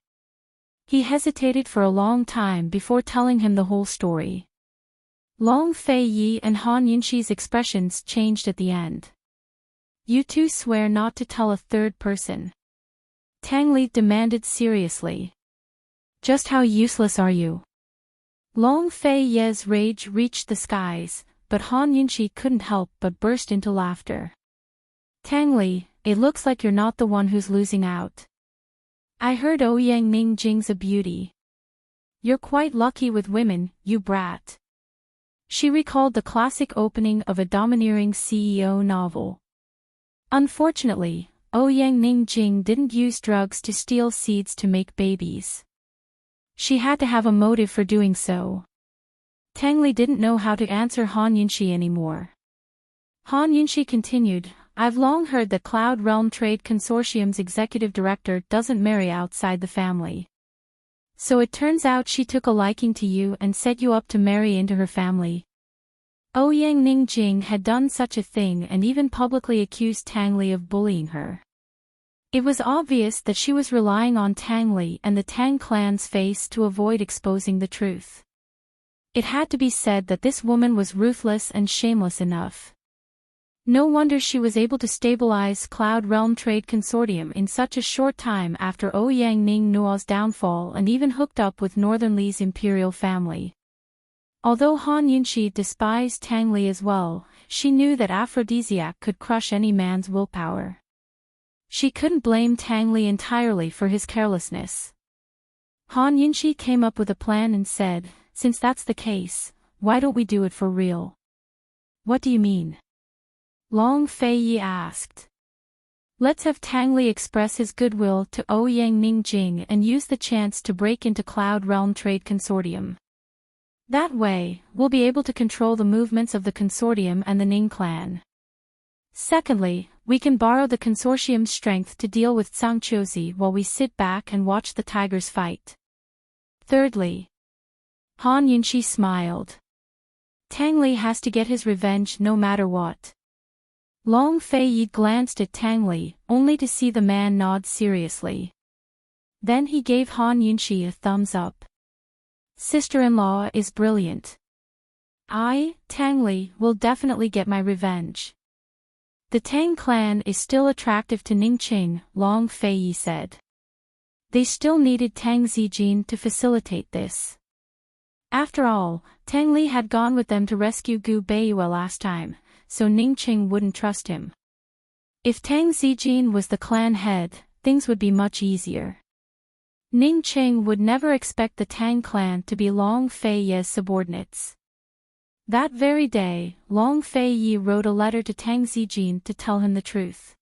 He hesitated for a long time before telling him the whole story. Long Fei and Han Yunxi's expressions changed at the end. You two swear not to tell a third person. Tang Li demanded seriously. Just how useless are you? Long Fei's rage reached the skies, but Han Yunxi couldn't help but burst into laughter. Tang Li, it looks like you're not the one who's losing out. I heard Ouyang Ningjing's a beauty. You're quite lucky with women, you brat. She recalled the classic opening of a domineering CEO novel. Unfortunately, Ouyang Ningjing didn't use drugs to steal seeds to make babies. She had to have a motive for doing so. Tang Li didn't know how to answer Han Yunxi anymore. Han Yunxi continued, I've long heard that Cloud Realm Trade Consortium's executive director doesn't marry outside the family. So it turns out she took a liking to you and set you up to marry into her family. Ouyang Ningjing had done such a thing and even publicly accused Tang Li of bullying her. It was obvious that she was relying on Tang Li and the Tang clan's face to avoid exposing the truth. It had to be said that this woman was ruthless and shameless enough. No wonder she was able to stabilize Cloud Realm Trade Consortium in such a short time after Ouyang Ning Nuo's downfall and even hooked up with Northern Li's imperial family. Although Han Yunxi despised Tang Li as well, she knew that aphrodisiac could crush any man's willpower. She couldn't blame Tang Li entirely for his carelessness. Han Yunxi came up with a plan and said, "Since that's the case, why don't we do it for real?" "What do you mean?" Long Fei Yi asked. "Let's have Tang Li express his goodwill to Ouyang Ningjing and use the chance to break into Cloud Realm Trade Consortium. That way, we'll be able to control the movements of the consortium and the Ning clan. Secondly, we can borrow the consortium's strength to deal with Zhangqiuzi while we sit back and watch the tigers fight. Thirdly." Han Yunxi smiled. "Tang Li has to get his revenge no matter what." Long Fei Yi glanced at Tang Li, only to see the man nod seriously. Then he gave Han Yunxi a thumbs up. "Sister-in-law is brilliant. I, Tang Li, will definitely get my revenge." "The Tang clan is still attractive to Ningqing," Long Fei Yi said. They still needed Tang Zijin to facilitate this. After all, Tang Li had gone with them to rescue Gu Beiyue last time, so Ningqing wouldn't trust him. If Tang Zijin was the clan head, things would be much easier. Ningqing would never expect the Tang clan to be Long Fei Yi's subordinates. That very day, Long Fei Yi wrote a letter to Tang Zijin to tell him the truth.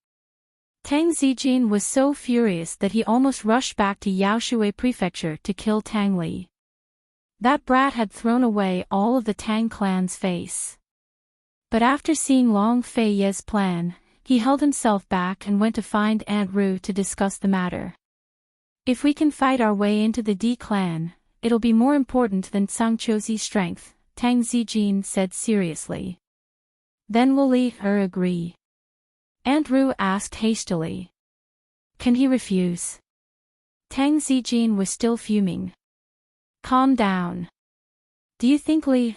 Tang Zijin was so furious that he almost rushed back to Yaoshui Prefecture to kill Tang Li. That brat had thrown away all of the Tang clan's face. But after seeing Long Fei Yi's plan, he held himself back and went to find Aunt Ru to discuss the matter. "If we can fight our way into the D clan, it'll be more important than Zhangqiuzi's strength," Tang Zijin said seriously. "Then will Li agree?" Aunt Ru asked hastily. "Can he refuse?" Tang Zijin was still fuming. "Calm down. Do you think Li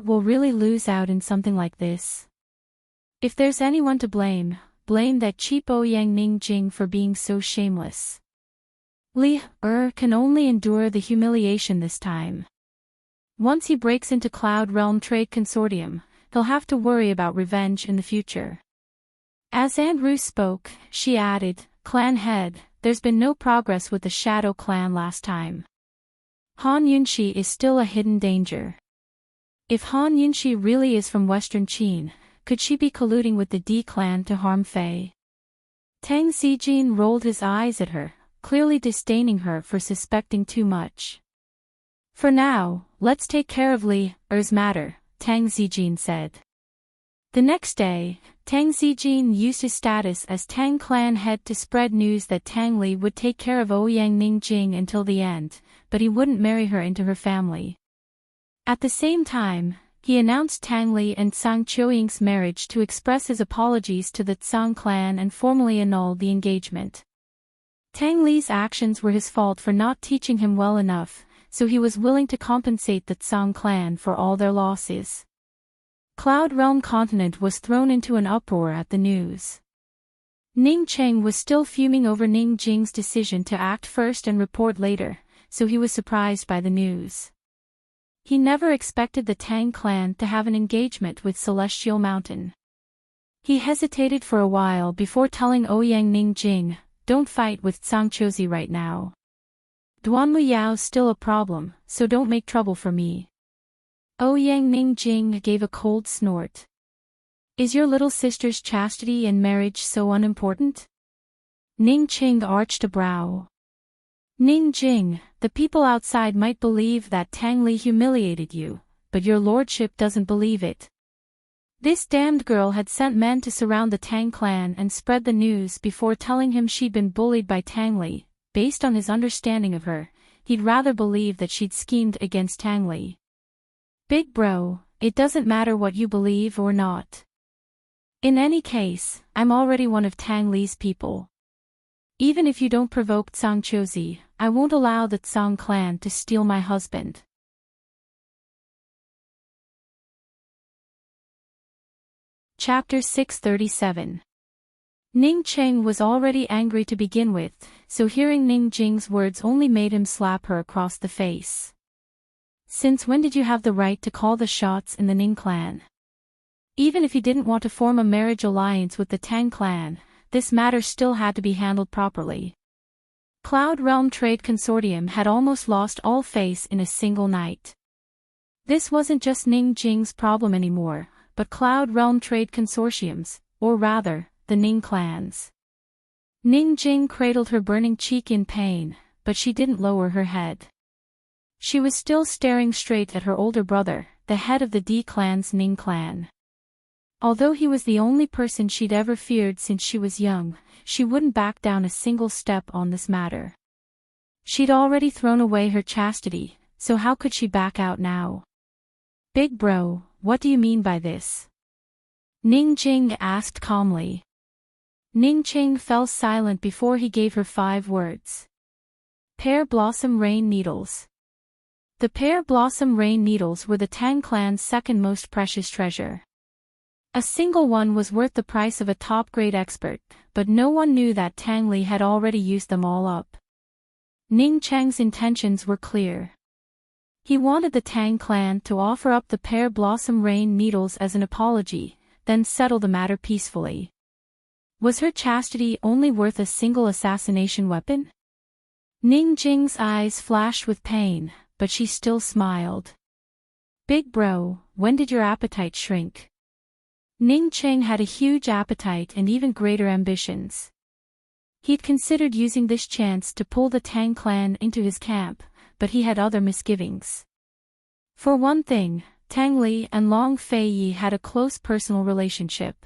will really lose out in something like this? If there's anyone to blame, blame that cheap Ouyang Ningjing for being so shameless. Li can only endure the humiliation this time. Once he breaks into Cloud Realm Trade Consortium, he'll have to worry about revenge in the future." As Aunt Ru spoke, she added, "Clan head, there's been no progress with the Shadow Clan last time. Han Yunxi is still a hidden danger. If Han Yunxi really is from Western Qin, could she be colluding with the D clan to harm Fei?" Tang Zijin rolled his eyes at her, clearly disdaining her for suspecting too much. "For now, let's take care of Li's matter," Tang Zijin said. The next day, Tang Zijin used his status as Tang clan head to spread news that Tang Li would take care of Ouyang Ningjing until the end, but he wouldn't marry her into her family. At the same time, he announced Tang Li and Zhang Qiuying's marriage to express his apologies to the Zhang clan and formally annul the engagement. Tang Li's actions were his fault for not teaching him well enough, so he was willing to compensate the Zhang clan for all their losses. Cloud Realm Continent was thrown into an uproar at the news. Ningqing was still fuming over Ningjing's decision to act first and report later, so he was surprised by the news. He never expected the Tang clan to have an engagement with Celestial Mountain. He hesitated for a while before telling Ouyang Ningjing, "Don't fight with Zhangqiuzi right now. Duanmu Yao's still a problem, so don't make trouble for me." Ouyang Ningjing gave a cold snort. "Is your little sister's chastity and marriage so unimportant?" Ningqing arched a brow. "Ningjing, the people outside might believe that Tang Li humiliated you, but your lordship doesn't believe it. This damned girl had sent men to surround the Tang clan and spread the news before telling him she'd been bullied by Tang Li. Based on his understanding of her, he'd rather believe that she'd schemed against Tang Li. Big bro, it doesn't matter what you believe or not. In any case, I'm already one of Tang Li's people. Even if you don't provoke Tsang Chozi, I won't allow the Tsang clan to steal my husband. Chapter 637. Ning Cheng was already angry to begin with, so hearing Ning Jing's words only made him slap her across the face. Since when did you have the right to call the shots in the Ning clan? Even if he didn't want to form a marriage alliance with the Tang clan, this matter still had to be handled properly. Cloud Realm Trade Consortium had almost lost all face in a single night. This wasn't just Ning Jing's problem anymore, but Cloud Realm Trade Consortium's, or rather, the Ning clan's. Ning Jing cradled her burning cheek in pain, but she didn't lower her head. She was still staring straight at her older brother, the head of the D clan's Ning clan. Although he was the only person she'd ever feared since she was young, she wouldn't back down a single step on this matter. She'd already thrown away her chastity, so how could she back out now? Big bro, what do you mean by this? Ning Jing asked calmly. Ning Cheng fell silent before he gave her 5 words. Pear Blossom Rain Needles. The Pear Blossom Rain Needles were the Tang clan's second most precious treasure. A single one was worth the price of a top-grade expert, but no one knew that Tang Li had already used them all up. Ning Cheng's intentions were clear. He wanted the Tang clan to offer up the Pear Blossom Rain Needles as an apology, then settle the matter peacefully. Was her chastity only worth a single assassination weapon? Ning Jing's eyes flashed with pain, but she still smiled. Big bro, when did your appetite shrink? Ning Cheng had a huge appetite and even greater ambitions. He'd considered using this chance to pull the Tang clan into his camp, but he had other misgivings. For one thing, Tang Li and Long Fei Yi had a close personal relationship.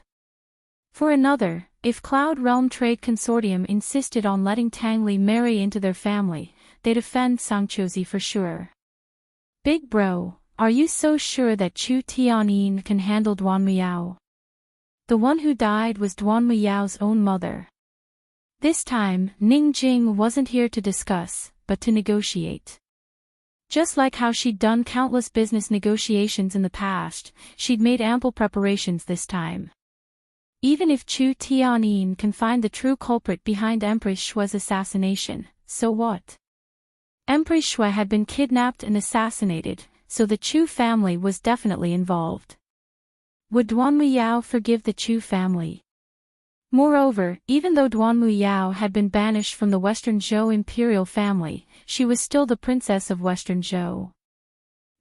For another, if Cloud Realm Trade Consortium insisted on letting Tang Li marry into their family, they'd offend Tsang Chozi for sure. Big bro, are you so sure that Chu Tianyin can handle Duan Muyao? The one who died was Duan Muyao's own mother. This time, Ning Jing wasn't here to discuss, but to negotiate. Just like how she'd done countless business negotiations in the past, she'd made ample preparations this time. Even if Chu Tianyin can find the true culprit behind Empress Shue's assassination, so what? Empress Shue had been kidnapped and assassinated, so the Chu family was definitely involved. Would Duan Muyao forgive the Chu family? Moreover, even though Duan Muyao had been banished from the Western Zhou imperial family, she was still the princess of Western Zhou.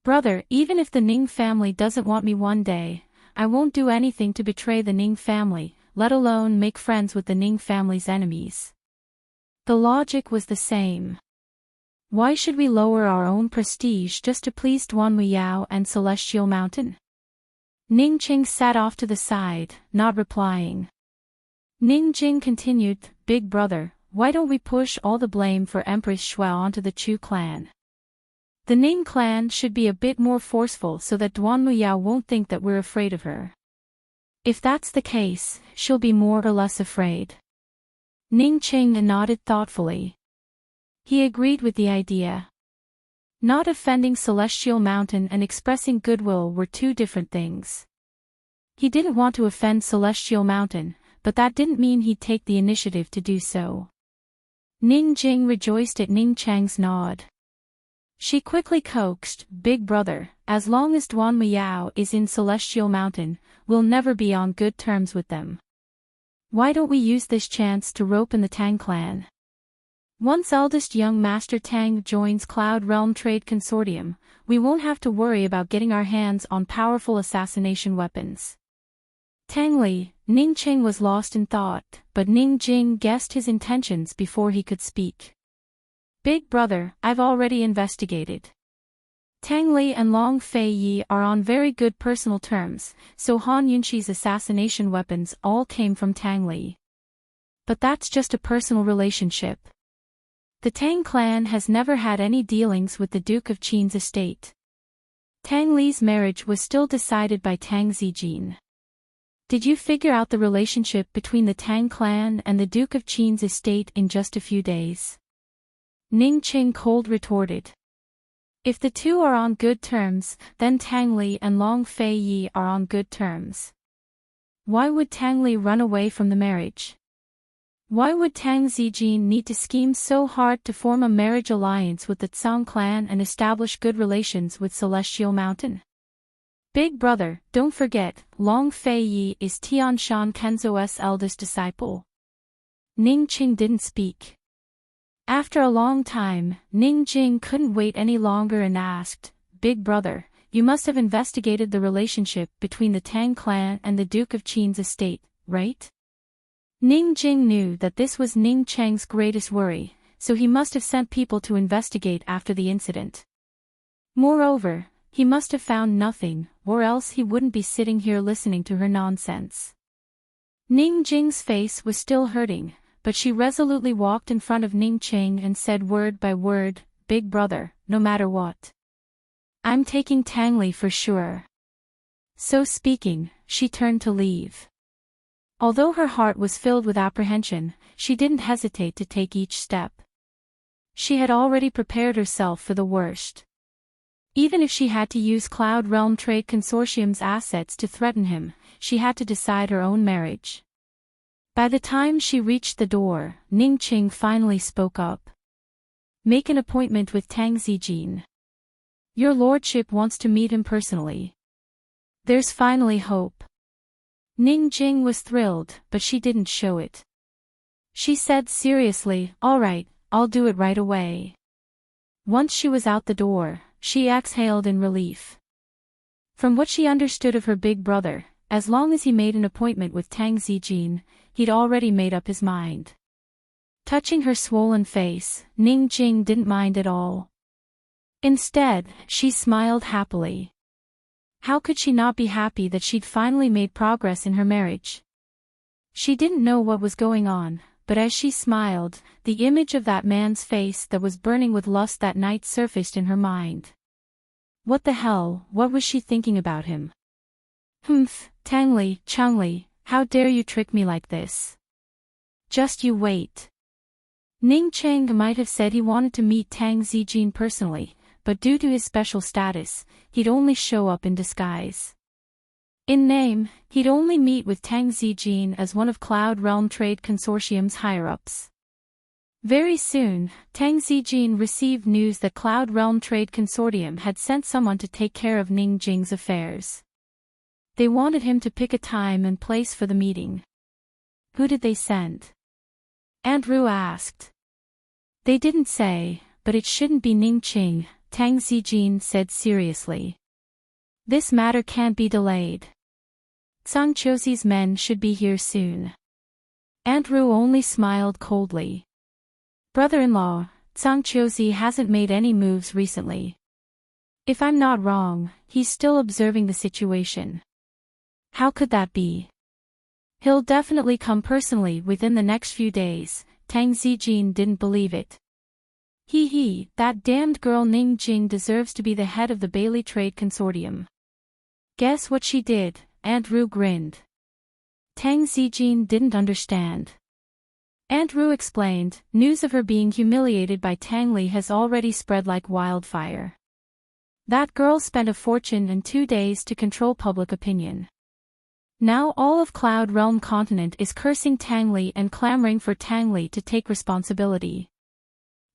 Brother, even if the Ning family doesn't want me one day, I won't do anything to betray the Ning family, let alone make friends with the Ning family's enemies. The logic was the same. Why should we lower our own prestige just to please Duan Muyao and Celestial Mountain? Ning Jing sat off to the side, not replying. Ning Jing continued, Big brother, why don't we push all the blame for Empress Shue onto the Chu clan? The Ning clan should be a bit more forceful so that Duan Muyao won't think that we're afraid of her. If that's the case, she'll be more or less afraid. Ning Ching nodded thoughtfully. He agreed with the idea. Not offending Celestial Mountain and expressing goodwill were two different things. He didn't want to offend Celestial Mountain, but that didn't mean he'd take the initiative to do so. Ning Jing rejoiced at Ning Cheng's nod. She quickly coaxed, Big brother, as long as Duan Muyao is in Celestial Mountain, we'll never be on good terms with them. Why don't we use this chance to rope in the Tang clan? Once eldest young Master Tang joins Cloud Realm Trade Consortium, we won't have to worry about getting our hands on powerful assassination weapons. Tang Li, Ning Cheng was lost in thought, but Ning Jing guessed his intentions before he could speak. Big brother, I've already investigated. Tang Li and Long Fei Yi are on very good personal terms, so Han Yunxi's assassination weapons all came from Tang Li. But that's just a personal relationship. The Tang clan has never had any dealings with the Duke of Qin's estate. Tang Li's marriage was still decided by Tang Zijin. Did you figure out the relationship between the Tang clan and the Duke of Qin's estate in just a few days? Ning Qing cold retorted. If the two are on good terms, then Tang Li and Long Fei Yi are on good terms. Why would Tang Li run away from the marriage? Why would Tang Zijin need to scheme so hard to form a marriage alliance with the Tsang clan and establish good relations with Celestial Mountain? Big brother, don't forget, Long Fei Yi is Tianshan Kenzo's eldest disciple. Ning Qing didn't speak. After a long time, Ning Jing couldn't wait any longer and asked, Big brother, you must have investigated the relationship between the Tang clan and the Duke of Qin's estate, right? Ning Jing knew that this was Ning Cheng's greatest worry, so he must have sent people to investigate after the incident. Moreover, he must have found nothing, or else he wouldn't be sitting here listening to her nonsense. Ning Jing's face was still hurting, but she resolutely walked in front of Ning Qing and said word by word, Big brother, no matter what. I'm taking Tang Li for sure. So speaking, she turned to leave. Although her heart was filled with apprehension, she didn't hesitate to take each step. She had already prepared herself for the worst. Even if she had to use Cloud Realm Trade Consortium's assets to threaten him, she had to decide her own marriage. By the time she reached the door, Ning Qing finally spoke up. Make an appointment with Tang Zijin. Your lordship wants to meet him personally. There's finally hope. Ning Jing was thrilled, but she didn't show it. She said seriously, all right, I'll do it right away. Once she was out the door, she exhaled in relief. From what she understood of her big brother, as long as he made an appointment with Tang Zijin, he'd already made up his mind. Touching her swollen face, Ning Jing didn't mind at all. Instead, she smiled happily. How could she not be happy that she'd finally made progress in her marriage? She didn't know what was going on, but as she smiled, the image of that man's face that was burning with lust that night surfaced in her mind. What the hell, what was she thinking about him? Humph, Tang Li, Chang Li, how dare you trick me like this? Just you wait. Ning Cheng might have said he wanted to meet Tang Zijin personally, but due to his special status, he'd only show up in disguise. In name, he'd only meet with Tang Zijin as one of Cloud Realm Trade Consortium's higher-ups. Very soon, Tang Zijin received news that Cloud Realm Trade Consortium had sent someone to take care of Ning Jing's affairs. They wanted him to pick a time and place for the meeting. Who did they send? Andrew asked. They didn't say, but it shouldn't be Ning Qing, Tang Zijin said seriously. This matter can't be delayed. Zhang Qiuxi's men should be here soon. Andrew only smiled coldly. Brother-in-law, Zhang Qiuxi hasn't made any moves recently. If I'm not wrong, he's still observing the situation. How could that be? He'll definitely come personally within the next few days, Tang Zijin didn't believe it. That damned girl Ning Jing deserves to be the head of the Bailey Trade Consortium. Guess what she did? Andrew grinned. Tang Zijin didn't understand. Andrew explained, news of her being humiliated by Tang Li has already spread like wildfire. That girl spent a fortune and 2 days to control public opinion. Now all of Cloud Realm Continent is cursing Tang Li and clamoring for Tang Li to take responsibility.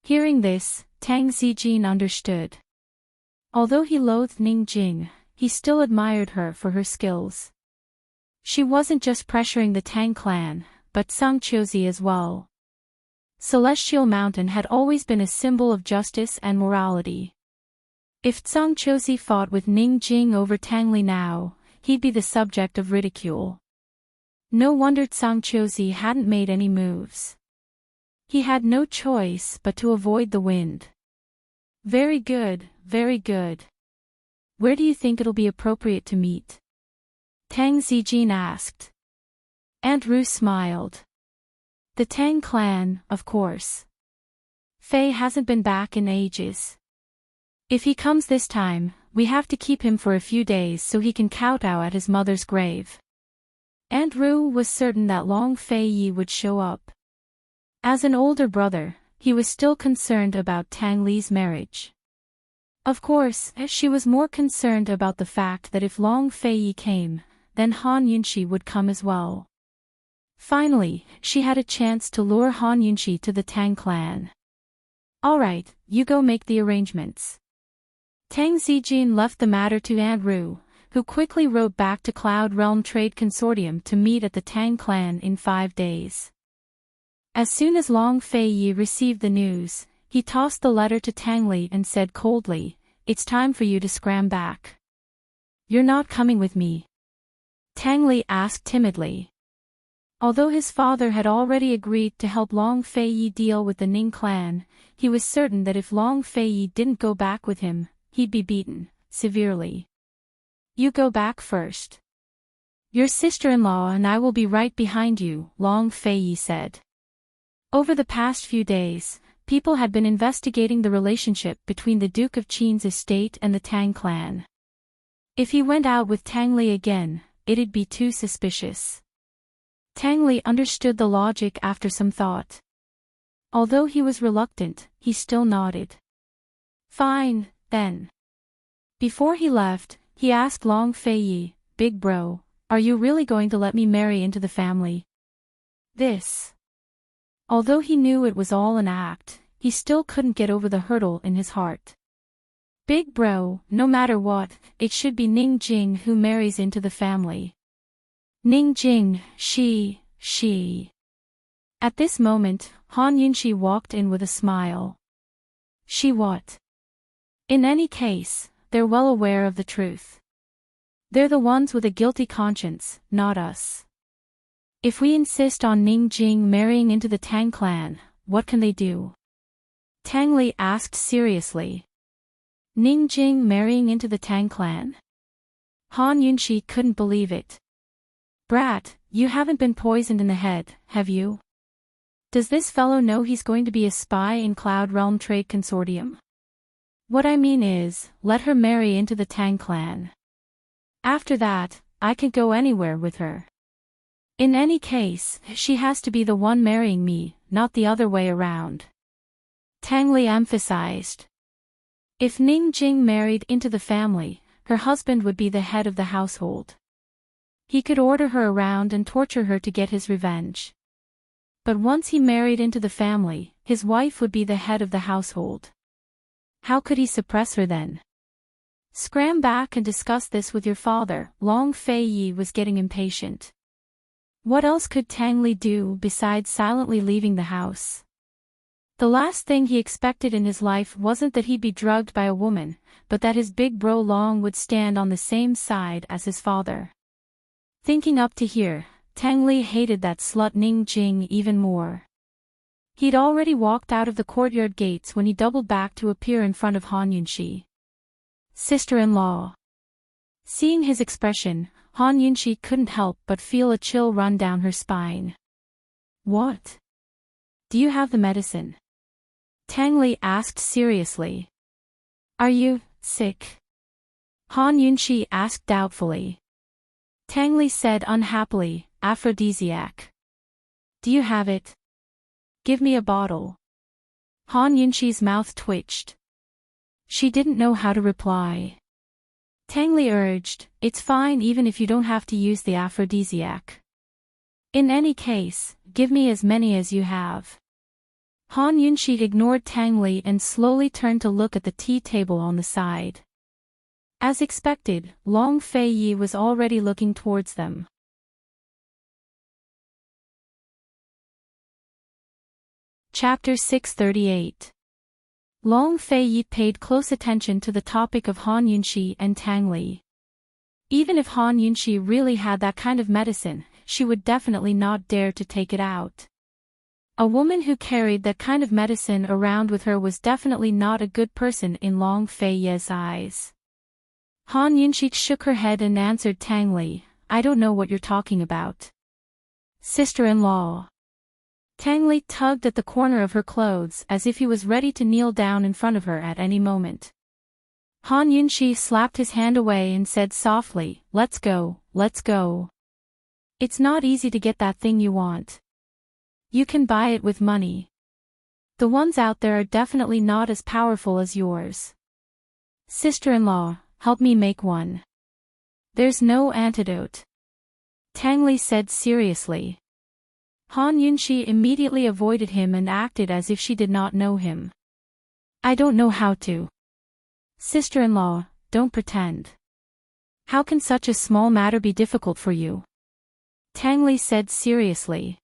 Hearing this, Tang Zijin understood. Although he loathed Ning Jing, he still admired her for her skills. She wasn't just pressuring the Tang clan, but Zhang Qiuxi as well. Celestial Mountain had always been a symbol of justice and morality. If Zhang Qiuxi fought with Ning Jing over Tang Li now, he'd be the subject of ridicule. No wonder Zhang Qiuxi hadn't made any moves. He had no choice but to avoid the wind. Very good, very good. Where do you think it'll be appropriate to meet? Tang Zijin asked. Andrew smiled. The Tang clan, of course. Fei hasn't been back in ages. If he comes this time, we have to keep him for a few days so he can kowtow at his mother's grave. Aunt Ru was certain that Long Fei Yi would show up. As an older brother, he was still concerned about Tang Li's marriage. Of course, she was more concerned about the fact that if Long Fei Yi came, then Han Yunxi would come as well. Finally, she had a chance to lure Han Yunxi to the Tang clan. Alright, you go make the arrangements. Tang Zijin left the matter to Aunt Ru, who quickly wrote back to Cloud Realm Trade Consortium to meet at the Tang clan in 5 days. As soon as Long Fei Yi received the news, he tossed the letter to Tang Li and said coldly, "It's time for you to scram back." "You're not coming with me?" Tang Li asked timidly. Although his father had already agreed to help Long Fei Yi deal with the Ning clan, he was certain that if Long Fei Yi didn't go back with him, he'd be beaten severely. "You go back first. Your sister-in-law and I will be right behind you," Long Fei Yi said. Over the past few days, people had been investigating the relationship between the Duke of Qin's estate and the Tang clan. If he went out with Tang Li again, it'd be too suspicious. Tang Li understood the logic after some thought. Although he was reluctant, he still nodded. "Fine, then." Before he left, he asked Long Fei Yi, "Big bro, are you really going to let me marry into the family?" Although he knew it was all an act, he still couldn't get over the hurdle in his heart. "Big bro, no matter what, it should be Ning Jing who marries into the family." Ning Jing, she. At this moment, Han Yunxi walked in with a smile. "She what?" "In any case, they're well aware of the truth. They're the ones with a guilty conscience, not us. If we insist on Ning Jing marrying into the Tang clan, what can they do?" Tang Li asked seriously. "Ning Jing marrying into the Tang clan?" Han Yunxi couldn't believe it. "Brat, you haven't been poisoned in the head, have you? Does this fellow know he's going to be a spy in Cloud Realm Trade Consortium? What I mean is, let her marry into the Tang clan. After that, I can go anywhere with her. In any case, she has to be the one marrying me, not the other way around." Tang Li emphasized. If Ning Jing married into the family, her husband would be the head of the household. He could order her around and torture her to get his revenge. But once he married into the family, his wife would be the head of the household. How could he suppress her then? "Scram back and discuss this with your father." Long Fei Yi was getting impatient. What else could Tang Li do besides silently leaving the house? The last thing he expected in his life wasn't that he'd be drugged by a woman, but that his big bro Long would stand on the same side as his father. Thinking up to here, Tang Li hated that slut Ning Jing even more. He'd already walked out of the courtyard gates when he doubled back to appear in front of Han Yunxi. "Sister-in-law." Seeing his expression, Han Yunxi couldn't help but feel a chill run down her spine. "What? Do you have the medicine?" Tang Li asked seriously. "Are you sick?" Han Yunxi asked doubtfully. Tang Li said unhappily, "Aphrodisiac." "Do you have it? Give me a bottle." Han Yunxi's mouth twitched. She didn't know how to reply. Tang Li urged, "It's fine even if you don't have to use the aphrodisiac. In any case, give me as many as you have." Han Yunxi ignored Tang Li and slowly turned to look at the tea table on the side. As expected, Long Fei Yi was already looking towards them. Chapter 638. Long Fei Yi paid close attention to the topic of Han Yunxi and Tang Li. Even if Han Yunxi really had that kind of medicine, she would definitely not dare to take it out. A woman who carried that kind of medicine around with her was definitely not a good person in Long Fei Yi's eyes. Han Yunxi shook her head and answered Tang Li, "I don't know what you're talking about." "Sister-in-law." Tang Li tugged at the corner of her clothes as if he was ready to kneel down in front of her at any moment. Han Yunxi slapped his hand away and said softly, "Let's go, let's go. It's not easy to get that thing you want. You can buy it with money. The ones out there are definitely not as powerful as yours. Sister-in-law, help me make one. There's no antidote," Tang Li said seriously. Han Yunxi immediately avoided him and acted as if she did not know him. "I don't know how to." "Sister-in-law, don't pretend. How can such a small matter be difficult for you?" Tang Li said seriously.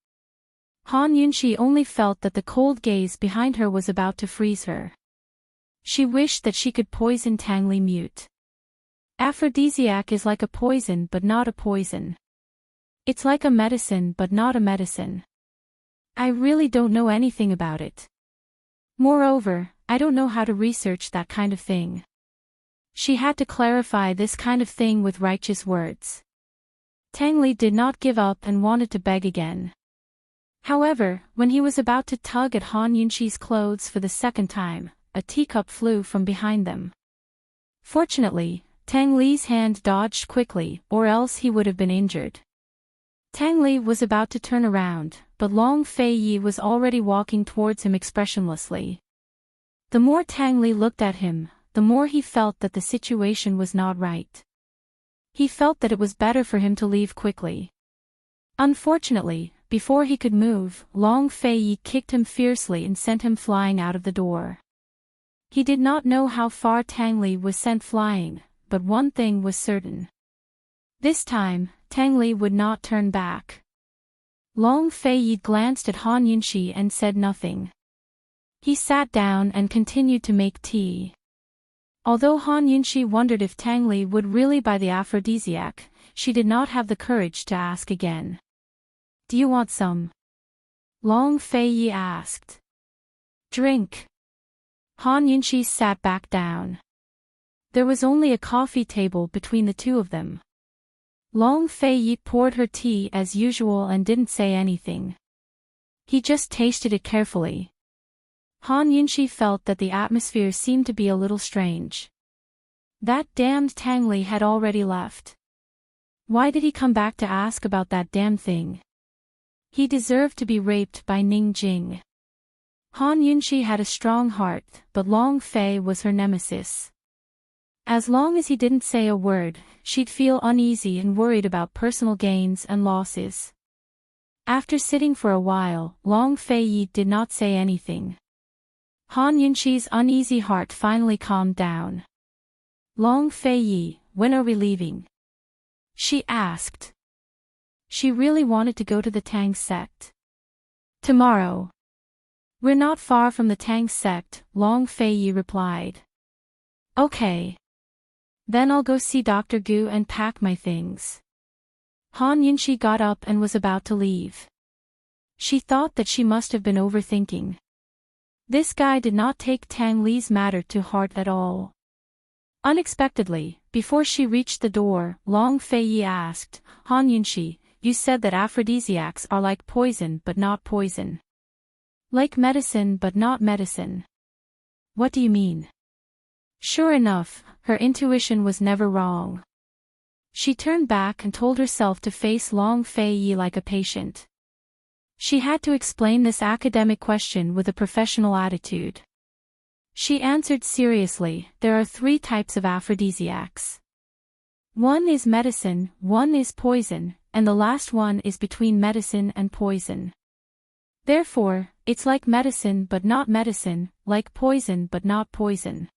Han Yunxi only felt that the cold gaze behind her was about to freeze her. She wished that she could poison Tang Li mute. Aphrodisiac is like a poison but not a poison. It's like a medicine but not a medicine. I really don't know anything about it. Moreover, I don't know how to research that kind of thing. She had to clarify this kind of thing with righteous words. Tang Li did not give up and wanted to beg again. However, when he was about to tug at Han Yunxi's clothes for the second time, a teacup flew from behind them. Fortunately, Tang Li's hand dodged quickly, or else he would have been injured. Tang Li was about to turn around, but Long Fei Yi was already walking towards him expressionlessly. The more Tang Li looked at him, the more he felt that the situation was not right. He felt that it was better for him to leave quickly. Unfortunately, before he could move, Long Fei Yi kicked him fiercely and sent him flying out of the door. He did not know how far Tang Li was sent flying, but one thing was certain. This time, Tang Li would not turn back. Long Fei Yi glanced at Han Yunxi and said nothing. He sat down and continued to make tea. Although Han Yunxi wondered if Tang Li would really buy the aphrodisiac, she did not have the courage to ask again. "Do you want some?" Long Fei Yi asked. "Drink." Han Yunxi sat back down. There was only a coffee table between the two of them. Long Fei Yi poured her tea as usual and didn't say anything. He just tasted it carefully. Han Yunxi felt that the atmosphere seemed to be a little strange. That damned Tang Li had already left. Why did he come back to ask about that damn thing? He deserved to be raped by Ning Jing. Han Yunxi had a strong heart, but Long Fei was her nemesis. As long as he didn't say a word, she'd feel uneasy and worried about personal gains and losses. After sitting for a while, Long Fei Yi did not say anything. Han Yunxi's uneasy heart finally calmed down. "Long Fei Yi, when are we leaving?" she asked. She really wanted to go to the Tang sect. "Tomorrow. We're not far from the Tang sect," Long Fei Yi replied. "Okay. Then I'll go see Dr. Gu and pack my things." Han Yunxi got up and was about to leave. She thought that she must have been overthinking. This guy did not take Tang Li's matter to heart at all. Unexpectedly, before she reached the door, Long Fei Yi asked, "Han Yunxi, you said that aphrodisiacs are like poison but not poison. Like medicine but not medicine. What do you mean?" Sure enough, her intuition was never wrong. She turned back and told herself to face Long Fei Yi like a patient. She had to explain this academic question with a professional attitude. She answered seriously, "There are 3 types of aphrodisiacs. One is medicine, one is poison, and the last one is between medicine and poison. Therefore, it's like medicine but not medicine, like poison but not poison."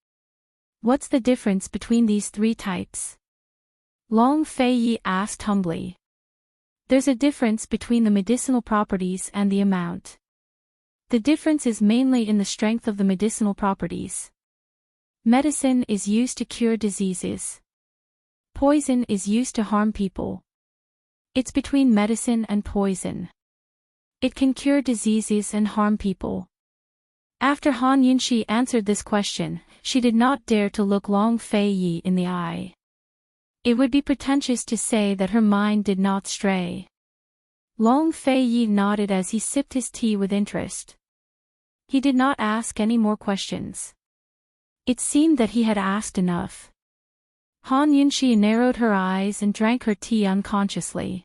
"What's the difference between these 3 types?" Long Fei Yi asked humbly. "There's a difference between the medicinal properties and the amount. The difference is mainly in the strength of the medicinal properties. Medicine is used to cure diseases. Poison is used to harm people. It's between medicine and poison. It can cure diseases and harm people." After Han Yunxi answered this question, she did not dare to look Long Fei Yi in the eye. It would be pretentious to say that her mind did not stray. Long Fei Yi nodded as he sipped his tea with interest. He did not ask any more questions. It seemed that he had asked enough. Han Yunxi narrowed her eyes and drank her tea unconsciously.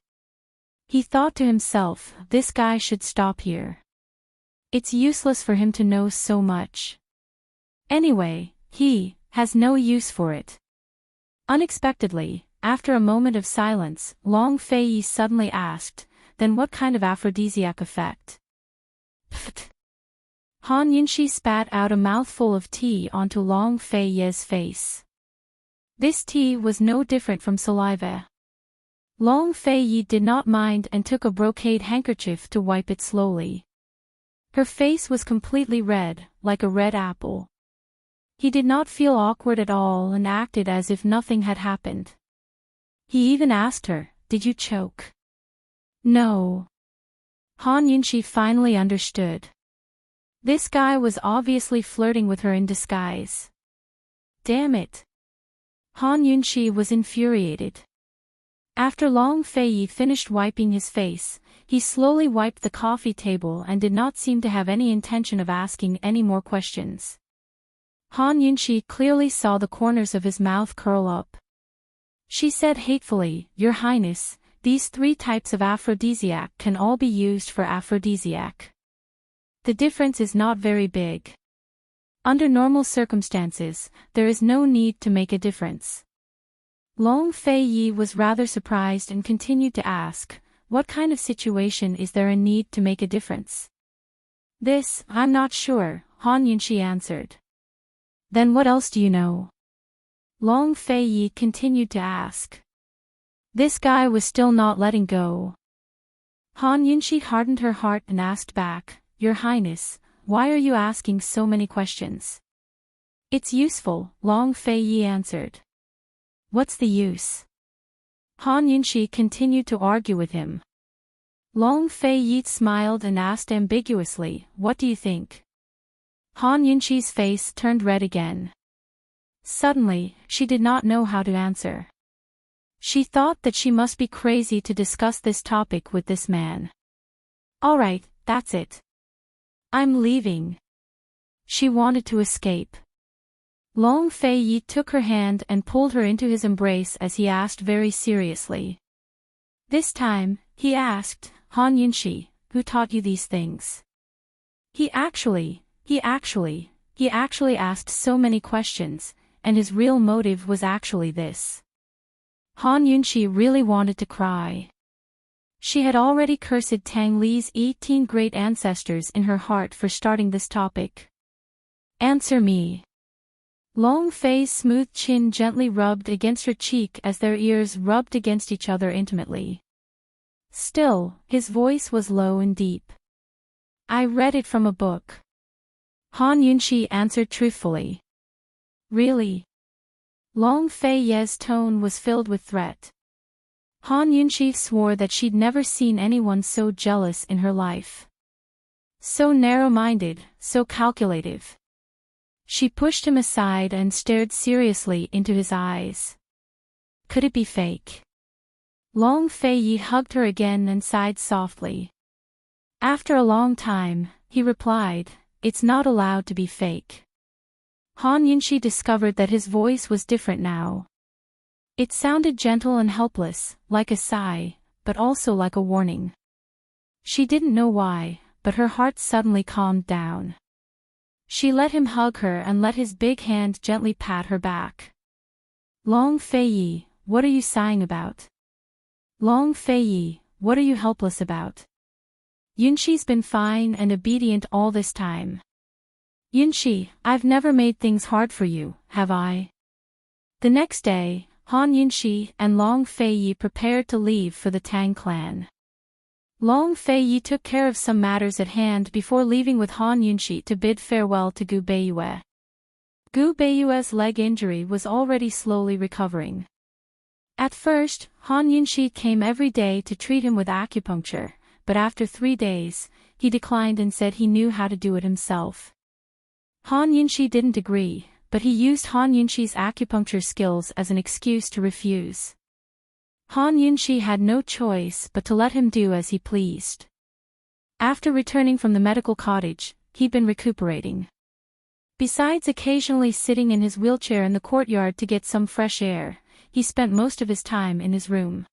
He thought to himself, this guy should stop here. It's useless for him to know so much. Anyway, he has no use for it. Unexpectedly, after a moment of silence, Long Fei Yi suddenly asked, then what kind of aphrodisiac effect? Pfft. Han Yunxi spat out a mouthful of tea onto Long Fei Yi's face. This tea was no different from saliva. Long Fei Yi did not mind and took a brocade handkerchief to wipe it slowly. Her face was completely red, like a red apple. He did not feel awkward at all and acted as if nothing had happened. He even asked her, "Did you choke?" No. Han Yunxi finally understood. This guy was obviously flirting with her in disguise. Damn it. Han Yunxi was infuriated. After Long Fei Yi finished wiping his face, he slowly wiped the coffee table and did not seem to have any intention of asking any more questions. Han Yunxi clearly saw the corners of his mouth curl up. She said hatefully, "Your Highness, these 3 types of aphrodisiac can all be used for aphrodisiac. The difference is not very big. Under normal circumstances, there is no need to make a difference." Long Fei Yi was rather surprised and continued to ask, "What kind of situation is there a need to make a difference?" "This, I'm not sure," Han Yunxi answered. "Then what else do you know?" Long Fei Yi continued to ask. This guy was still not letting go. Han Yunxi hardened her heart and asked back, "Your Highness, why are you asking so many questions?" "It's useful," Long Fei Yi answered. "What's the use?" Han Yunxi continued to argue with him. Long Fei Yi smiled and asked ambiguously, "What do you think?" Han Yunxi's face turned red again. Suddenly, she did not know how to answer. She thought that she must be crazy to discuss this topic with this man. "All right, that's it. I'm leaving." She wanted to escape. Long Fei Yi took her hand and pulled her into his embrace as he asked very seriously. This time, he asked, "Han Yunxi, who taught you these things?" He actually asked so many questions, and his real motive was actually this. Han Yunxi really wanted to cry. She had already cursed Tang Li's 18 great ancestors in her heart for starting this topic. "Answer me." Long Fei's smooth chin gently rubbed against her cheek as their ears rubbed against each other intimately. Still, his voice was low and deep. "I read it from a book." Han Yunxi answered truthfully. "Really?" Long Fei Yi's tone was filled with threat. Han Yunxi swore that she'd never seen anyone so jealous in her life. So narrow-minded, so calculative. She pushed him aside and stared seriously into his eyes. Could it be fake? Long Fei Yi hugged her again and sighed softly. After a long time, he replied, "It's not allowed to be fake." Han Yunxi discovered that his voice was different now. It sounded gentle and helpless, like a sigh, but also like a warning. She didn't know why, but her heart suddenly calmed down. She let him hug her and let his big hand gently pat her back. "Long Fei Yi, what are you sighing about?" "Long Fei Yi, what are you helpless about?" "Yunxi's been fine and obedient all this time." "Yunxi, I've never made things hard for you, have I?" The next day, Han Yunxi and Long Fei Yi prepared to leave for the Tang clan. Long Fei Yi took care of some matters at hand before leaving with Han Yunxi to bid farewell to Gu Beiyue. Gu Beiyue's leg injury was already slowly recovering. At first, Han Yunxi came every day to treat him with acupuncture, but after 3 days, he declined and said he knew how to do it himself. Han Yunxi didn't agree, but he used Han Yunxi's acupuncture skills as an excuse to refuse. Han Yunshi had no choice but to let him do as he pleased. After returning from the medical cottage, he'd been recuperating. Besides occasionally sitting in his wheelchair in the courtyard to get some fresh air, he spent most of his time in his room.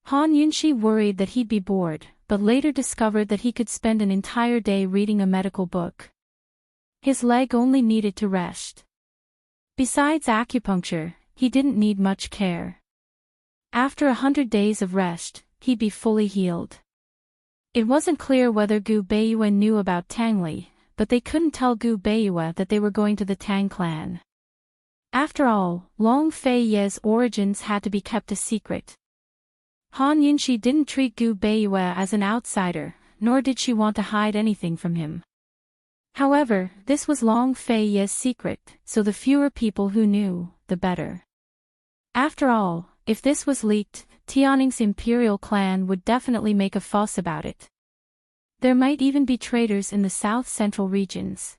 Han Yunshi worried that he'd be bored, but later discovered that he could spend an entire day reading a medical book. His leg only needed to rest. Besides acupuncture, he didn't need much care. After 100 days of rest, he'd be fully healed. It wasn't clear whether Gu Beiyue knew about Tangli, but they couldn't tell Gu Beiyue that they were going to the Tang clan. After all, Long Fei Ye's origins had to be kept a secret. Han Yunshi didn't treat Gu Beiyue as an outsider, nor did she want to hide anything from him. However, this was Long Fei Ye's secret, so the fewer people who knew, the better. After all, if this was leaked, Tianning's imperial clan would definitely make a fuss about it. There might even be traitors in the south-central regions.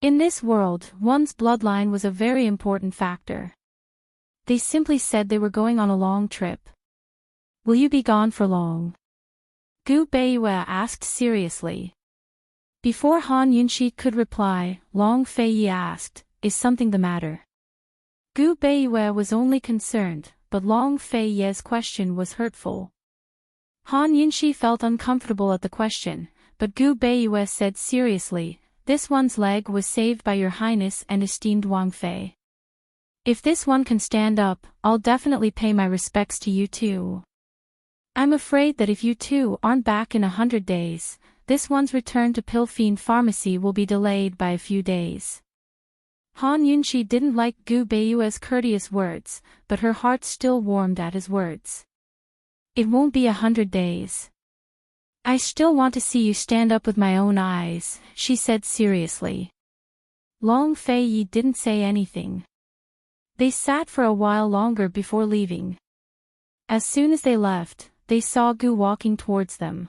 In this world, one's bloodline was a very important factor. They simply said they were going on a long trip. "Will you be gone for long?" Gu Beiyue asked seriously. Before Han Yunshi could reply, Long Fei Yi asked, "Is something the matter?" Gu Beiyue was only concerned, but Long Fei Ye's question was hurtful. Han Yunshi felt uncomfortable at the question, but Gu Beiyue said seriously, "This one's leg was saved by your highness and esteemed Wang Fei. If this one can stand up, I'll definitely pay my respects to you too. I'm afraid that if you two aren't back in 100 days, this one's return to Pilfine Pharmacy will be delayed by a few days." Han Yunshi didn't like Gu Beiyue's courteous words, but her heart still warmed at his words. "It won't be 100 days. I still want to see you stand up with my own eyes," she said seriously. Long Fei Yi didn't say anything. They sat for a while longer before leaving. As soon as they left, they saw Gu walking towards them.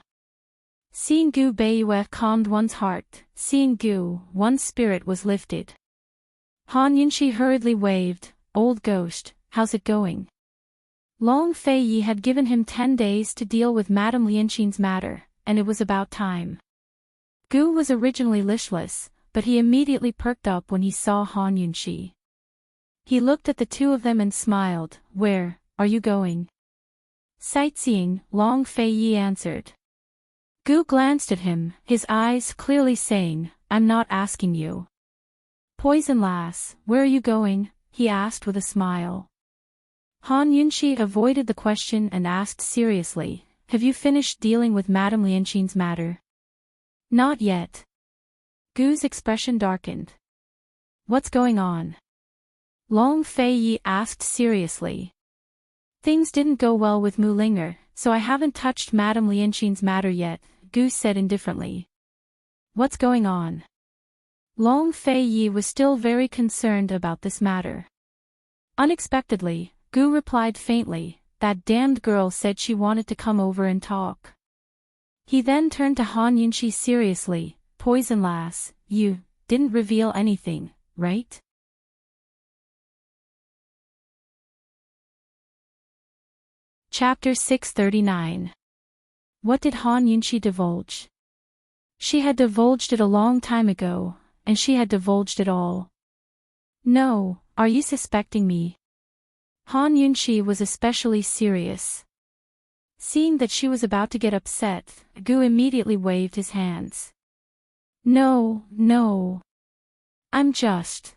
Seeing Gu Beiyue calmed one's heart, seeing Gu, one's spirit was lifted. Han Yunshi hurriedly waved, "Old ghost, how's it going?" Long Fei Yi had given him 10 days to deal with Madame Lianxin's matter, and it was about time. Gu was originally listless, but he immediately perked up when he saw Han Yunshi. He looked at the two of them and smiled. "Where are you going?" "Sightseeing," Long Fei Yi answered. Gu glanced at him, his eyes clearly saying, "I'm not asking you." "Poison lass, where are you going?" he asked with a smile. Han Yunshi avoided the question and asked seriously, "Have you finished dealing with Madame Lianxin's matter?" "Not yet." Gu's expression darkened. "What's going on?" Long Fei Yi asked seriously. "Things didn't go well with Mu Linger, so I haven't touched Madame Lianxin's matter yet," Gu said indifferently. "What's going on?" Long Fei Yi was still very concerned about this matter. Unexpectedly, Gu replied faintly, "That damned girl said she wanted to come over and talk." He then turned to Han Yunshi seriously, "Poison lass, you didn't reveal anything, right?" Chapter 639. What did Han Yunshi divulge? She had divulged it a long time ago, and she had divulged it all. "No, are you suspecting me?" Han Yunshi was especially serious. Seeing that she was about to get upset, Gu immediately waved his hands. No. I'm just.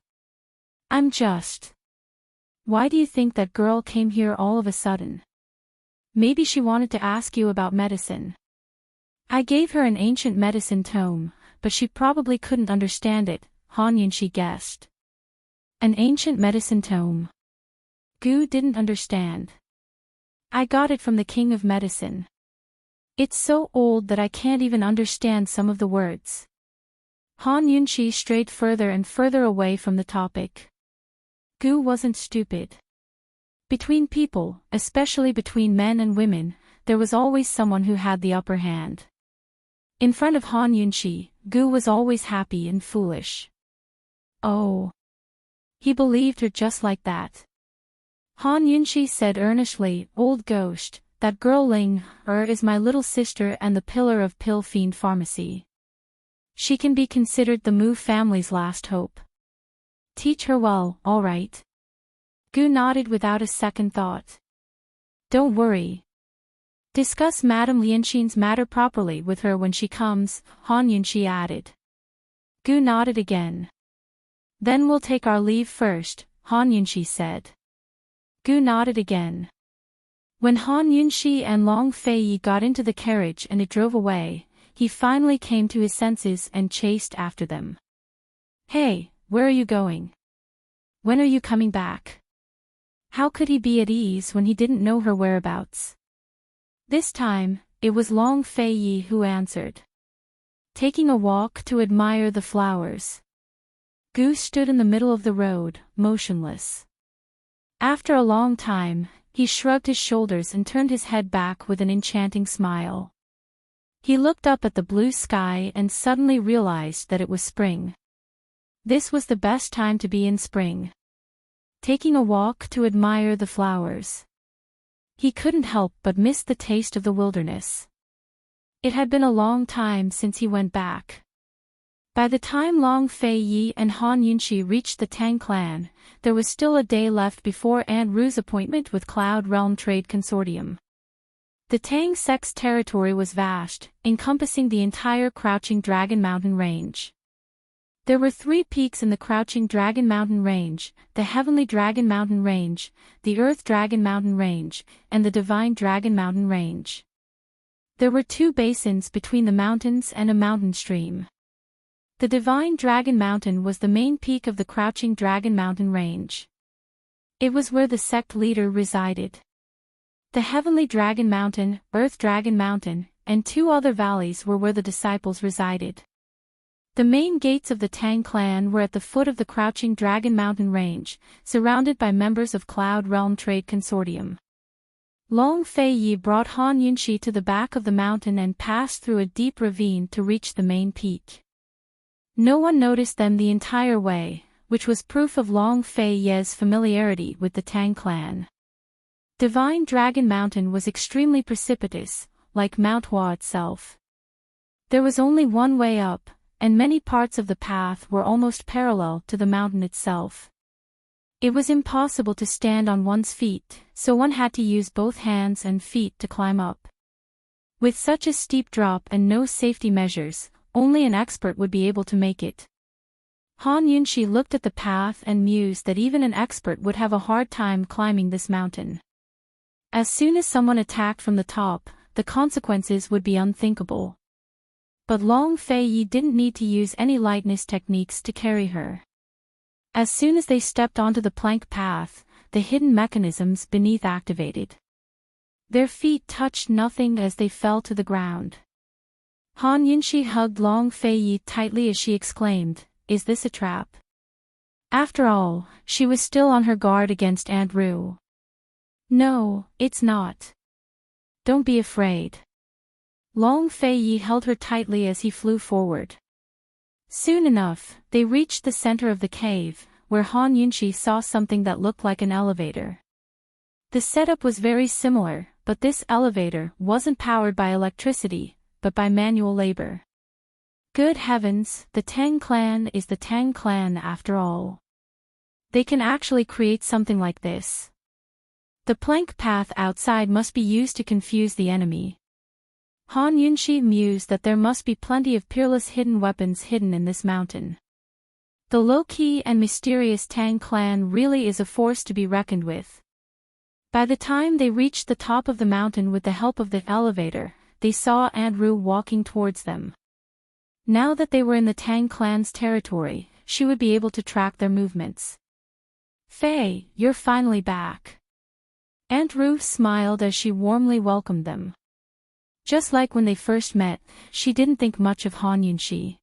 Why do you think that girl came here all of a sudden? Maybe she wanted to ask you about medicine. I gave her an ancient medicine tome, but she probably couldn't understand it, Han Yunshi guessed. An ancient medicine tome. Gu didn't understand. I got it from the king of medicine. It's so old that I can't even understand some of the words. Han Yunshi strayed further and further away from the topic. Gu wasn't stupid. Between people, especially between men and women, there was always someone who had the upper hand. In front of Han Yunshi, Gu was always happy and foolish. Oh. He believed her just like that. Han Yunshi said earnestly, "Old ghost, that girl Ling is my little sister and the pillar of Pill Fiend Pharmacy. She can be considered the Mu family's last hope. Teach her well, all right." Gu nodded without a second thought. "Don't worry. Discuss Madame Lianxin's matter properly with her when she comes," Han Yunshi added. Gu nodded again. "Then we'll take our leave first," Han Yunshi said. Gu nodded again. When Han Yunshi and Long Feiyi got into the carriage and it drove away, he finally came to his senses and chased after them. "Hey, where are you going? When are you coming back?" How could he be at ease when he didn't know her whereabouts? This time, it was Long Feiyi who answered. "Taking a walk to admire the flowers." Gu stood in the middle of the road, motionless. After a long time, he shrugged his shoulders and turned his head back with an enchanting smile. He looked up at the blue sky and suddenly realized that it was spring. This was the best time to be in spring. Taking a walk to admire the flowers. He couldn't help but miss the taste of the wilderness. It had been a long time since he went back. By the time Long Feiyi and Han Yunshi reached the Tang clan, there was still a day left before Aunt Ru's appointment with Cloud Realm Trade Consortium. The Tang sect's territory was vast, encompassing the entire Crouching Dragon Mountain range. There were 3 peaks in the Crouching Dragon Mountain range: the Heavenly Dragon Mountain range, the Earth Dragon Mountain range, and the Divine Dragon Mountain range. There were 2 basins between the mountains and a mountain stream. The Divine Dragon Mountain was the main peak of the Crouching Dragon Mountain range. It was where the sect leader resided. The Heavenly Dragon Mountain, Earth Dragon Mountain, and 2 other valleys were where the disciples resided. The main gates of the Tang clan were at the foot of the Crouching Dragon Mountain range, surrounded by members of Cloud Realm Trade Consortium. Long Feiyi brought Han Yunshi to the back of the mountain and passed through a deep ravine to reach the main peak. No one noticed them the entire way, which was proof of Long Feiyi's familiarity with the Tang clan. Divine Dragon Mountain was extremely precipitous, like Mount Hua itself. There was only one way up, and many parts of the path were almost parallel to the mountain itself. It was impossible to stand on one's feet, so one had to use both hands and feet to climb up. With such a steep drop and no safety measures, only an expert would be able to make it. Han Yunshi looked at the path and mused that even an expert would have a hard time climbing this mountain. As soon as someone attacked from the top, the consequences would be unthinkable. But Long Feiyi didn't need to use any lightness techniques to carry her. As soon as they stepped onto the plank path, the hidden mechanisms beneath activated. Their feet touched nothing as they fell to the ground. Han Yunshi hugged Long Feiyi tightly as she exclaimed, "Is this a trap?" After all, she was still on her guard against Aunt Ru. "No, it's not. Don't be afraid." Long Feiyi held her tightly as he flew forward. Soon enough, they reached the center of the cave, where Han Yunshi saw something that looked like an elevator. The setup was very similar, but this elevator wasn't powered by electricity, but by manual labor. Good heavens, the Tang clan is the Tang clan after all. They can actually create something like this. The plank path outside must be used to confuse the enemy. Han Yunshi mused that there must be plenty of peerless hidden weapons hidden in this mountain. The low-key and mysterious Tang clan really is a force to be reckoned with. By the time they reached the top of the mountain with the help of the elevator, they saw Aunt Ru walking towards them. Now that they were in the Tang clan's territory, she would be able to track their movements. "Fei, you're finally back." Aunt Ru smiled as she warmly welcomed them. Just like when they first met, she didn't think much of Han Yunshi.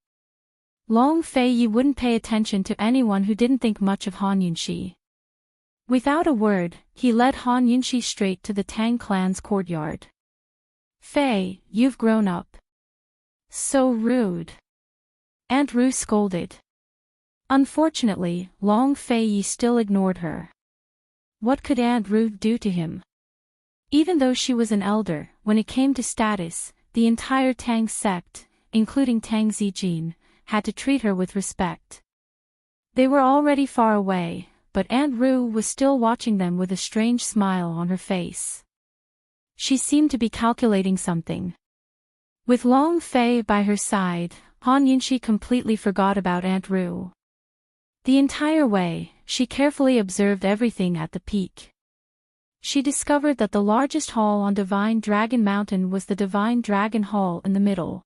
Long Feiyi wouldn't pay attention to anyone who didn't think much of Han Yunshi. Without a word, he led Han Yunshi straight to the Tang clan's courtyard. "Fei, you've grown up." "So rude." Aunt Ru scolded. Unfortunately, Long Feiyi still ignored her. What could Aunt Ru do to him? Even though she was an elder, when it came to status, the entire Tang sect, including Tang Zijin, had to treat her with respect. They were already far away, but Aunt Ru was still watching them with a strange smile on her face. She seemed to be calculating something. With Long Fei by her side, Han Yunxi completely forgot about Aunt Ru. The entire way, she carefully observed everything at the peak. She discovered that the largest hall on Divine Dragon Mountain was the Divine Dragon Hall in the middle.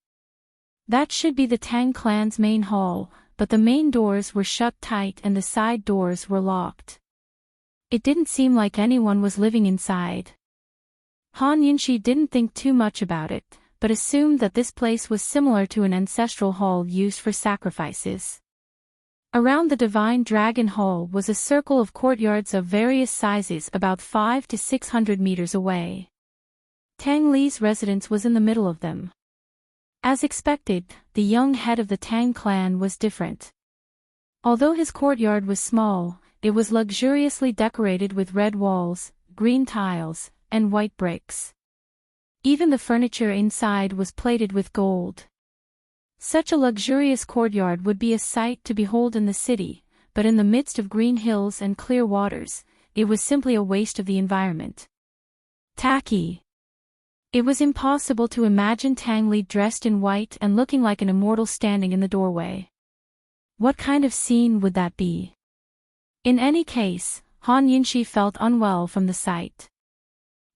That should be the Tang clan's main hall, but the main doors were shut tight and the side doors were locked. It didn't seem like anyone was living inside. Han Yunxi didn't think too much about it, but assumed that this place was similar to an ancestral hall used for sacrifices. Around the Divine Dragon Hall was a circle of courtyards of various sizes about 500 to 600 meters away. Tang Li's residence was in the middle of them. As expected, the young head of the Tang clan was different. Although his courtyard was small, it was luxuriously decorated with red walls, green tiles, and white bricks. Even the furniture inside was plated with gold. Such a luxurious courtyard would be a sight to behold in the city, but in the midst of green hills and clear waters, it was simply a waste of the environment. Tacky. It was impossible to imagine Tang Li dressed in white and looking like an immortal standing in the doorway. What kind of scene would that be? In any case, Han Yunxi felt unwell from the sight.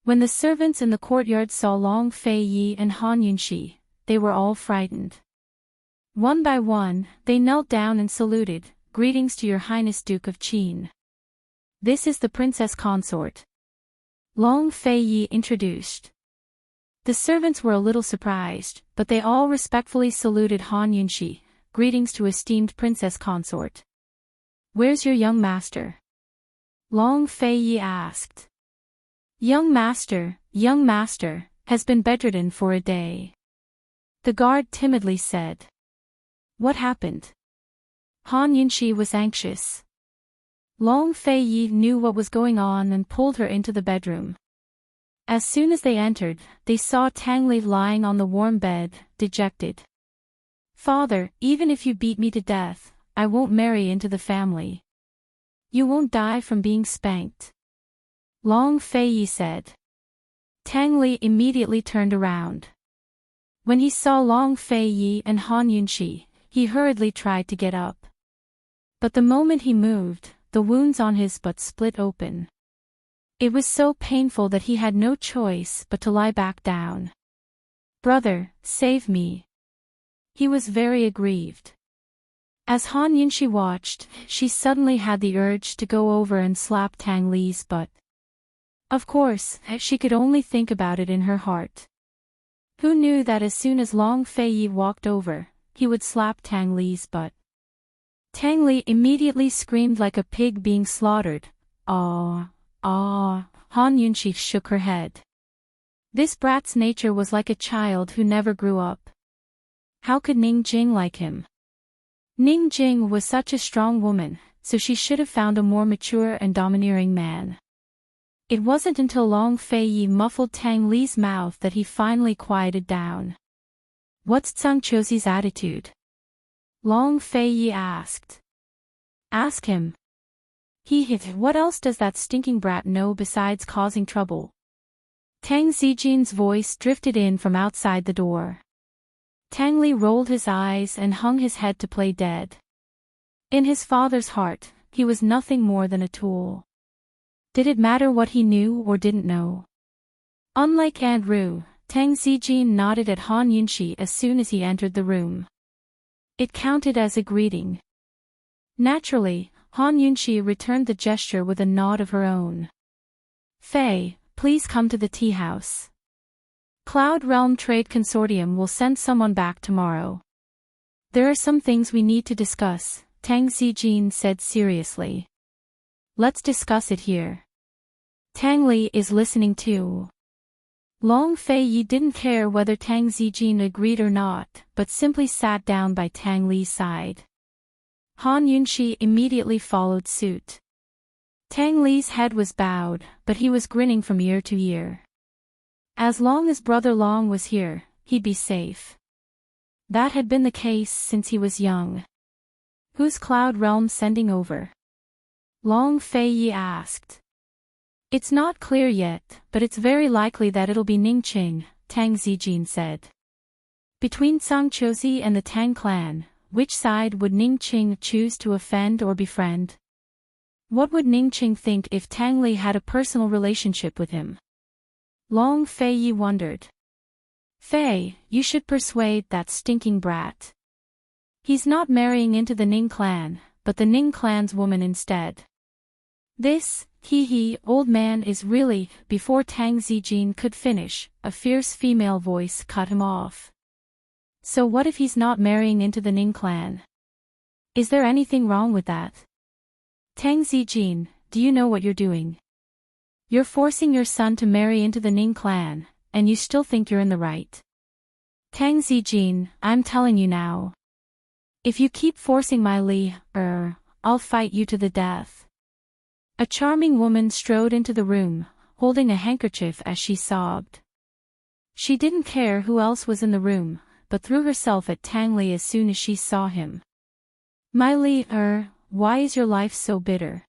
When the servants in the courtyard saw Long Fei Yi and Han Yunxi, they were all frightened. One by one, they knelt down and saluted, "Greetings to your Highness Duke of Qin. This is the Princess Consort." Long Fei Yi introduced. The servants were a little surprised, but they all respectfully saluted Han Yunxi, "Greetings to esteemed Princess Consort. Where's your young master?" Long Fei Yi asked. Young master, has been bedridden for a day." The guard timidly said. What happened? Han Yunxi was anxious. Long Fei Yi knew what was going on and pulled her into the bedroom. As soon as they entered, they saw Tang Li lying on the warm bed, dejected. "Father, even if you beat me to death, I won't marry into the family. You won't die from being spanked," Long Fei Yi said. Tang Li immediately turned around. When he saw Long Fei Yi and Han Yunxi, he hurriedly tried to get up. But the moment he moved, the wounds on his butt split open. It was so painful that he had no choice but to lie back down. "Brother, save me." He was very aggrieved. As Han Yunxi watched, she suddenly had the urge to go over and slap Tang Li's butt. Of course, she could only think about it in her heart. Who knew that as soon as Long Fei Yi walked over, he would slap Tang Li's butt? Tang Li immediately screamed like a pig being slaughtered. "Ah, ah," Han Yunxi shook her head. This brat's nature was like a child who never grew up. How could Ning Jing like him? Ning Jing was such a strong woman, so she should have found a more mature and domineering man. It wasn't until Long Fei Yi muffled Tang Li's mouth that he finally quieted down. "What's Zhang Qiuxi's attitude?" Long Fei Yi asked. "Ask him. What else does that stinking brat know besides causing trouble?" Tang Zijin's voice drifted in from outside the door. Tang Li rolled his eyes and hung his head to play dead. In his father's heart, he was nothing more than a tool. Did it matter what he knew or didn't know? Unlike Aunt Ru, Tang Zijin nodded at Han Yunxi as soon as he entered the room. It counted as a greeting. Naturally, Han Yunxi returned the gesture with a nod of her own. "Fei, please come to the tea house. Cloud Realm Trade Consortium will send someone back tomorrow. There are some things we need to discuss," Tang Zijin said seriously. "Let's discuss it here." Tang Li is listening too. Long Fei Yi didn't care whether Tang Zijin agreed or not, but simply sat down by Tang Li's side. Han Yunxi immediately followed suit. Tang Li's head was bowed, but he was grinning from ear to ear. As long as Brother Long was here, he'd be safe. That had been the case since he was young. Who's Cloud Realm sending over? Long Fei Yi asked. It's not clear yet, but it's very likely that it'll be Ningqing, Tang Zijin said. Between Zhang Qiuzi and the Tang clan, which side would Ningqing choose to offend or befriend? What would Ningqing think if Tang Li had a personal relationship with him? Long Fei Yi wondered. Fei, you should persuade that stinking brat. He's not marrying into the Ning clan, but the Ning clan's woman instead. This, old man is really, before Tang Zijin could finish, a fierce female voice cut him off. So what if he's not marrying into the Ning clan? Is there anything wrong with that? Tang Zijin, do you know what you're doing? You're forcing your son to marry into the Ning clan, and you still think you're in the right. Tang Zijin, I'm telling you now. If you keep forcing my Li, I'll fight you to the death. A charming woman strode into the room, holding a handkerchief as she sobbed. She didn't care who else was in the room, but threw herself at Tang Li as soon as she saw him. My Li, why is your life so bitter?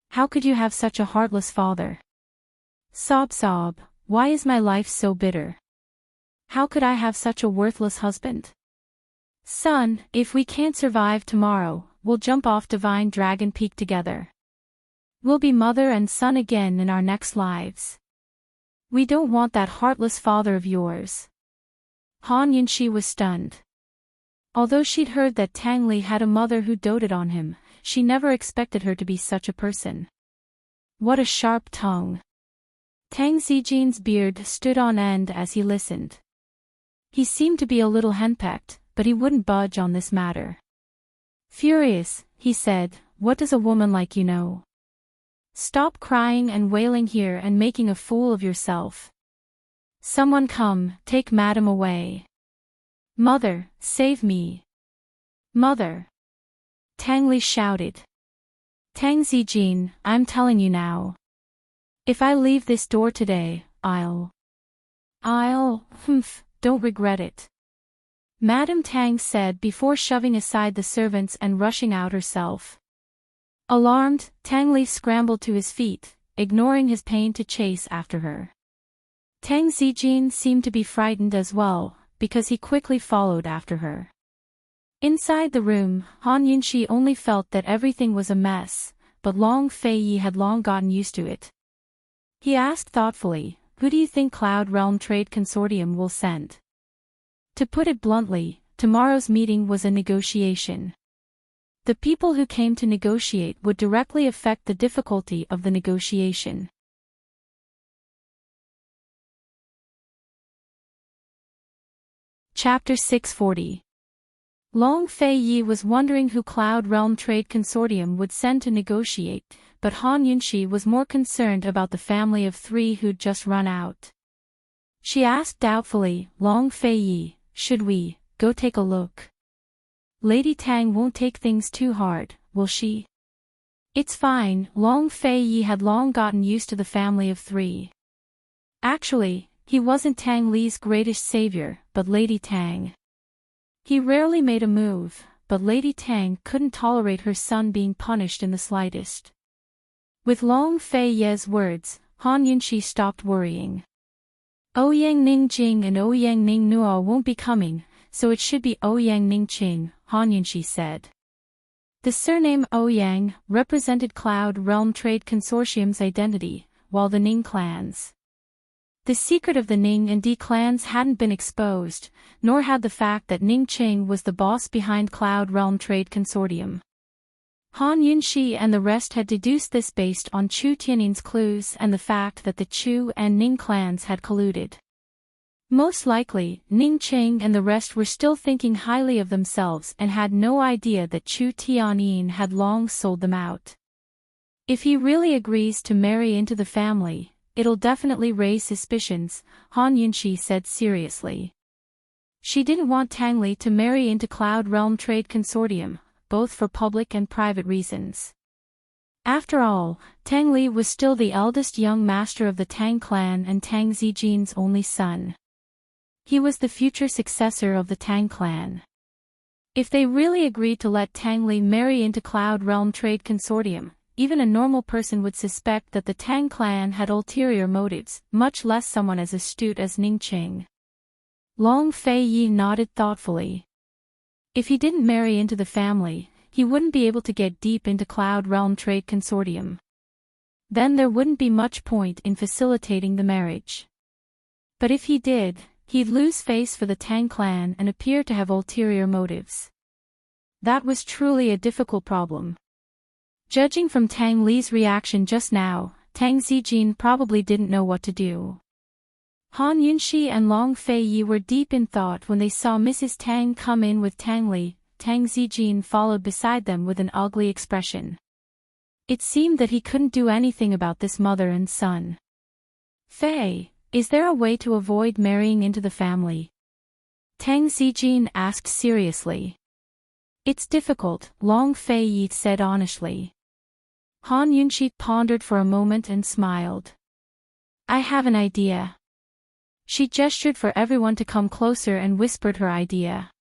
How could you have such a heartless father? Sob, why is my life so bitter? How could I have such a worthless husband? Son, if we can't survive tomorrow, we'll jump off Divine Dragon Peak together. We'll be mother and son again in our next lives. We don't want that heartless father of yours. Han Yunxi was stunned. Although she'd heard that Tang Li had a mother who doted on him, she never expected her to be such a person. What a sharp tongue. Tang Zijin's beard stood on end as he listened. He seemed to be a little henpecked, but he wouldn't budge on this matter. Furious, he said, what does a woman like you know? Stop crying and wailing here and making a fool of yourself. Someone come, take madam away. Mother, save me. Mother. Tang Li shouted. Tang Zijin, I'm telling you now. If I leave this door today, I'll don't regret it. Madame Tang said before shoving aside the servants and rushing out herself. Alarmed, Tang Li scrambled to his feet, ignoring his pain to chase after her. Tang Zijin seemed to be frightened as well, because he quickly followed after her. Inside the room, Han Yunxi only felt that everything was a mess, but Long Fei Yi had long gotten used to it. He asked thoughtfully, who do you think Cloud Realm Trade Consortium will send? To put it bluntly, tomorrow's meeting was a negotiation. The people who came to negotiate would directly affect the difficulty of the negotiation. Chapter 640. Long Fei Yi was wondering who Cloud Realm Trade Consortium would send to negotiate, but Han Yunxi was more concerned about the family of three who'd just run out. She asked doubtfully, Long Fei Yi, should we go take a look? Lady Tang won't take things too hard, will she? It's fine. Long Fei Yi had long gotten used to the family of three. Actually, he wasn't Tang Li's greatest savior, but Lady Tang. He rarely made a move, but Lady Tang couldn't tolerate her son being punished in the slightest. With Long Fei Ye's words, Han Yunxi stopped worrying. Ouyang Ningjing and Ouyang Ning Nuo won't be coming, so it should be Ouyang Ningqing, Han Yunxi said. The surname Ouyang represented Cloud Realm Trade Consortium's identity, while the Ning clans. The secret of the Ning and Di clans hadn't been exposed, nor had the fact that Ningqing was the boss behind Cloud Realm Trade Consortium. Han Yunxi and the rest had deduced this based on Chu Tiannin's clues and the fact that the Chu and Ning clans had colluded. Most likely, Ningqing and the rest were still thinking highly of themselves and had no idea that Chu Tiannin had long sold them out. If he really agrees to marry into the family, it'll definitely raise suspicions, Han Yunxi said seriously. She didn't want Tang Li to marry into Cloud Realm Trade Consortium, both for public and private reasons. After all, Tang Li was still the eldest young master of the Tang clan and Tang Zijin's only son. He was the future successor of the Tang clan. If they really agreed to let Tang Li marry into Cloud Realm Trade Consortium, even a normal person would suspect that the Tang clan had ulterior motives, much less someone as astute as Ning Qing. Long Fei Yi nodded thoughtfully. If he didn't marry into the family, he wouldn't be able to get deep into Cloud Realm Trade Consortium. Then there wouldn't be much point in facilitating the marriage. But if he did, he'd lose face for the Tang clan and appear to have ulterior motives. That was truly a difficult problem. Judging from Tang Li's reaction just now, Tang Zijin probably didn't know what to do. Han Yunxi and Long Fei Yi were deep in thought when they saw Mrs. Tang come in with Tang Li. Tang Zijin followed beside them with an ugly expression. It seemed that he couldn't do anything about this mother and son. Fei, is there a way to avoid marrying into the family? Tang Zijin asked seriously. It's difficult, Long Fei Yi said honestly. Han Yunxi pondered for a moment and smiled. I have an idea. She gestured for everyone to come closer and whispered her idea.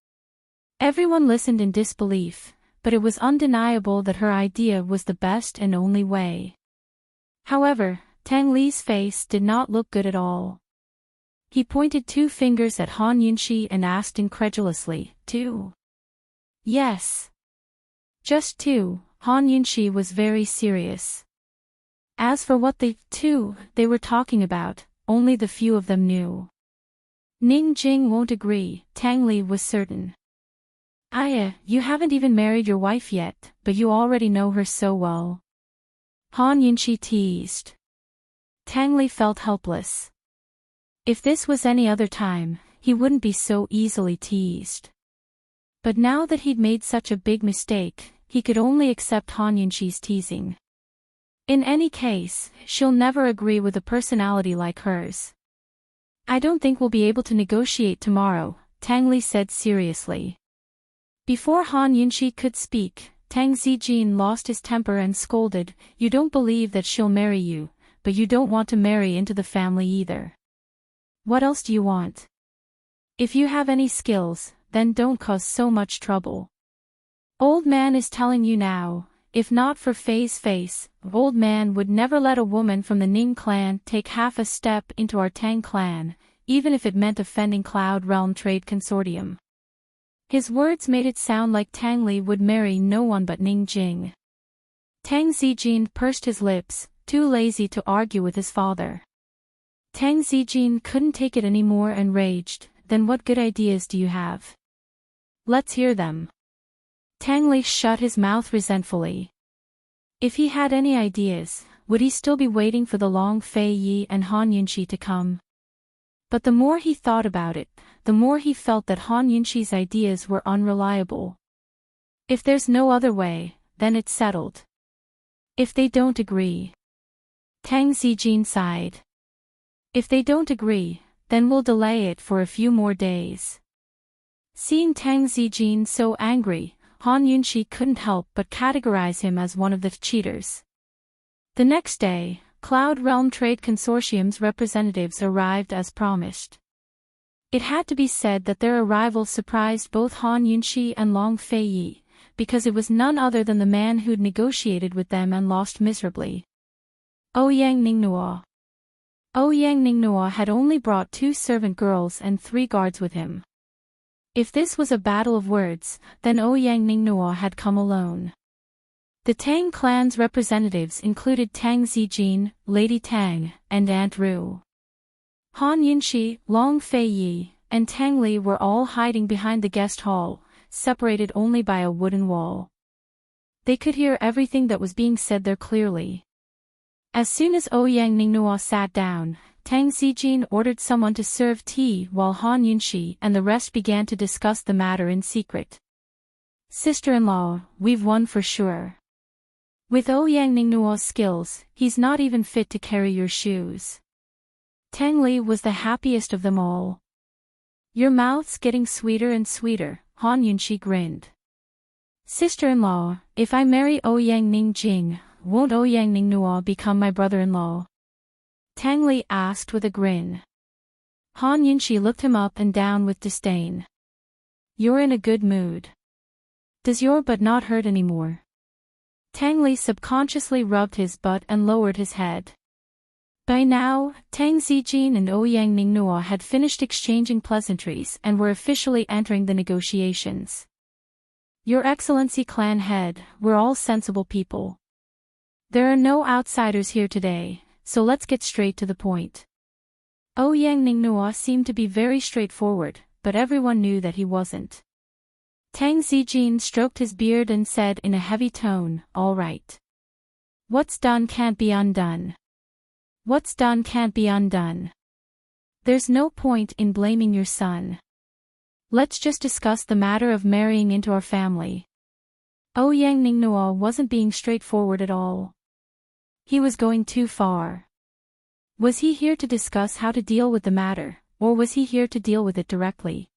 Everyone listened in disbelief, but it was undeniable that her idea was the best and only way. However, Tang Li's face did not look good at all. He pointed 2 fingers at Han Yunxi and asked incredulously, 2? Yes. Just 2, Han Yunxi was very serious. As for what the 2 they were talking about, only the few of them knew. Ning Jing won't agree, Tang Li was certain. Aya, you haven't even married your wife yet, but you already know her so well. Han Yunxi teased. Tang Li felt helpless. If this was any other time, he wouldn't be so easily teased. But now that he'd made such a big mistake, he could only accept Han Yunxi's teasing. In any case, she'll never agree with a personality like hers. I don't think we'll be able to negotiate tomorrow, Tang Li said seriously. Before Han Yunxi could speak, Tang Zijin lost his temper and scolded, You don't believe that she'll marry you, but you don't want to marry into the family either. What else do you want? If you have any skills, then don't cause so much trouble. Old man is telling you now, if not for Fei's face, old man would never let a woman from the Ning clan take half a step into our Tang clan, even if it meant offending Cloud Realm Trade Consortium. His words made it sound like Tang Li would marry no one but Ning Jing. Tang Zijin pursed his lips, too lazy to argue with his father. Tang Zijin couldn't take it anymore and raged, Then what good ideas do you have? Let's hear them. Tang Li shut his mouth resentfully. If he had any ideas, would he still be waiting for the Long Fei Yi and Han Yunxi to come? But the more he thought about it, the more he felt that Han Yunxi's ideas were unreliable. If there's no other way, then it's settled. If they don't agree. Tang Zijin sighed. If they don't agree, then we'll delay it for a few more days. Seeing Tang Zijin so angry, Han Yunxi couldn't help but categorize him as one of the cheaters. The next day, Cloud Realm Trade Consortium's representatives arrived as promised. It had to be said that their arrival surprised both Han Yunxi and Long Fei Yi, because it was none other than the man who'd negotiated with them and lost miserably. Ouyang Ningnuo. Ouyang Ningnuo had only brought 2 servant girls and 3 guards with him. If this was a battle of words, then Ouyang Ningnuo had come alone. The Tang clan's representatives included Tang Zijin, Lady Tang, and Aunt Ru. Han Yunxi, Long Fei Yi, and Tang Li were all hiding behind the guest hall, separated only by a wooden wall. They could hear everything that was being said there clearly. As soon as Ouyang Ningnuo sat down, Tang Zijin ordered someone to serve tea while Han Yunxi and the rest began to discuss the matter in secret. Sister-in-law, we've won for sure. With Ouyang Ningnuo's skills, he's not even fit to carry your shoes. Tang Li was the happiest of them all. Your mouth's getting sweeter and sweeter, Han Yunxi grinned. Sister-in-law, if I marry Ouyang Ningjing, won't Ouyang Ningnuo become my brother-in-law? Tang Li asked with a grin. Han Yunshi looked him up and down with disdain. You're in a good mood. Does your butt not hurt anymore? Tang Li subconsciously rubbed his butt and lowered his head. By now, Tang Zijin and Ouyang Ningnuo had finished exchanging pleasantries and were officially entering the negotiations. Your Excellency clan head, we're all sensible people. There are no outsiders here today, so let's get straight to the point. Ouyang Ningnuo seemed to be very straightforward, but everyone knew that he wasn't. Tang Zijin stroked his beard and said in a heavy tone, all right. What's done can't be undone. What's done can't be undone. There's no point in blaming your son. Let's just discuss the matter of marrying into our family. Ouyang Ningnuo wasn't being straightforward at all. He was going too far. Was he here to discuss how to deal with the matter, or was he here to deal with it directly?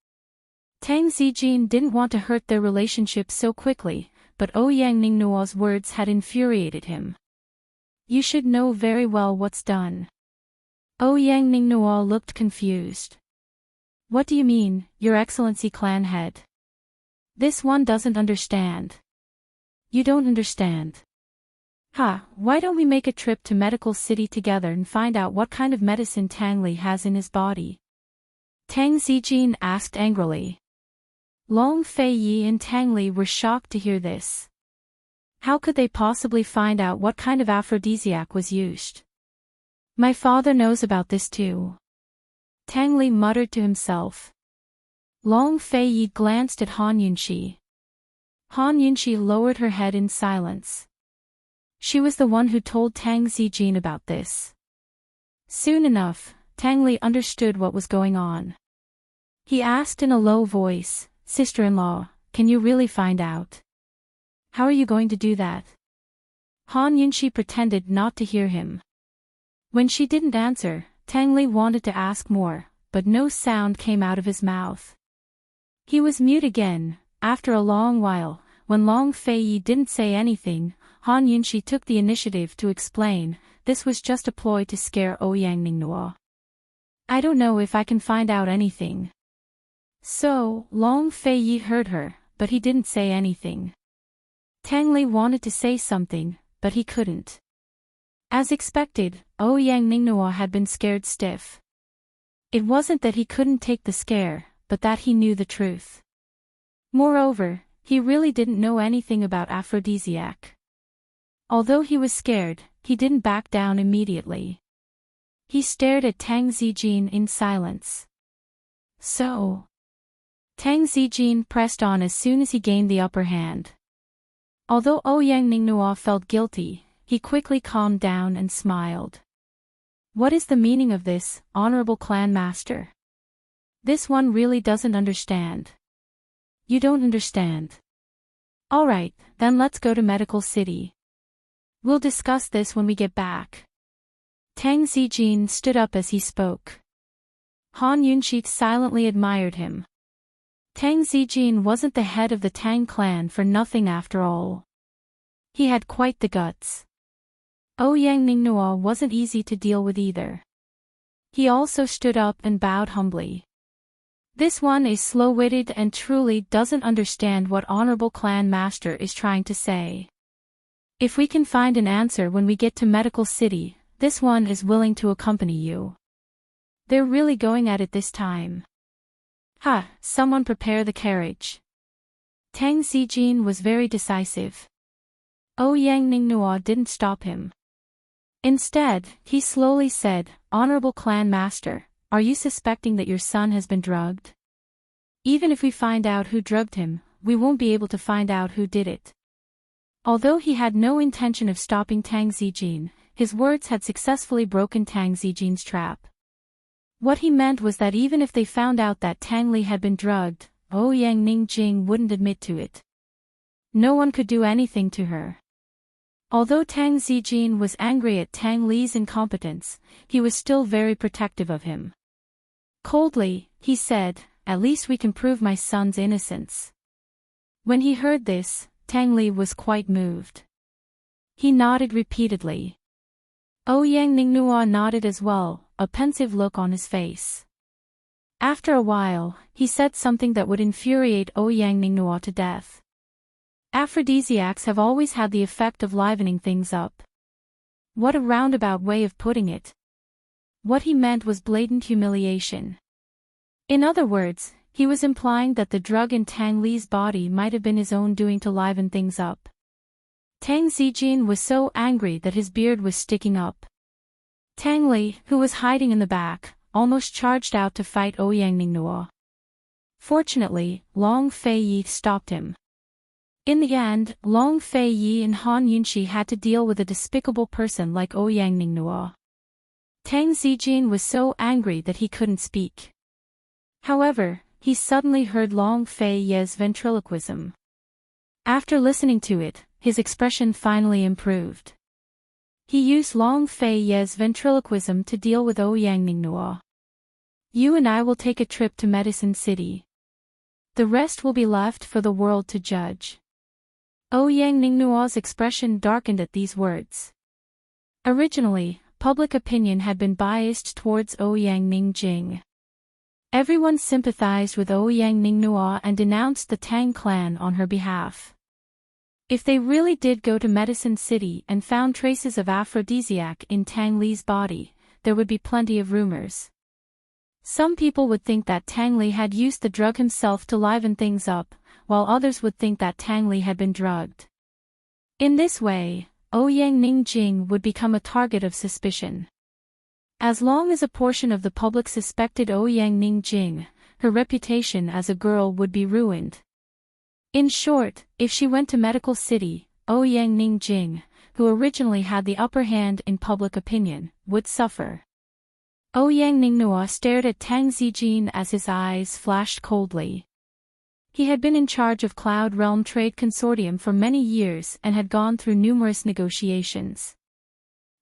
Tang Zijin didn't want to hurt their relationship so quickly, but Ouyang Ningnuo's words had infuriated him. You should know very well what's done. Ouyang Ningnuo looked confused. What do you mean, Your Excellency clan head? This one doesn't understand. You don't understand. Why don't we make a trip to Medical City together and find out what kind of medicine Tang Li has in his body? Tang Zijin asked angrily. Long Fei Yi and Tang Li were shocked to hear this. How could they possibly find out what kind of aphrodisiac was used? My father knows about this too. Tang Li muttered to himself. Long Fei Yi glanced at Han Yunshi. Han Yunshi lowered her head in silence. She was the one who told Tang Zijin about this. Soon enough, Tang Li understood what was going on. He asked in a low voice, Sister-in-law, can you really find out? How are you going to do that? Han Yunshi pretended not to hear him. When she didn't answer, Tang Li wanted to ask more, but no sound came out of his mouth. He was mute again. After a long while, when Long Fei Yi didn't say anything, Han Yunshi took the initiative to explain, this was just a ploy to scare Ouyang Ningnuo. I don't know if I can find out anything. So, Long Fei Yi heard her, but he didn't say anything. Tang Li wanted to say something, but he couldn't. As expected, Ouyang Ningnuo had been scared stiff. It wasn't that he couldn't take the scare, but that he knew the truth. Moreover, he really didn't know anything about aphrodisiac. Although he was scared, he didn't back down immediately. He stared at Tang Zijin in silence. So, Tang Zijin pressed on as soon as he gained the upper hand. Although Ouyang Ningnuo felt guilty, he quickly calmed down and smiled. What is the meaning of this, honorable clan master? This one really doesn't understand. You don't understand. Alright, then let's go to Medical City. We'll discuss this when we get back. Tang Zijin stood up as he spoke. Han Yunshi silently admired him. Tang Zijin wasn't the head of the Tang clan for nothing after all. He had quite the guts. Ouyang Ningnuo wasn't easy to deal with either. He also stood up and bowed humbly. This one is slow-witted and truly doesn't understand what honorable clan master is trying to say. If we can find an answer when we get to Medical City, this one is willing to accompany you. They're really going at it this time. Someone prepare the carriage. Tang Zijin was very decisive. Ouyang Ningnuo didn't stop him. Instead, he slowly said, Honorable clan master, are you suspecting that your son has been drugged? Even if we find out who drugged him, we won't be able to find out who did it. Although he had no intention of stopping Tang Zijin, his words had successfully broken Tang Zijin's trap. What he meant was that even if they found out that Tang Li had been drugged, Ouyang Ningjing wouldn't admit to it. No one could do anything to her. Although Tang Zijin was angry at Tang Li's incompetence, he was still very protective of him. Coldly, he said, at least we can prove my son's innocence. When he heard this, Tang Li was quite moved. He nodded repeatedly. Ouyang Ningnua nodded as well, a pensive look on his face. After a while, he said something that would infuriate Ouyang Ningnua to death. Aphrodisiacs have always had the effect of livening things up. What a roundabout way of putting it. What he meant was blatant humiliation. In other words, he was implying that the drug in Tang Li's body might have been his own doing to liven things up. Tang Zijin was so angry that his beard was sticking up. Tang Li, who was hiding in the back, almost charged out to fight Ouyang Ningnua. Fortunately, Long Fei Yi stopped him. In the end, Long Fei Yi and Han Yunxi had to deal with a despicable person like Ouyang Ningnua. Tang Zijin was so angry that he couldn't speak. However, he suddenly heard Long Fei Yi's ventriloquism. After listening to it, his expression finally improved. He used Long Fei Yi's ventriloquism to deal with Ouyang Ningnua. You and I will take a trip to Medicine City. The rest will be left for the world to judge. Ouyang Ningnua's expression darkened at these words. Originally, public opinion had been biased towards Ouyang Ningjing. Everyone sympathized with Ouyang Ningnua and denounced the Tang clan on her behalf. If they really did go to Medicine City and found traces of aphrodisiac in Tang Li's body, there would be plenty of rumors. Some people would think that Tang Li had used the drug himself to liven things up, while others would think that Tang Li had been drugged. In this way, Ouyang Ningjing would become a target of suspicion. As long as a portion of the public suspected Ouyang Ningjing, her reputation as a girl would be ruined. In short, if she went to Medical City, Ouyang Ningjing, who originally had the upper hand in public opinion, would suffer. Ouyang Ningnua stared at Tang Zijin as his eyes flashed coldly. He had been in charge of Cloud Realm Trade Consortium for many years and had gone through numerous negotiations.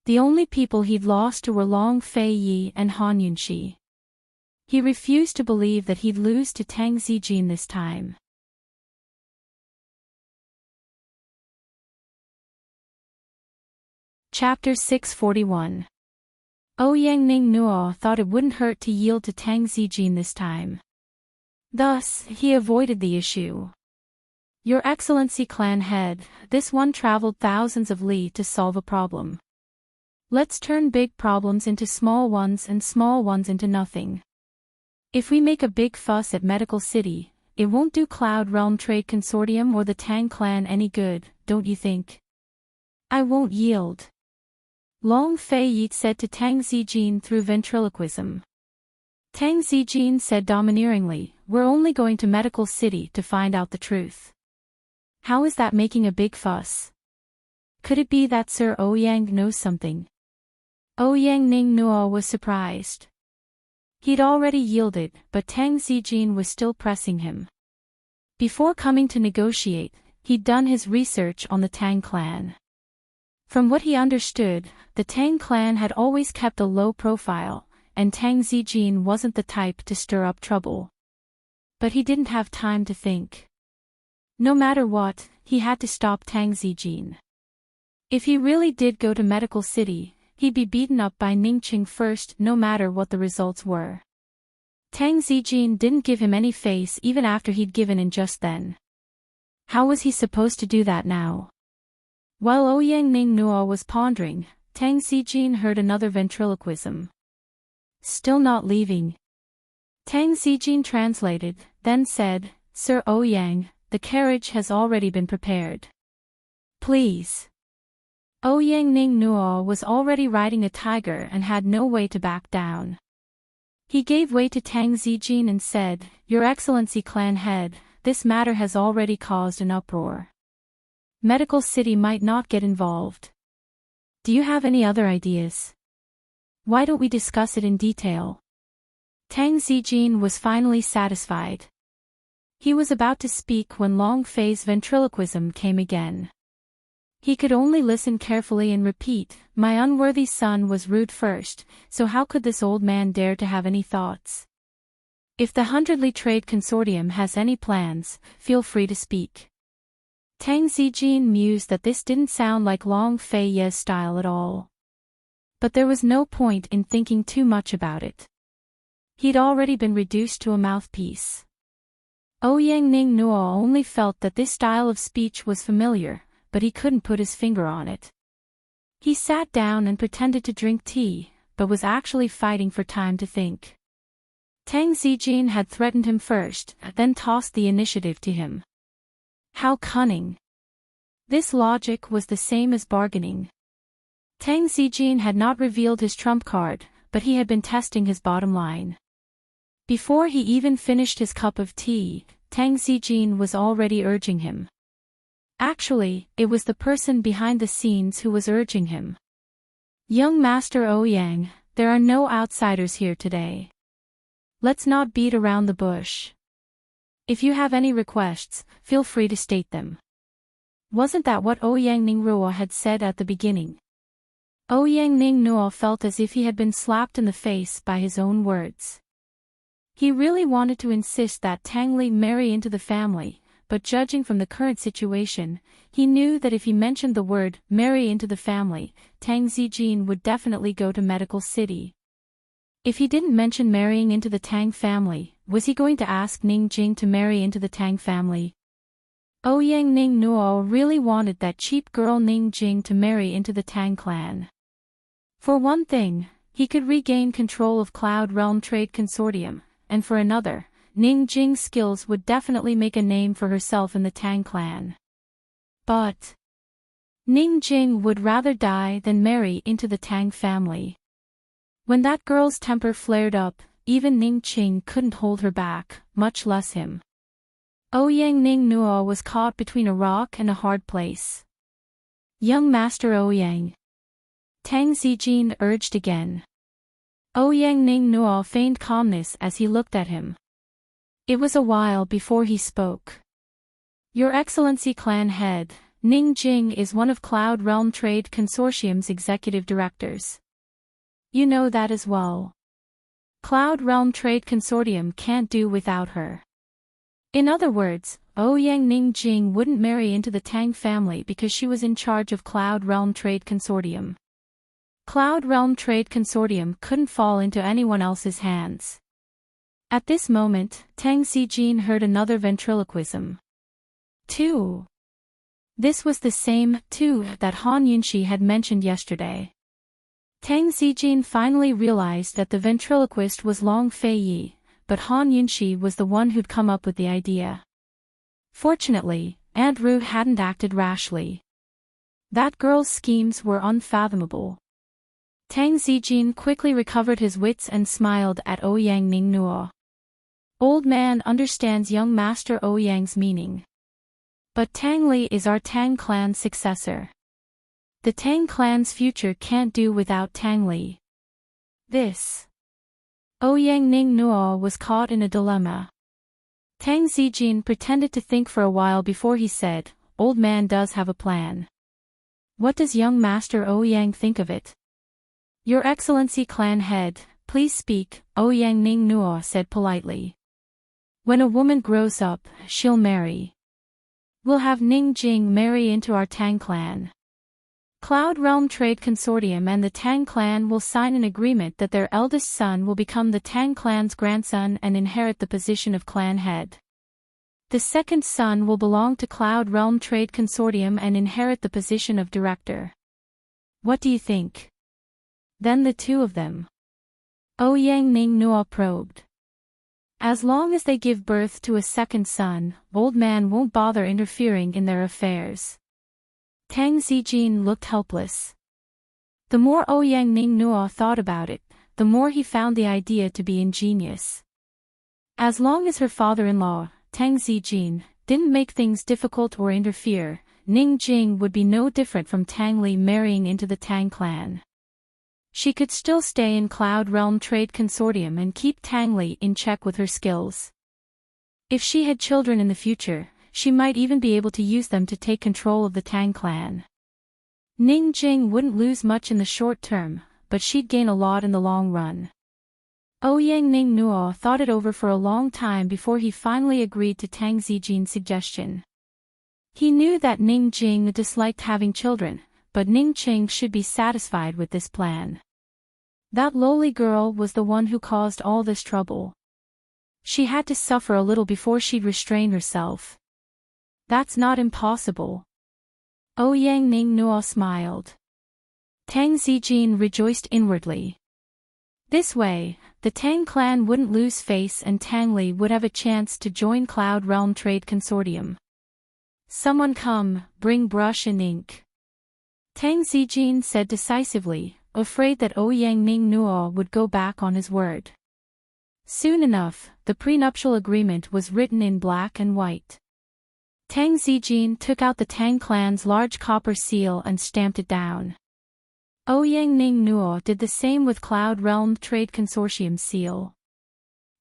The only people he'd lost to were Long Fei Yi and Han Yunxi. He refused to believe that he'd lose to Tang Zijin this time. Chapter 641. Ouyang Ningnua thought it wouldn't hurt to yield to Tang Zijin this time. Thus, he avoided the issue. Your Excellency clan head, this one traveled thousands of li to solve a problem. Let's turn big problems into small ones and small ones into nothing. If we make a big fuss at Medical City, it won't do Cloud Realm Trade Consortium or the Tang clan any good, don't you think? I won't yield. Long Fei Yi said to Tang Zijin through ventriloquism. Tang Zijin said domineeringly, we're only going to Medical City to find out the truth. How is that making a big fuss? Could it be that Sir Ouyang knows something? Ouyang Ningnua was surprised. He'd already yielded, but Tang Zijin was still pressing him. Before coming to negotiate, he'd done his research on the Tang clan. From what he understood, the Tang clan had always kept a low profile, and Tang Zijin wasn't the type to stir up trouble. But he didn't have time to think. No matter what, he had to stop Tang Zijin. If he really did go to Medical City, he'd be beaten up by Ningqing first, no matter what the results were. Tang Zijin didn't give him any face even after he'd given in just then. How was he supposed to do that now? While Ouyang Ningnua was pondering, Tang Zijin heard another ventriloquism. Still not leaving. Tang Zijin translated, then said, Sir Ouyang, the carriage has already been prepared. Please. Ouyang Ningnua was already riding a tiger and had no way to back down. He gave way to Tang Zijin and said, Your Excellency clan head, this matter has already caused an uproar. Medical City might not get involved. Do you have any other ideas? Why don't we discuss it in detail? Tang Zijin was finally satisfied. He was about to speak when Long Fei's ventriloquism came again. He could only listen carefully and repeat, My unworthy son was rude first, so how could this old man dare to have any thoughts? If the Hundredly Trade Consortium has any plans, feel free to speak. Tang Zijin mused that this didn't sound like Long Fei Ye's style at all. But there was no point in thinking too much about it. He'd already been reduced to a mouthpiece. Ouyang Ning Nuo only felt that this style of speech was familiar, but he couldn't put his finger on it. He sat down and pretended to drink tea, but was actually fighting for time to think. Tang Zijin had threatened him first, then tossed the initiative to him. How cunning! This logic was the same as bargaining. Tang Zijin had not revealed his trump card, but he had been testing his bottom line. Before he even finished his cup of tea, Tang Zijin was already urging him. Actually, it was the person behind the scenes who was urging him. Young Master Ouyang, there are no outsiders here today. Let's not beat around the bush. If you have any requests, feel free to state them. Wasn't that what Ouyang Ningruo had said at the beginning? Ouyang Ningnuo felt as if he had been slapped in the face by his own words. He really wanted to insist that Tang Li marry into the family, but judging from the current situation, he knew that if he mentioned the word marry into the family, Tang Zijin would definitely go to Medical City. If he didn't mention marrying into the Tang family, was he going to ask Ning Jing to marry into the Tang family? Ouyang Ning Nuo really wanted that cheap girl Ning Jing to marry into the Tang clan. For one thing, he could regain control of Cloud Realm Trade Consortium, and for another, Ning Jing's skills would definitely make a name for herself in the Tang clan. But Ning Jing would rather die than marry into the Tang family. When that girl's temper flared up, even Ning Qing couldn't hold her back, much less him. Ouyang Ning Nuo was caught between a rock and a hard place. Young Master Ouyang. Tang Zijin urged again. Ouyang Ning Nuo feigned calmness as he looked at him. It was a while before he spoke. Your Excellency Clan Head, Ning Jing is one of Cloud Realm Trade Consortium's executive directors. You know that as well. Cloud Realm Trade Consortium can't do without her. In other words, Ouyang Ning Jing wouldn't marry into the Tang family because she was in charge of Cloud Realm Trade Consortium. Cloud Realm Trade Consortium couldn't fall into anyone else's hands. At this moment, Tang Zijin heard another ventriloquism. 2. This was the same 2 that Han Yunxi had mentioned yesterday. Tang Zijin finally realized that the ventriloquist was Long Fei Yi, but Han Yunxi was the one who'd come up with the idea. Fortunately, Aunt Ru hadn't acted rashly. That girl's schemes were unfathomable. Tang Zijin quickly recovered his wits and smiled at Ouyang Ningnuo. Old man understands young Master Ouyang's meaning. But Tang Li is our Tang clan's successor. The Tang clan's future can't do without Tang Li. This. Ouyang Ningnuo was caught in a dilemma. Tang Zijin pretended to think for a while before he said, Old man does have a plan. What does young Master Ouyang think of it? Your Excellency Clan Head, please speak, Ouyang Ningnuo said politely. When a woman grows up, she'll marry. We'll have Ning Jing marry into our Tang clan. Cloud Realm Trade Consortium and the Tang clan will sign an agreement that their eldest son will become the Tang clan's grandson and inherit the position of clan head. The second son will belong to Cloud Realm Trade Consortium and inherit the position of director. What do you think? Then the two of them. Ouyang Ningnuo probed. As long as they give birth to a second son, old man won't bother interfering in their affairs. Tang Zijin looked helpless. The more Ouyang Ningnuo thought about it, the more he found the idea to be ingenious. As long as her father-in-law, Tang Zijin, didn't make things difficult or interfere, Ning Jing would be no different from Tang Li marrying into the Tang clan. She could still stay in Cloud Realm Trade Consortium and keep Tang Li in check with her skills. If she had children in the future, she might even be able to use them to take control of the Tang clan. Ning Jing wouldn't lose much in the short term, but she'd gain a lot in the long run. Ouyang Ningnuo thought it over for a long time before he finally agreed to Tang Zijin's suggestion. He knew that Ning Jing disliked having children, but Ning Qing should be satisfied with this plan. That lowly girl was the one who caused all this trouble. She had to suffer a little before she'd restrain herself. That's not impossible. Ouyang Ning Nuo smiled. Tang Zijin rejoiced inwardly. This way, the Tang clan wouldn't lose face and Tang Li would have a chance to join Cloud Realm Trade Consortium. Someone come, bring brush and ink. Tang Zijin said decisively, afraid that Ouyang Ning Nuo would go back on his word. Soon enough, the prenuptial agreement was written in black and white. Tang Zijin took out the Tang clan's large copper seal and stamped it down. Ouyang Ning Nuo did the same with Cloud Realm Trade Consortium seal.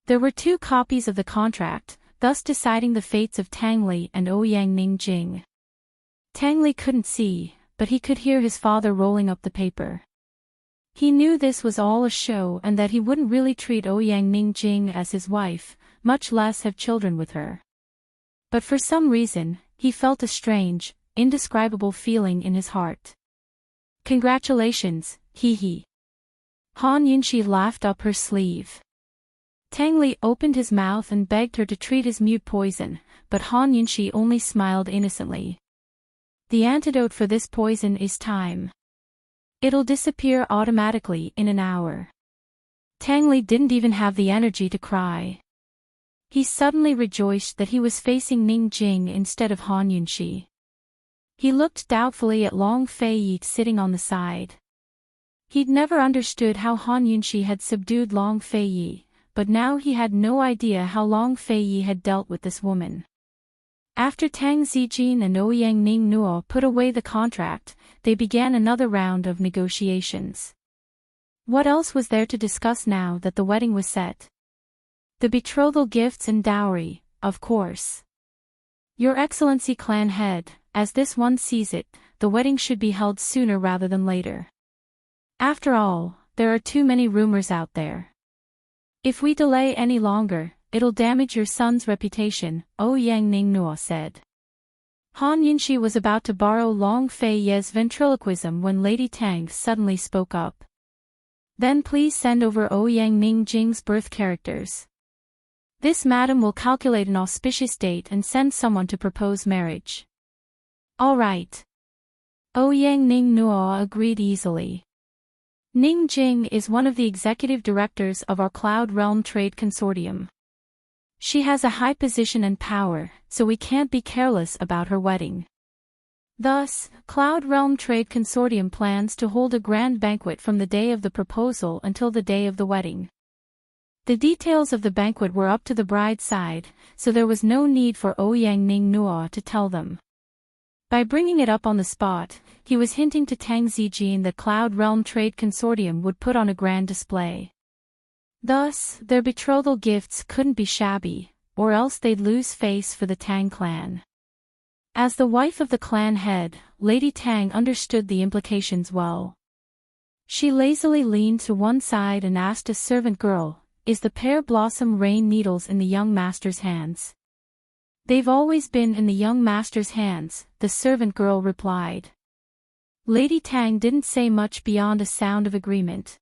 There were 2 copies of the contract, thus deciding the fates of Tang Li and Ouyang Ning Jing. Tang Li couldn't see, but he could hear his father rolling up the paper. He knew this was all a show and that he wouldn't really treat Ouyang Ning Jing as his wife, much less have children with her. But for some reason, he felt a strange, indescribable feeling in his heart. Congratulations, hee. Han Yunxi laughed up her sleeve. Tang Li opened his mouth and begged her to treat his mute poison, but Han Yunxi only smiled innocently. The antidote for this poison is time. It'll disappear automatically in an hour. Tang Li didn't even have the energy to cry. He suddenly rejoiced that he was facing Ning Jing instead of Han Yunxi. He looked doubtfully at Long Fei sitting on the side. He'd never understood how Han Yunxi had subdued Long Fei, but now he had no idea how Long Fei had dealt with this woman. After Tang Zijin and Ouyang Ning Nuo put away the contract, they began another round of negotiations. What else was there to discuss now that the wedding was set? The betrothal gifts and dowry, of course. Your Excellency clan head, as this one sees it, the wedding should be held sooner rather than later. After all, there are too many rumors out there. If we delay any longer, it'll damage your son's reputation, Ouyang Ning Nuo said. Han Yunxi was about to borrow Long Fei Ye's ventriloquism when Lady Tang suddenly spoke up. Then please send over Ouyang Ning Jing's birth characters. This madam will calculate an auspicious date and send someone to propose marriage. All right. Ouyang Ning Nuo agreed easily. Ning Jing is one of the executive directors of our Cloud Realm Trade Consortium. She has a high position and power, so we can't be careless about her wedding. Thus, Cloud Realm Trade Consortium plans to hold a grand banquet from the day of the proposal until the day of the wedding. The details of the banquet were up to the bride's side, so there was no need for Ouyang Ning Nuo to tell them. By bringing it up on the spot, he was hinting to Tang Zijin that Cloud Realm Trade Consortium would put on a grand display. Thus, their betrothal gifts couldn't be shabby, or else they'd lose face for the Tang clan. As the wife of the clan head, Lady Tang understood the implications well. She lazily leaned to one side and asked a servant girl, "Is the pear blossom rain needles in the young master's hands?" "They've always been in the young master's hands," the servant girl replied. Lady Tang didn't say much beyond a sound of agreement.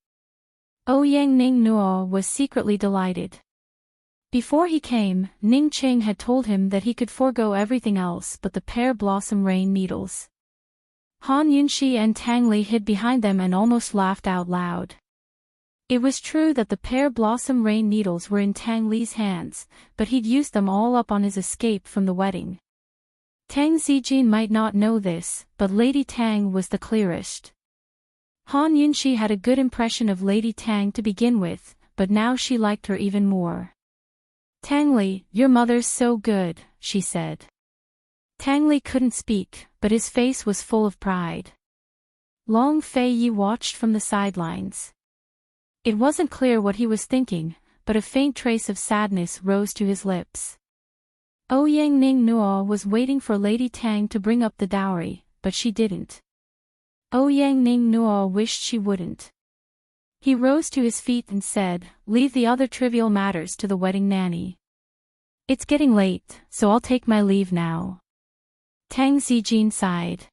Ouyang Ning Nuo was secretly delighted. Before he came, Ning Qing had told him that he could forego everything else but the pear blossom rain needles. Han Yunxi and Tang Li hid behind them and almost laughed out loud. It was true that the pear blossom rain needles were in Tang Li's hands, but he'd used them all up on his escape from the wedding. Tang Zijin might not know this, but Lady Tang was the clearest. Han Yunxi had a good impression of Lady Tang to begin with, but now she liked her even more. "Tang Li, your mother's so good," she said. Tang Li couldn't speak, but his face was full of pride. Long Fei Yi watched from the sidelines. It wasn't clear what he was thinking, but a faint trace of sadness rose to his lips. Ouyang Ning Nuo was waiting for Lady Tang to bring up the dowry, but she didn't. Ouyang Ning Nuo wished she wouldn't. He rose to his feet and said, "Leave the other trivial matters to the wedding nanny. It's getting late, so I'll take my leave now." Tang Zijin sighed.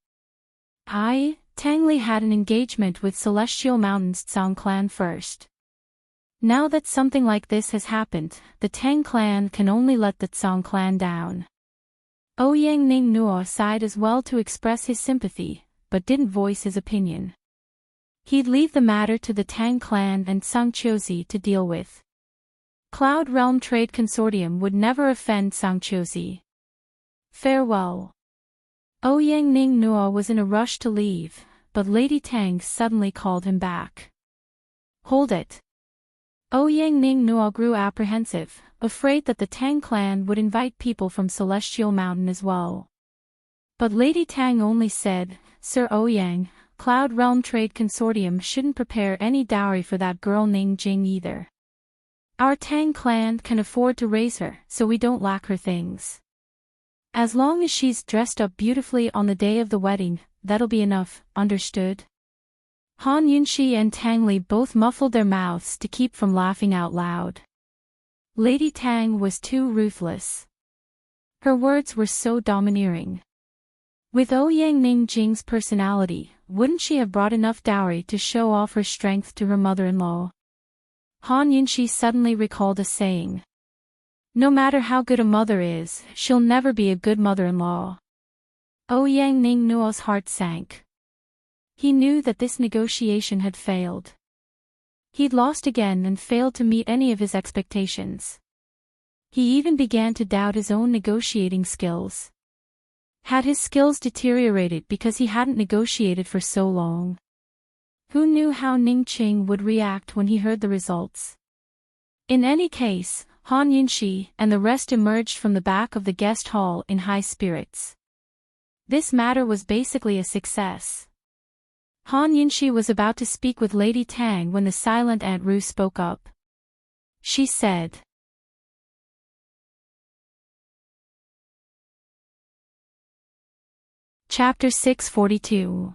Tang Li had an engagement with Celestial Mountain's Tsang clan first. Now that something like this has happened, the Tang clan can only let the Tsang clan down. Ouyang Ning Nuo sighed as well to express his sympathy, but didn't voice his opinion. He'd leave the matter to the Tang clan and Tsang Chiozi to deal with. Cloud Realm Trade Consortium would never offend Tsang Chiozi. Farewell. Ouyang Ning Nuo was in a rush to leave, but Lady Tang suddenly called him back. Hold it. Ouyang Ning Nuo grew apprehensive, afraid that the Tang clan would invite people from Celestial Mountain as well. But Lady Tang only said, Sir Ouyang, Cloud Realm Trade Consortium shouldn't prepare any dowry for that girl Ning Jing either. Our Tang clan can afford to raise her, so we don't lack her things. As long as she's dressed up beautifully on the day of the wedding, that'll be enough, understood? Han Yunxi and Tang Li both muffled their mouths to keep from laughing out loud. Lady Tang was too ruthless. Her words were so domineering. With Ouyang Ning Jing's personality, wouldn't she have brought enough dowry to show off her strength to her mother-in-law? Han Yunxi suddenly recalled a saying. No matter how good a mother is, she'll never be a good mother-in-law. Ouyang Ning Nuo's heart sank. He knew that this negotiation had failed. He'd lost again and failed to meet any of his expectations. He even began to doubt his own negotiating skills. Had his skills deteriorated because he hadn't negotiated for so long? Who knew how Ning Qing would react when he heard the results? In any case, Han Yunxi and the rest emerged from the back of the guest hall in high spirits. This matter was basically a success. Han Yunxi was about to speak with Lady Tang when the silent Aunt Ru spoke up. She said. Chapter 642.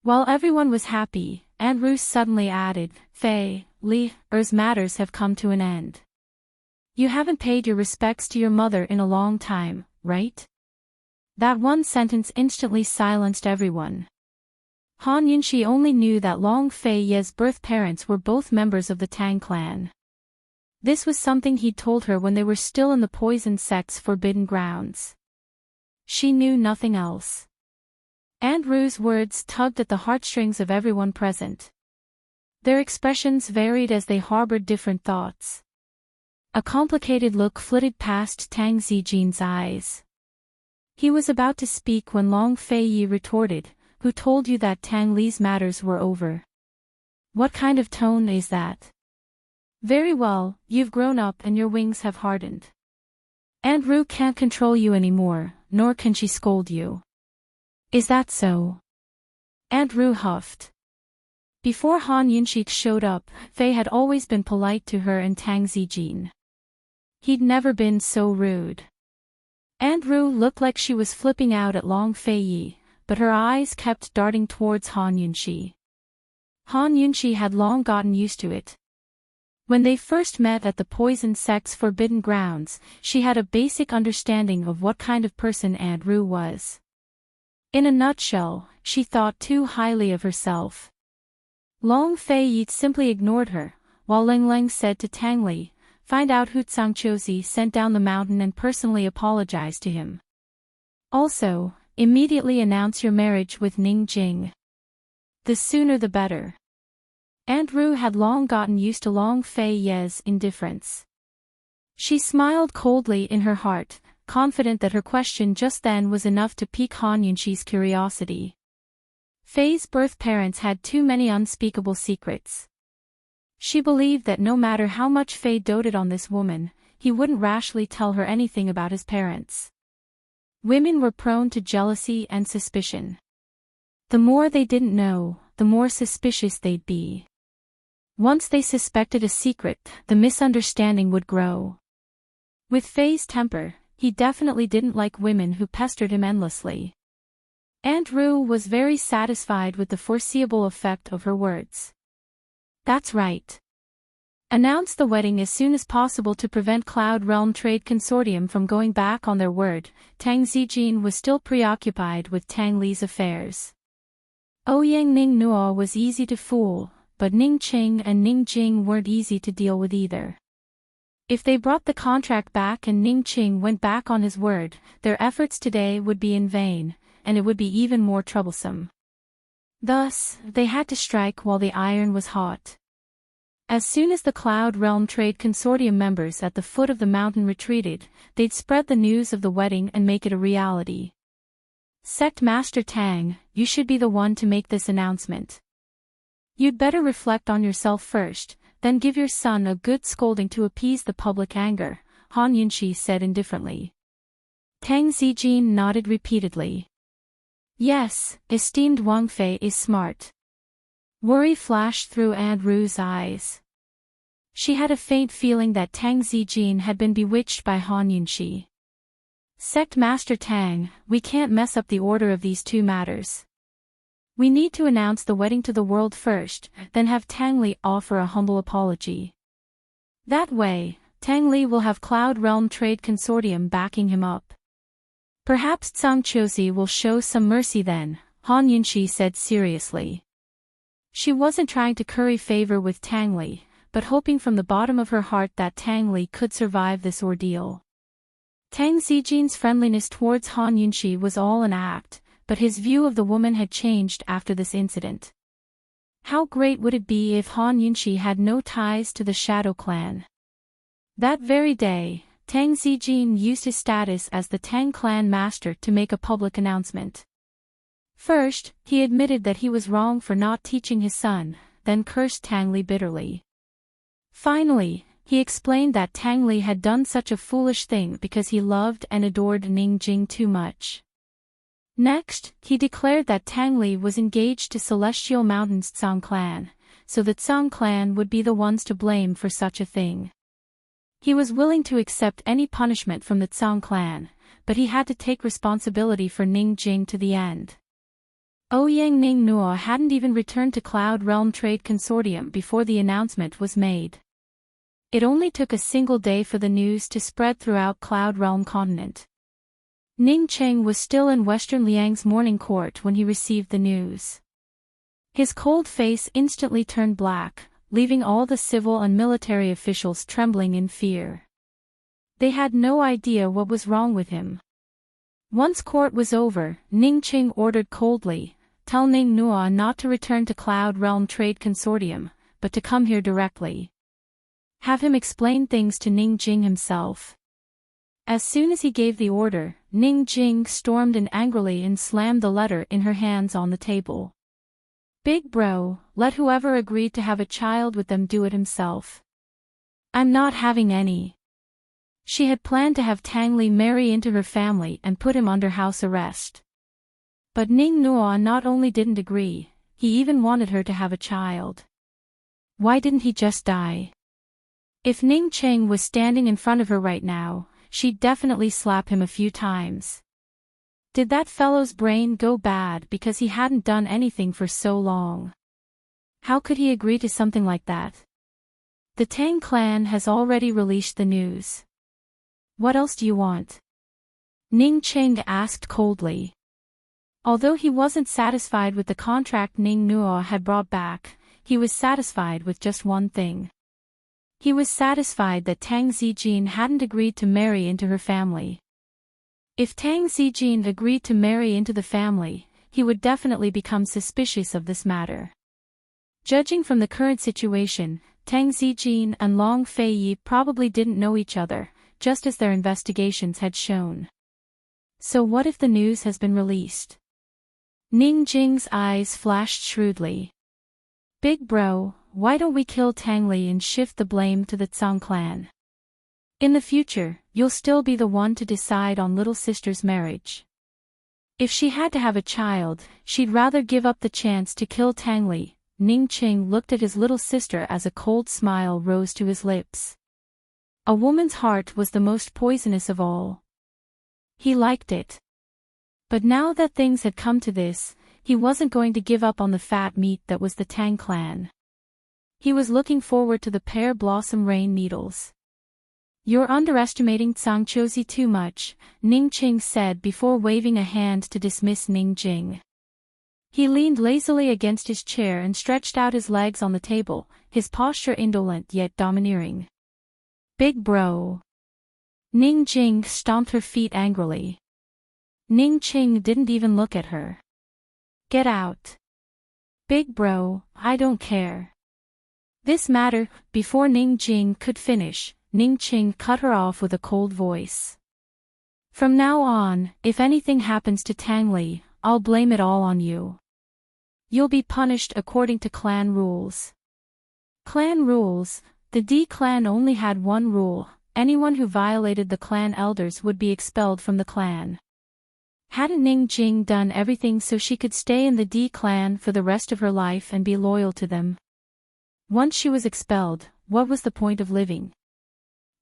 While everyone was happy, Aunt Ru suddenly added, Fei, Li, Er's matters have come to an end. You haven't paid your respects to your mother in a long time, right? That one sentence instantly silenced everyone. Han Yunxi only knew that Long Fei Ye's birth parents were both members of the Tang clan. This was something he'd told her when they were still in the poison sect's forbidden grounds. She knew nothing else. Aunt Ru's words tugged at the heartstrings of everyone present. Their expressions varied as they harbored different thoughts. A complicated look flitted past Tang Zijin's eyes. He was about to speak when Long Fei Yi retorted, Who told you that Tang Li's matters were over? What kind of tone is that? Very well, you've grown up and your wings have hardened. Aunt Ru can't control you anymore, nor can she scold you. Is that so? Aunt Ru huffed. Before Han Yunxi showed up, Fei had always been polite to her and Tang Zijin. He'd never been so rude. Aunt Ru looked like she was flipping out at Long Fei Yi, but her eyes kept darting towards Han Yunxi. Han Yunxi had long gotten used to it. When they first met at the poison sect's forbidden grounds, she had a basic understanding of what kind of person Aunt Ru was. In a nutshell, she thought too highly of herself. Long Fei Yi simply ignored her, while Ling Ling said to Tang Li, Find out who Tsang Chiozi sent down the mountain and personally apologize to him. Also, immediately announce your marriage with Ning Jing. The sooner the better. Aunt Ru had long gotten used to Long Fei Ye's indifference. She smiled coldly in her heart, confident that her question just then was enough to pique Han Yunxi's curiosity. Fei's birth parents had too many unspeakable secrets. She believed that no matter how much Fei doted on this woman, he wouldn't rashly tell her anything about his parents. Women were prone to jealousy and suspicion. The more they didn't know, the more suspicious they'd be. Once they suspected a secret, the misunderstanding would grow. With Fei's temper, he definitely didn't like women who pestered him endlessly. Aunt Ru was very satisfied with the foreseeable effect of her words. That's right. Announce the wedding as soon as possible to prevent Cloud Realm Trade Consortium from going back on their word. Tang Zijin was still preoccupied with Tang Li's affairs. Ouyang Ning Nuo was easy to fool, but Ning Qing and Ning Jing weren't easy to deal with either. If they brought the contract back and Ning Qing went back on his word, their efforts today would be in vain, and it would be even more troublesome. Thus, they had to strike while the iron was hot. As soon as the Cloud Realm Trade Consortium members at the foot of the mountain retreated, they'd spread the news of the wedding and make it a reality. Sect Master Tang, you should be the one to make this announcement. You'd better reflect on yourself first, then give your son a good scolding to appease the public anger, Han Yunxi said indifferently. Tang Zijin nodded repeatedly. Yes, esteemed Wang Fei is smart. Worry flashed through Aunt Ru's eyes. She had a faint feeling that Tang Zijin had been bewitched by Han Yunxi. Sect Master Tang, we can't mess up the order of these two matters. We need to announce the wedding to the world first, then have Tang Li offer a humble apology. That way, Tang Li will have Cloud Realm Trade Consortium backing him up. Perhaps Tsang Chiozi will show some mercy then, Han Yunxi said seriously. She wasn't trying to curry favor with Tang Li, but hoping from the bottom of her heart that Tang Li could survive this ordeal. Tang Zijin's friendliness towards Han Yunxi was all an act, but his view of the woman had changed after this incident. How great would it be if Han Yunxi had no ties to the Shadow Clan? That very day, Tang Zijin used his status as the Tang Clan master to make a public announcement. First, he admitted that he was wrong for not teaching his son, then cursed Tang Li bitterly. Finally, he explained that Tang Li had done such a foolish thing because he loved and adored Ning Jing too much. Next, he declared that Tang Li was engaged to Celestial Mountain's Tsang Clan, so the Tsang Clan would be the ones to blame for such a thing. He was willing to accept any punishment from the Tsang Clan, but he had to take responsibility for Ning Jing to the end. Ouyang Ning Nuo hadn't even returned to Cloud Realm Trade Consortium before the announcement was made. It only took a single day for the news to spread throughout Cloud Realm continent. Ning Cheng was still in Western Liang's morning court when he received the news. His cold face instantly turned black, leaving all the civil and military officials trembling in fear. They had no idea what was wrong with him. Once court was over, Ning Cheng ordered coldly, "Tell Ning Nuo not to return to Cloud Realm Trade Consortium, but to come here directly. Have him explain things to Ning Jing himself." As soon as he gave the order, Ning Jing stormed in angrily and slammed the letter in her hands on the table. "Big bro, let whoever agreed to have a child with them do it himself. I'm not having any." She had planned to have Tang Li marry into her family and put him under house arrest. But Ning Nuo not only didn't agree, he even wanted her to have a child. Why didn't he just die? If Ning Cheng was standing in front of her right now, she'd definitely slap him a few times. Did that fellow's brain go bad because he hadn't done anything for so long? How could he agree to something like that? The Tang clan has already released the news. What else do you want? Ning Cheng asked coldly. Although he wasn't satisfied with the contract Ning Nuo had brought back, he was satisfied with just one thing. He was satisfied that Tang Zijin hadn't agreed to marry into her family. If Tang Zijin agreed to marry into the family, he would definitely become suspicious of this matter. Judging from the current situation, Tang Zijin and Long Fei Yi probably didn't know each other, just as their investigations had shown. So what if the news has been released? Ning Jing's eyes flashed shrewdly. "Big bro, why don't we kill Tang Li and shift the blame to the Tsang clan? In the future, you'll still be the one to decide on little sister's marriage. If she had to have a child, she'd rather give up the chance to kill Tang Li." Ning Qing looked at his little sister as a cold smile rose to his lips. A woman's heart was the most poisonous of all. He liked it. But now that things had come to this, he wasn't going to give up on the fat meat that was the Tang clan. He was looking forward to the pear blossom rain needles. "You're underestimating Zhangqiuzi too much," Ning Qing said before waving a hand to dismiss Ning Jing. He leaned lazily against his chair and stretched out his legs on the table, his posture indolent yet domineering. "Big bro." Ning Jing stomped her feet angrily. Ning Qing didn't even look at her. "Get out." "Big bro, I don't care." This matter, before Ning Jing could finish, Ning Qing cut her off with a cold voice. "From now on, if anything happens to Tang Li, I'll blame it all on you. You'll be punished according to clan rules." Clan rules? The D clan only had one rule: anyone who violated the clan elders would be expelled from the clan. Hadn't Ning Jing done everything so she could stay in the D clan for the rest of her life and be loyal to them? Once she was expelled, what was the point of living?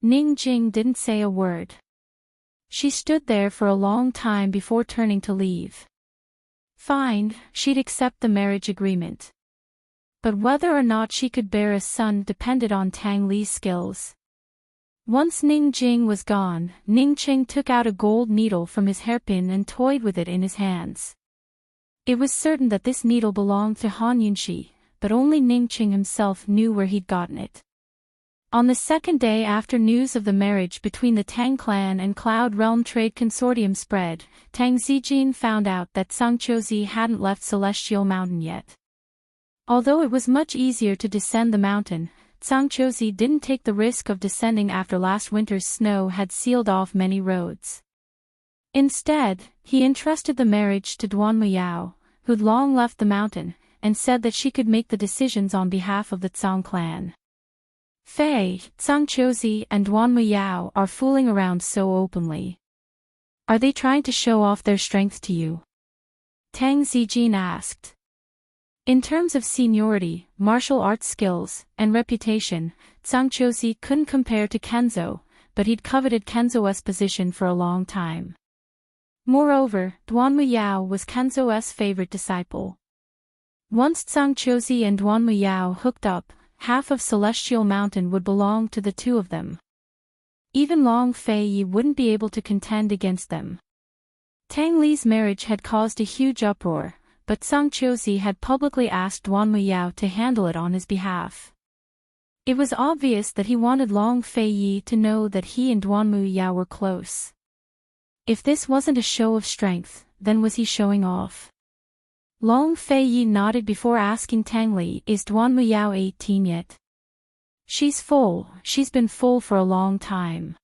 Ning Jing didn't say a word. She stood there for a long time before turning to leave. Fine, she'd accept the marriage agreement. But whether or not she could bear a son depended on Tang Li's skills. Once Ning Jing was gone, Ning Qing took out a gold needle from his hairpin and toyed with it in his hands. It was certain that this needle belonged to Han Yunxi, but only Ning Qing himself knew where he'd gotten it. On the second day after news of the marriage between the Tang clan and Cloud Realm Trade Consortium spread, Tang Zijin found out that Zhangqiuzi hadn't left Celestial Mountain yet. Although it was much easier to descend the mountain, Zhangqiuzi didn't take the risk of descending after last winter's snow had sealed off many roads. Instead, he entrusted the marriage to Duanmu Yao, who'd long left the mountain, and said that she could make the decisions on behalf of the Zhang clan. "Fei, Zhangqiuzi and Duanmu Yao are fooling around so openly. Are they trying to show off their strength to you?" Tang Zijin asked. In terms of seniority, martial arts skills, and reputation, Zhangqiuzi couldn't compare to Kenzo, but he'd coveted Kenzo's position for a long time. Moreover, Duanmu Yao was Kenzo's favorite disciple. Once Zhangqiuzi and Duanmu Yao hooked up, half of Celestial Mountain would belong to the two of them. Even Long Fei Yi wouldn't be able to contend against them. Tang Li's marriage had caused a huge uproar, but Zhangqiuzi had publicly asked Duanmu Yao to handle it on his behalf. It was obvious that he wanted Long Fei Yi to know that he and Duanmu Yao were close. If this wasn't a show of strength, then was he showing off? Long Fei Yi nodded before asking Tang Li, "Is Duanmu Yao 18 yet?" "She's full, she's been full for a long time."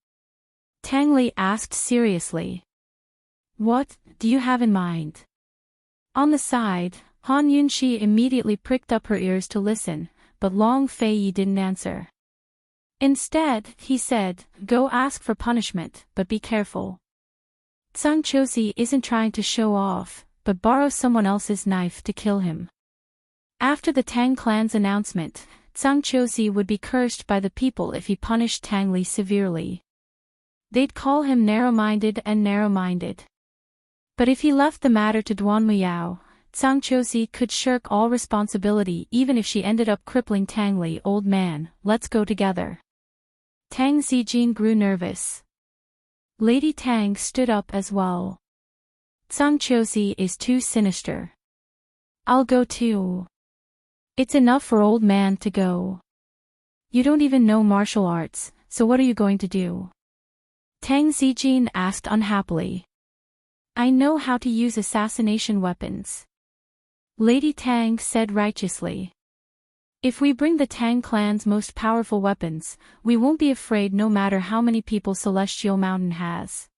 Tang Li asked seriously. "What do you have in mind?" On the side, Han Yunxi immediately pricked up her ears to listen, but Long Fei Yi didn't answer. Instead, he said, "Go ask for punishment, but be careful. Zhangqiuzi isn't trying to show off, but borrow someone else's knife to kill him." After the Tang clan's announcement, Zhangqiuzi would be cursed by the people if he punished Tang Li severely. They'd call him narrow-minded and narrow-minded. But if he left the matter to Duanmu Yao, Zhangqiuzi could shirk all responsibility even if she ended up crippling Tang Li. "Old man, let's go together." Tang Zijin grew nervous. Lady Tang stood up as well. "Zhangqiuzi is too sinister. I'll go too." "It's enough for old man to go. You don't even know martial arts, so what are you going to do?" Tang Zijin asked unhappily. "I know how to use assassination weapons," Lady Tang said righteously. "If we bring the Tang clan's most powerful weapons, we won't be afraid no matter how many people Celestial Mountain has."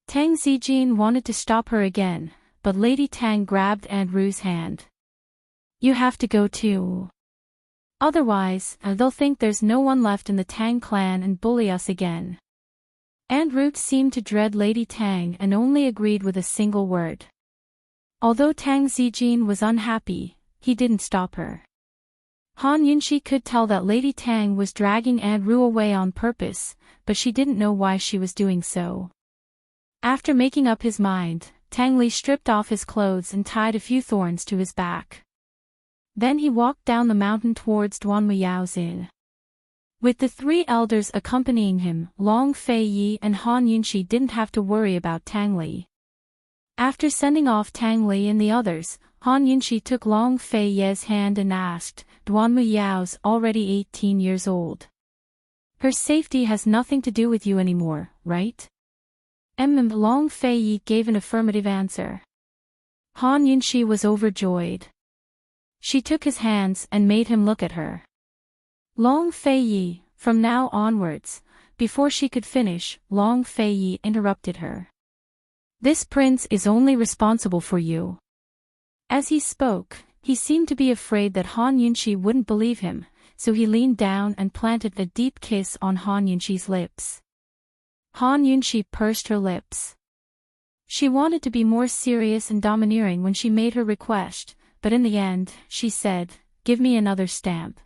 Tang Zijin wanted to stop her again, but Lady Tang grabbed Aunt Ru's hand. "You have to go too. Otherwise, they'll think there's no one left in the Tang clan and bully us again." Aunt Ru seemed to dread Lady Tang and only agreed with a single word. Although Tang Zijin was unhappy, he didn't stop her. Han Yunxi could tell that Lady Tang was dragging Aunt Ru away on purpose, but she didn't know why she was doing so. After making up his mind, Tang Li stripped off his clothes and tied a few thorns to his back. Then he walked down the mountain towards Duanmuyao's inn. With the three elders accompanying him, Long Feiyi and Han Yunxi didn't have to worry about Tang Li. After sending off Tang Li and the others, Han Yunxi took Long Feiyi's hand and asked, Duanmuyao's already 18 years old. Her safety has nothing to do with you anymore, right? Long Feiyi gave an affirmative answer. Han Yunxi was overjoyed. She took his hands and made him look at her. Long Feiyi, from now onwards, before she could finish, Long Feiyi interrupted her. This prince is only responsible for you. As he spoke, he seemed to be afraid that Han Yunxi wouldn't believe him, so he leaned down and planted a deep kiss on Han Yunxi's lips. Han Yunxi pursed her lips. She wanted to be more serious and domineering when she made her request, but in the end, she said, "Give me another stamp."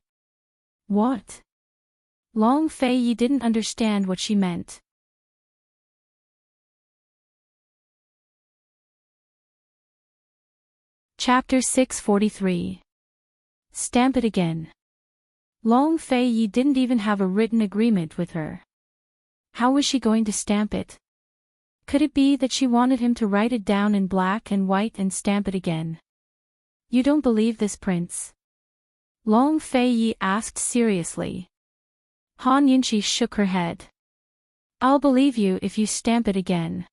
What? Long Feiyi didn't understand what she meant. Chapter 643. Stamp it again. Long Feiyi didn't even have a written agreement with her. How was she going to stamp it? Could it be that she wanted him to write it down in black and white and stamp it again? You don't believe this, prince? Long Feiyi asked seriously. Han Yunxi shook her head. I'll believe you if you stamp it again.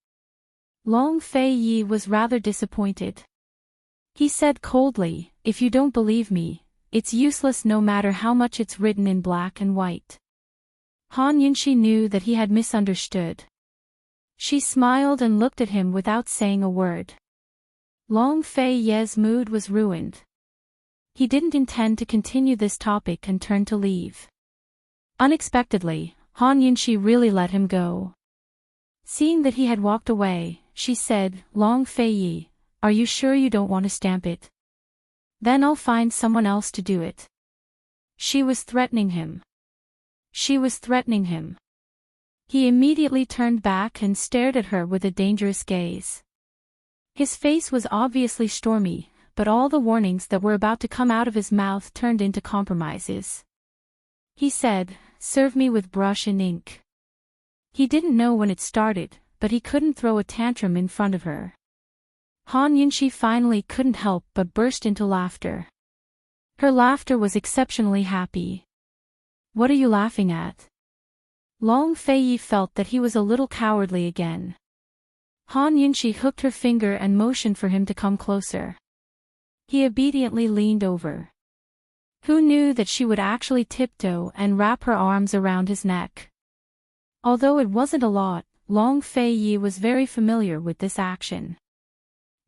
Long Feiyi was rather disappointed. He said coldly, if you don't believe me, it's useless no matter how much it's written in black and white. Han Yunxi knew that he had misunderstood. She smiled and looked at him without saying a word. Long Feiyi's mood was ruined. He didn't intend to continue this topic and turned to leave. Unexpectedly, Han Yunxi really let him go. Seeing that he had walked away, she said, Long Feiyi, are you sure you don't want to stamp it? Then I'll find someone else to do it. She was threatening him. She was threatening him. He immediately turned back and stared at her with a dangerous gaze. His face was obviously stormy, but all the warnings that were about to come out of his mouth turned into compromises. He said, serve me with brush and ink. He didn't know when it started, but he couldn't throw a tantrum in front of her. Han Yunxi finally couldn't help but burst into laughter. Her laughter was exceptionally happy. What are you laughing at? Long Feiyi felt that he was a little cowardly again. Han Yunxi hooked her finger and motioned for him to come closer. He obediently leaned over. Who knew that she would actually tiptoe and wrap her arms around his neck? Although it wasn't a lot, Long Feiyi was very familiar with this action.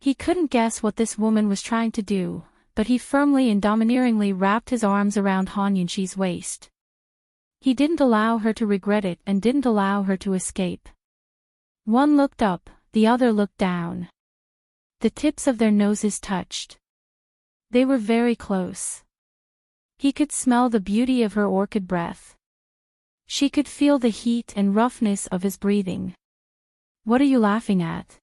He couldn't guess what this woman was trying to do, but he firmly and domineeringly wrapped his arms around Han Yunxi's waist. He didn't allow her to regret it and didn't allow her to escape. One looked up, the other looked down. The tips of their noses touched. They were very close. He could smell the beauty of her orchid breath. She could feel the heat and roughness of his breathing. What are you laughing at?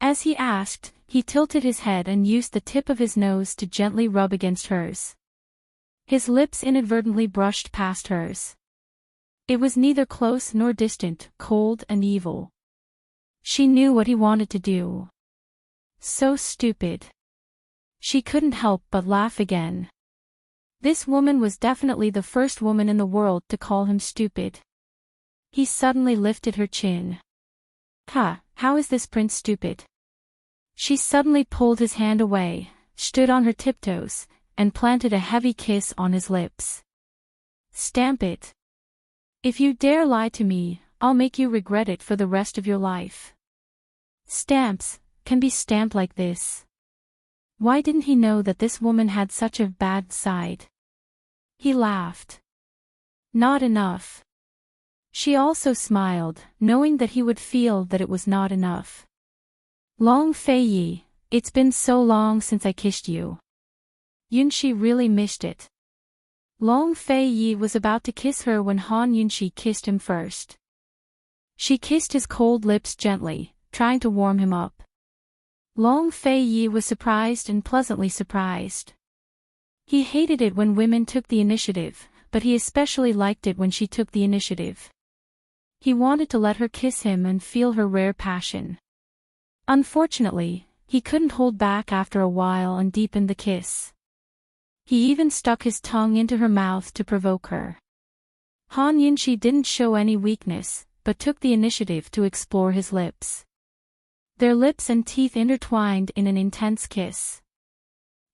As he asked, he tilted his head and used the tip of his nose to gently rub against hers. His lips inadvertently brushed past hers. It was neither close nor distant, cold and evil. She knew what he wanted to do. So stupid. She couldn't help but laugh again. This woman was definitely the first woman in the world to call him stupid. He suddenly lifted her chin. How is this prince stupid? She suddenly pulled his hand away, stood on her tiptoes, and planted a heavy kiss on his lips. Stamp it. If you dare lie to me, I'll make you regret it for the rest of your life. Stamps can be stamped like this. Why didn't he know that this woman had such a bad side? He laughed. Not enough. She also smiled, knowing that he would feel that it was not enough. Long Feiyi, it's been so long since I kissed you. Yunxi really missed it. Long Feiyi was about to kiss her when Han Yunxi kissed him first. She kissed his cold lips gently, trying to warm him up. Long Feiyi was surprised and pleasantly surprised. He hated it when women took the initiative, but he especially liked it when she took the initiative. He wanted to let her kiss him and feel her rare passion. Unfortunately, he couldn't hold back after a while and deepened the kiss. He even stuck his tongue into her mouth to provoke her. Han Yunxi didn't show any weakness, but took the initiative to explore his lips. Their lips and teeth intertwined in an intense kiss.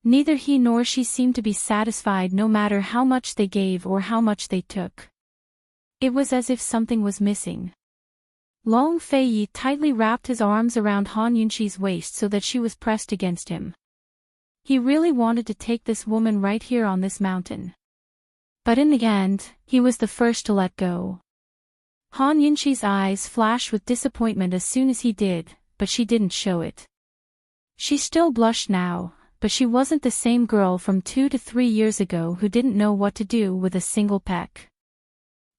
Neither he nor she seemed to be satisfied no matter how much they gave or how much they took. It was as if something was missing. Long Feiyi tightly wrapped his arms around Han Yunxi's waist so that she was pressed against him. He really wanted to take this woman right here on this mountain. But in the end, he was the first to let go. Han Yunxi's eyes flashed with disappointment as soon as he did, but she didn't show it. She still blushed now, but she wasn't the same girl from 2 to 3 years ago who didn't know what to do with a single peck.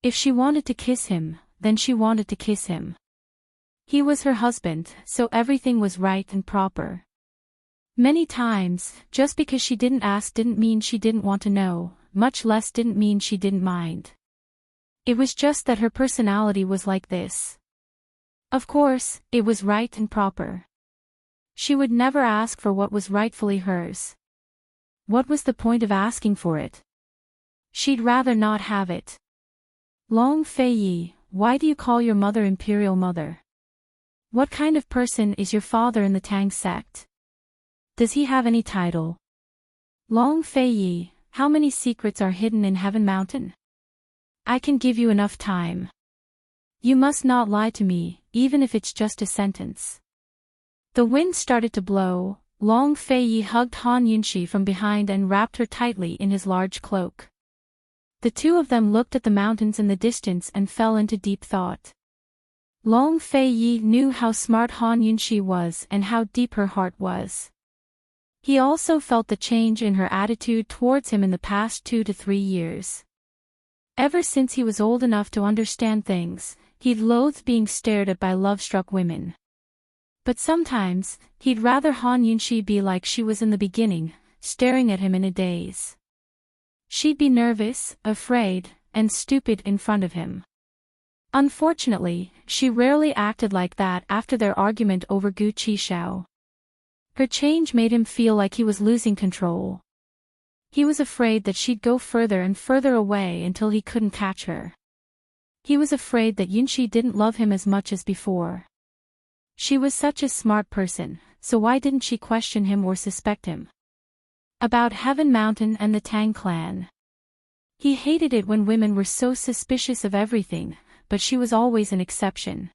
If she wanted to kiss him, then she wanted to kiss him. He was her husband, so everything was right and proper. Many times, just because she didn't ask didn't mean she didn't want to know, much less didn't mean she didn't mind. It was just that her personality was like this. Of course, it was right and proper. She would never ask for what was rightfully hers. What was the point of asking for it? She'd rather not have it. Long Feiyi, why do you call your mother Imperial Mother? What kind of person is your father in the Tang sect? Does he have any title? Long Feiyi, how many secrets are hidden in Heaven Mountain? I can give you enough time. You must not lie to me, even if it's just a sentence. The wind started to blow. Long Feiyi hugged Han Yunxi from behind and wrapped her tightly in his large cloak. The two of them looked at the mountains in the distance and fell into deep thought. Long Feiyi knew how smart Han Yunxi was and how deep her heart was. He also felt the change in her attitude towards him in the past 2 to 3 years. Ever since he was old enough to understand things, he'd loathed being stared at by love-struck women. But sometimes, he'd rather Han Yunxi be like she was in the beginning, staring at him in a daze. She'd be nervous, afraid, and stupid in front of him. Unfortunately, she rarely acted like that after their argument over Gu Qishao. Her change made him feel like he was losing control. He was afraid that she'd go further and further away until he couldn't catch her. He was afraid that Yunxi didn't love him as much as before. She was such a smart person, so why didn't she question him or suspect him? About Heaven Mountain and the Tang clan. He hated it when women were so suspicious of everything, but she was always an exception.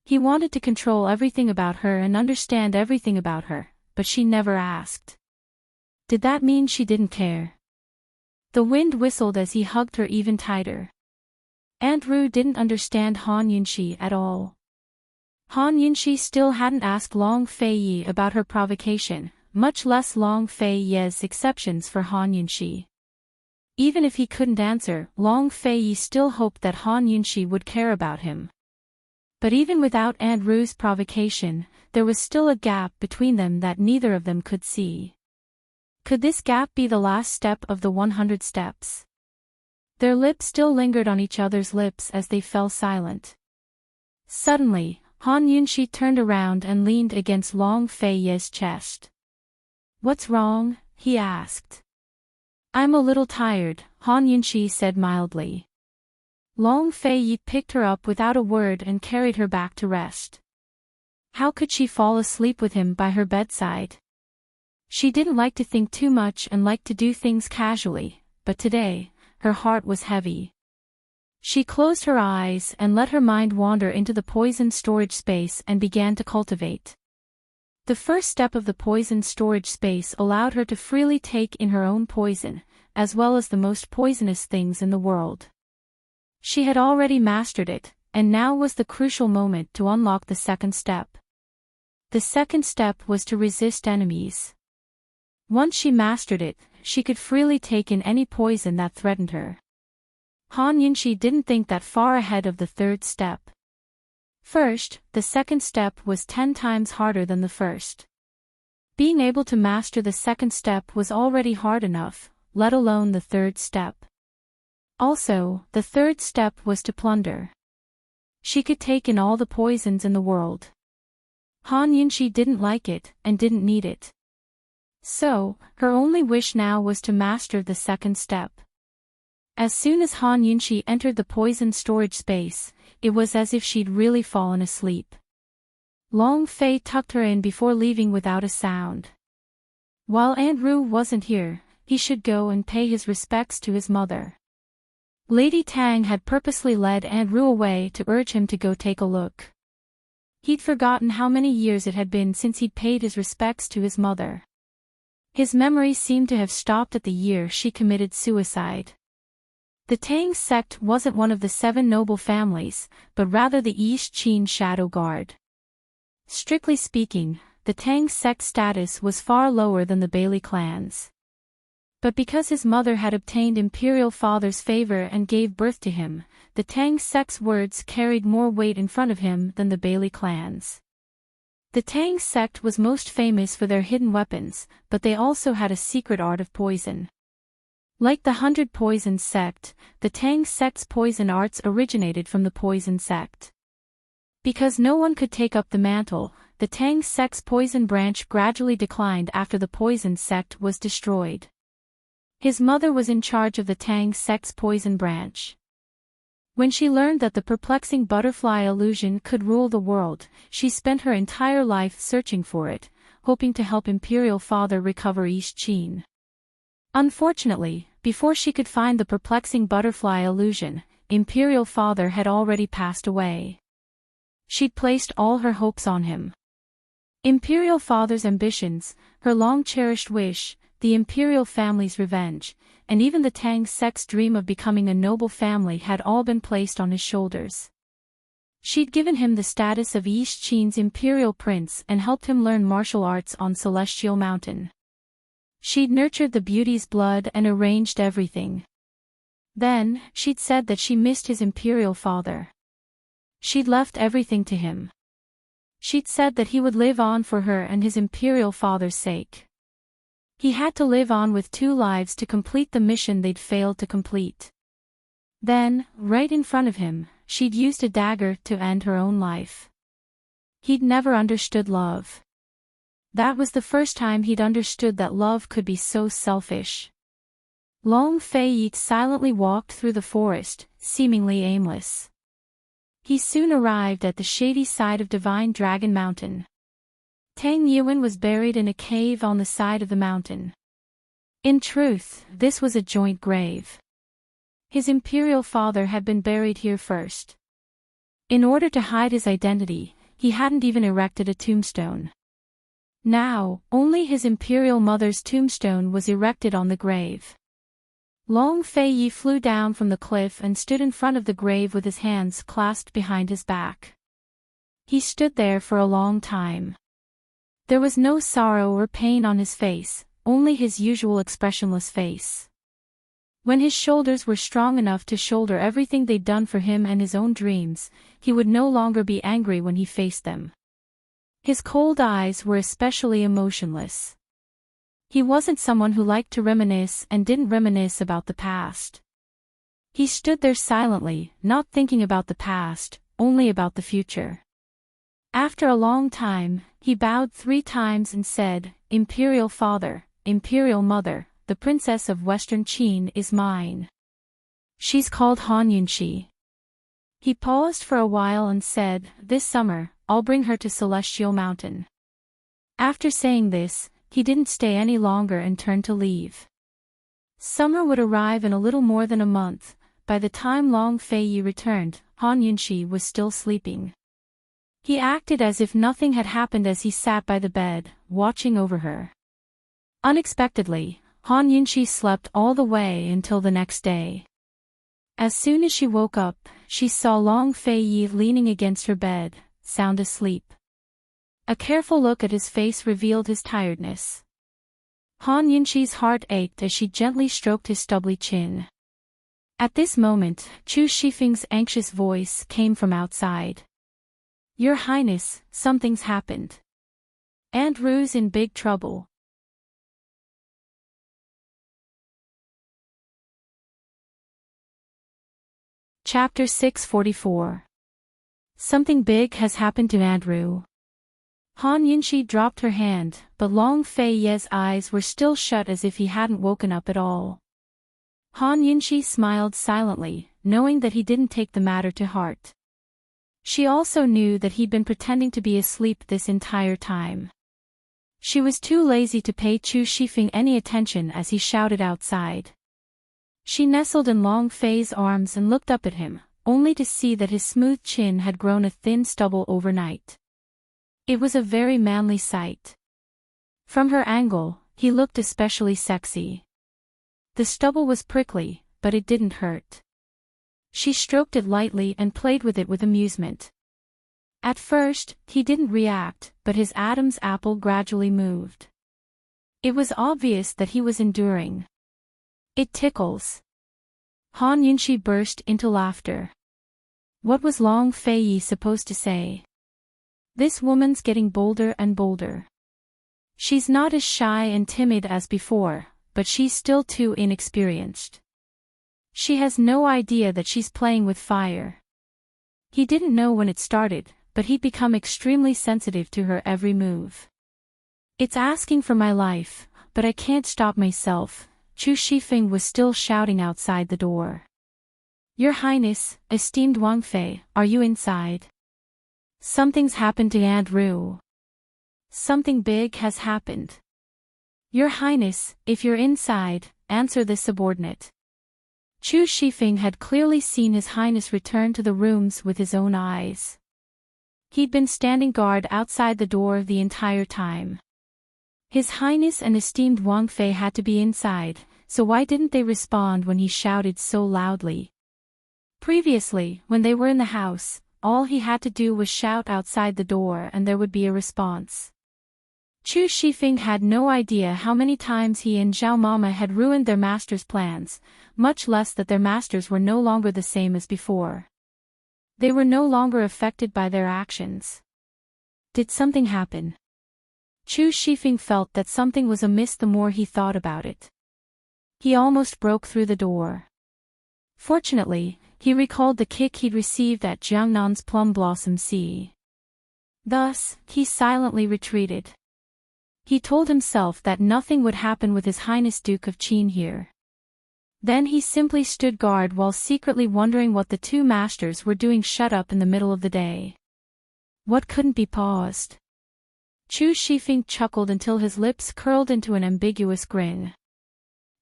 He wanted to control everything about her and understand everything about her, but she never asked. Did that mean she didn't care? The wind whistled as he hugged her even tighter. Aunt Ru didn't understand Han Yunxi at all. Han Yunxi still hadn't asked Long Feiyi about her provocation, much less Long Feiyi's exceptions for Han Yunxi. Even if he couldn't answer, Long Feiyi still hoped that Han Yunxi would care about him. But even without Aunt Ru's provocation, there was still a gap between them that neither of them could see. Could this gap be the last step of the 100 steps? Their lips still lingered on each other's lips as they fell silent. Suddenly, Han Yunxi turned around and leaned against Long Feiyi's chest. What's wrong? He asked. I'm a little tired, Han Yunxi said mildly. Long Feiyi picked her up without a word and carried her back to rest. How could she fall asleep with him by her bedside? She didn't like to think too much and liked to do things casually, but today, her heart was heavy. She closed her eyes and let her mind wander into the poison storage space and began to cultivate. The first step of the poison storage space allowed her to freely take in her own poison, as well as the most poisonous things in the world. She had already mastered it, and now was the crucial moment to unlock the second step. The second step was to resist enemies. Once she mastered it, she could freely take in any poison that threatened her. Han Yunxi didn't think that far ahead of the third step. First, the second step was 10 times harder than the first. Being able to master the second step was already hard enough, let alone the third step. Also, the third step was to plunder. She could take in all the poisons in the world. Han Yunxi didn't like it, and didn't need it. So, her only wish now was to master the second step. As soon as Han Yunxi entered the poison storage space, it was as if she'd really fallen asleep. Long Fei tucked her in before leaving without a sound. While Aunt Ru wasn't here, he should go and pay his respects to his mother. Lady Tang had purposely led Aunt Ru away to urge him to go take a look. He'd forgotten how many years it had been since he'd paid his respects to his mother. His memory seemed to have stopped at the year she committed suicide. The Tang sect wasn't one of the 7 noble families, but rather the East Qin Shadow Guard. Strictly speaking, the Tang sect status was far lower than the Bailey clans. But because his mother had obtained Imperial Father's favor and gave birth to him, the Tang sect's words carried more weight in front of him than the Bailey clans. The Tang sect was most famous for their hidden weapons, but they also had a secret art of poison. Like the 100 Poisons sect, the Tang sect's poison arts originated from the Poison sect. Because no one could take up the mantle, the Tang sect's poison branch gradually declined after the Poison sect was destroyed. His mother was in charge of the Tang sect's poison branch. When she learned that the perplexing butterfly illusion could rule the world, she spent her entire life searching for it, hoping to help Imperial Father recover East Qin. Unfortunately, before she could find the perplexing butterfly illusion, Imperial Father had already passed away. She'd placed all her hopes on him. Imperial Father's ambitions, her long-cherished wish, the Imperial family's revenge, and even the Tang sect's dream of becoming a noble family had all been placed on his shoulders. She'd given him the status of East Qin's Imperial Prince and helped him learn martial arts on Celestial Mountain. She'd nurtured the beauty's blood and arranged everything. Then, she'd said that she missed his Imperial Father. She'd left everything to him. She'd said that he would live on for her and his Imperial Father's sake. He had to live on with 2 lives to complete the mission they'd failed to complete. Then, right in front of him, she'd used a dagger to end her own life. He'd never understood love. That was the first time he'd understood that love could be so selfish. Long Fei silently walked through the forest, seemingly aimless. He soon arrived at the shady side of Divine Dragon Mountain. Tang Yuan was buried in a cave on the side of the mountain. In truth, this was a joint grave. His Imperial Father had been buried here first. In order to hide his identity, he hadn't even erected a tombstone. Now, only his Imperial Mother's tombstone was erected on the grave. Long Fei flew down from the cliff and stood in front of the grave with his hands clasped behind his back. He stood there for a long time. There was no sorrow or pain on his face, only his usual expressionless face. When his shoulders were strong enough to shoulder everything they'd done for him and his own dreams, he would no longer be angry when he faced them. His cold eyes were especially emotionless. He wasn't someone who liked to reminisce and didn't reminisce about the past. He stood there silently, not thinking about the past, only about the future. After a long time, he bowed 3 times and said, "Imperial Father, Imperial Mother, the Princess of Western Qin is mine. She's called Han Yunxi." He paused for a while and said, "This summer, I'll bring her to Celestial Mountain." After saying this, he didn't stay any longer and turned to leave. Summer would arrive in a little more than a month. By the time Long Fei returned, Han Yunxi was still sleeping. He acted as if nothing had happened as he sat by the bed, watching over her. Unexpectedly, Han Yunxi slept all the way until the next day. As soon as she woke up, she saw Long Fei leaning against her bed, sound asleep. A careful look at his face revealed his tiredness. Han Yunxi's heart ached as she gently stroked his stubbly chin. At this moment, Chu Shifeng's anxious voice came from outside. "Your Highness, something's happened." Andrew's in big trouble. Chapter 644. Something big has happened to Andrew. Han Yunxi dropped her hand, but Long Fei Ye's eyes were still shut as if he hadn't woken up at all. Han Yunxi smiled silently, knowing that he didn't take the matter to heart. She also knew that he'd been pretending to be asleep this entire time. She was too lazy to pay Chu Shifeng any attention as he shouted outside. She nestled in Long Fei's arms and looked up at him, only to see that his smooth chin had grown a thin stubble overnight. It was a very manly sight. From her angle, he looked especially sexy. The stubble was prickly, but it didn't hurt. She stroked it lightly and played with it with amusement. At first, he didn't react, but his Adam's apple gradually moved. It was obvious that he was enduring. It tickles. Han Yunxi burst into laughter. What was Long Fei supposed to say? This woman's getting bolder and bolder. She's not as shy and timid as before, but she's still too inexperienced. She has no idea that she's playing with fire. He didn't know when it started, but he'd become extremely sensitive to her every move. It's asking for my life, but I can't stop myself. Chu Shifeng was still shouting outside the door. Your Highness, esteemed Wang Fei, are you inside? Something's happened to Andrew. Something big has happened. Your Highness, if you're inside, answer the subordinate. Chu Shifeng had clearly seen His Highness return to the rooms with his own eyes. He'd been standing guard outside the door the entire time. His Highness and esteemed Wang Fei had to be inside, so why didn't they respond when he shouted so loudly? Previously, when they were in the house, all he had to do was shout outside the door and there would be a response. Chu Shifeng had no idea how many times he and Zhao Mama had ruined their master's plans, much less that their masters were no longer the same as before. They were no longer affected by their actions. Did something happen? Chu Shifeng felt that something was amiss the more he thought about it. He almost broke through the door. Fortunately, he recalled the kick he'd received at Jiangnan's Plum Blossom Sea. Thus, he silently retreated. He told himself that nothing would happen with His Highness Duke of Qin here. Then he simply stood guard while secretly wondering what the two masters were doing shut up in the middle of the day. What couldn't be paused? Chu Shifeng chuckled until his lips curled into an ambiguous grin.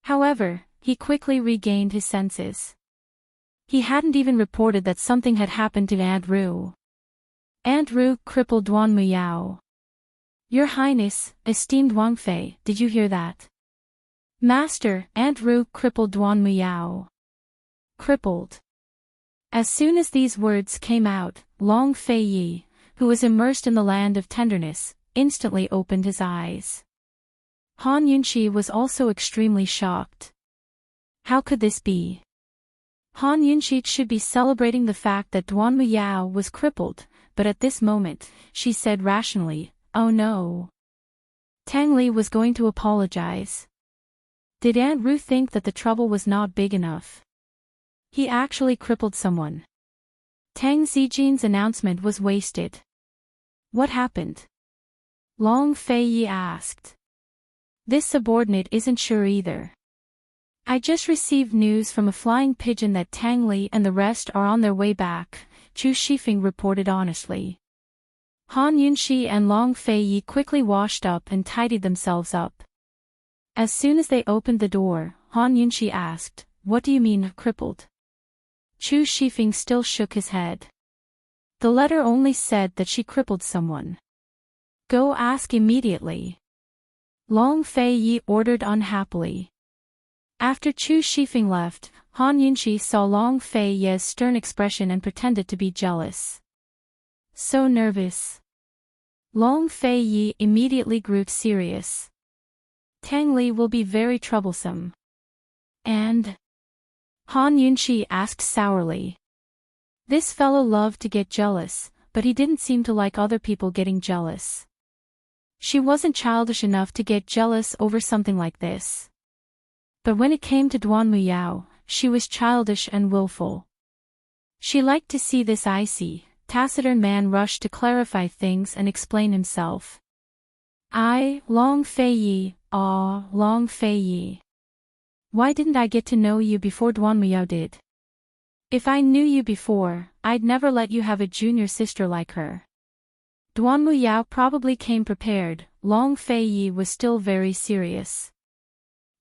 However, he quickly regained his senses. He hadn't even reported that something had happened to Andrew. Andrew crippled Duan Muyao. Your Highness, esteemed Wang Fei, did you hear that? Master, Andrew crippled Duan Muyao. Crippled. As soon as these words came out, Long Fei Yi, who was immersed in the land of tenderness, instantly opened his eyes. Han Yunxi was also extremely shocked. How could this be? Han Yunxi should be celebrating the fact that Duan Muyao was crippled, but at this moment, she said rationally, oh no. Tang Li was going to apologize. Did Andrew think that the trouble was not big enough? He actually crippled someone. Tang Zijin's announcement was wasted. What happened? Long Fei Yi asked. This subordinate isn't sure either. I just received news from a flying pigeon that Tang Li and the rest are on their way back, Chu Shifeng reported honestly. Han Yunxi and Long Fei Yi quickly washed up and tidied themselves up. As soon as they opened the door, Han Yunxi asked, what do you mean, crippled? Chu Shifeng still shook his head. The letter only said that she crippled someone. Go ask immediately. Long Fei Yi ordered unhappily. After Chu Shifeng left, Han Yunxi saw Long Fei Yi's stern expression and pretended to be jealous. So nervous. Long Fei Yi immediately grew serious. Tang Li will be very troublesome. And? Han Yunxi asked sourly. This fellow loved to get jealous, but he didn't seem to like other people getting jealous. She wasn't childish enough to get jealous over something like this. But when it came to Duan Muyao, she was childish and willful. She liked to see this icy, taciturn man rush to clarify things and explain himself. Long Fei Yi, Long Fei Yi. Why didn't I get to know you before Duan Muyao did? If I knew you before, I'd never let you have a junior sister like her. Duan Muyao probably came prepared. Long Fei Yi was still very serious.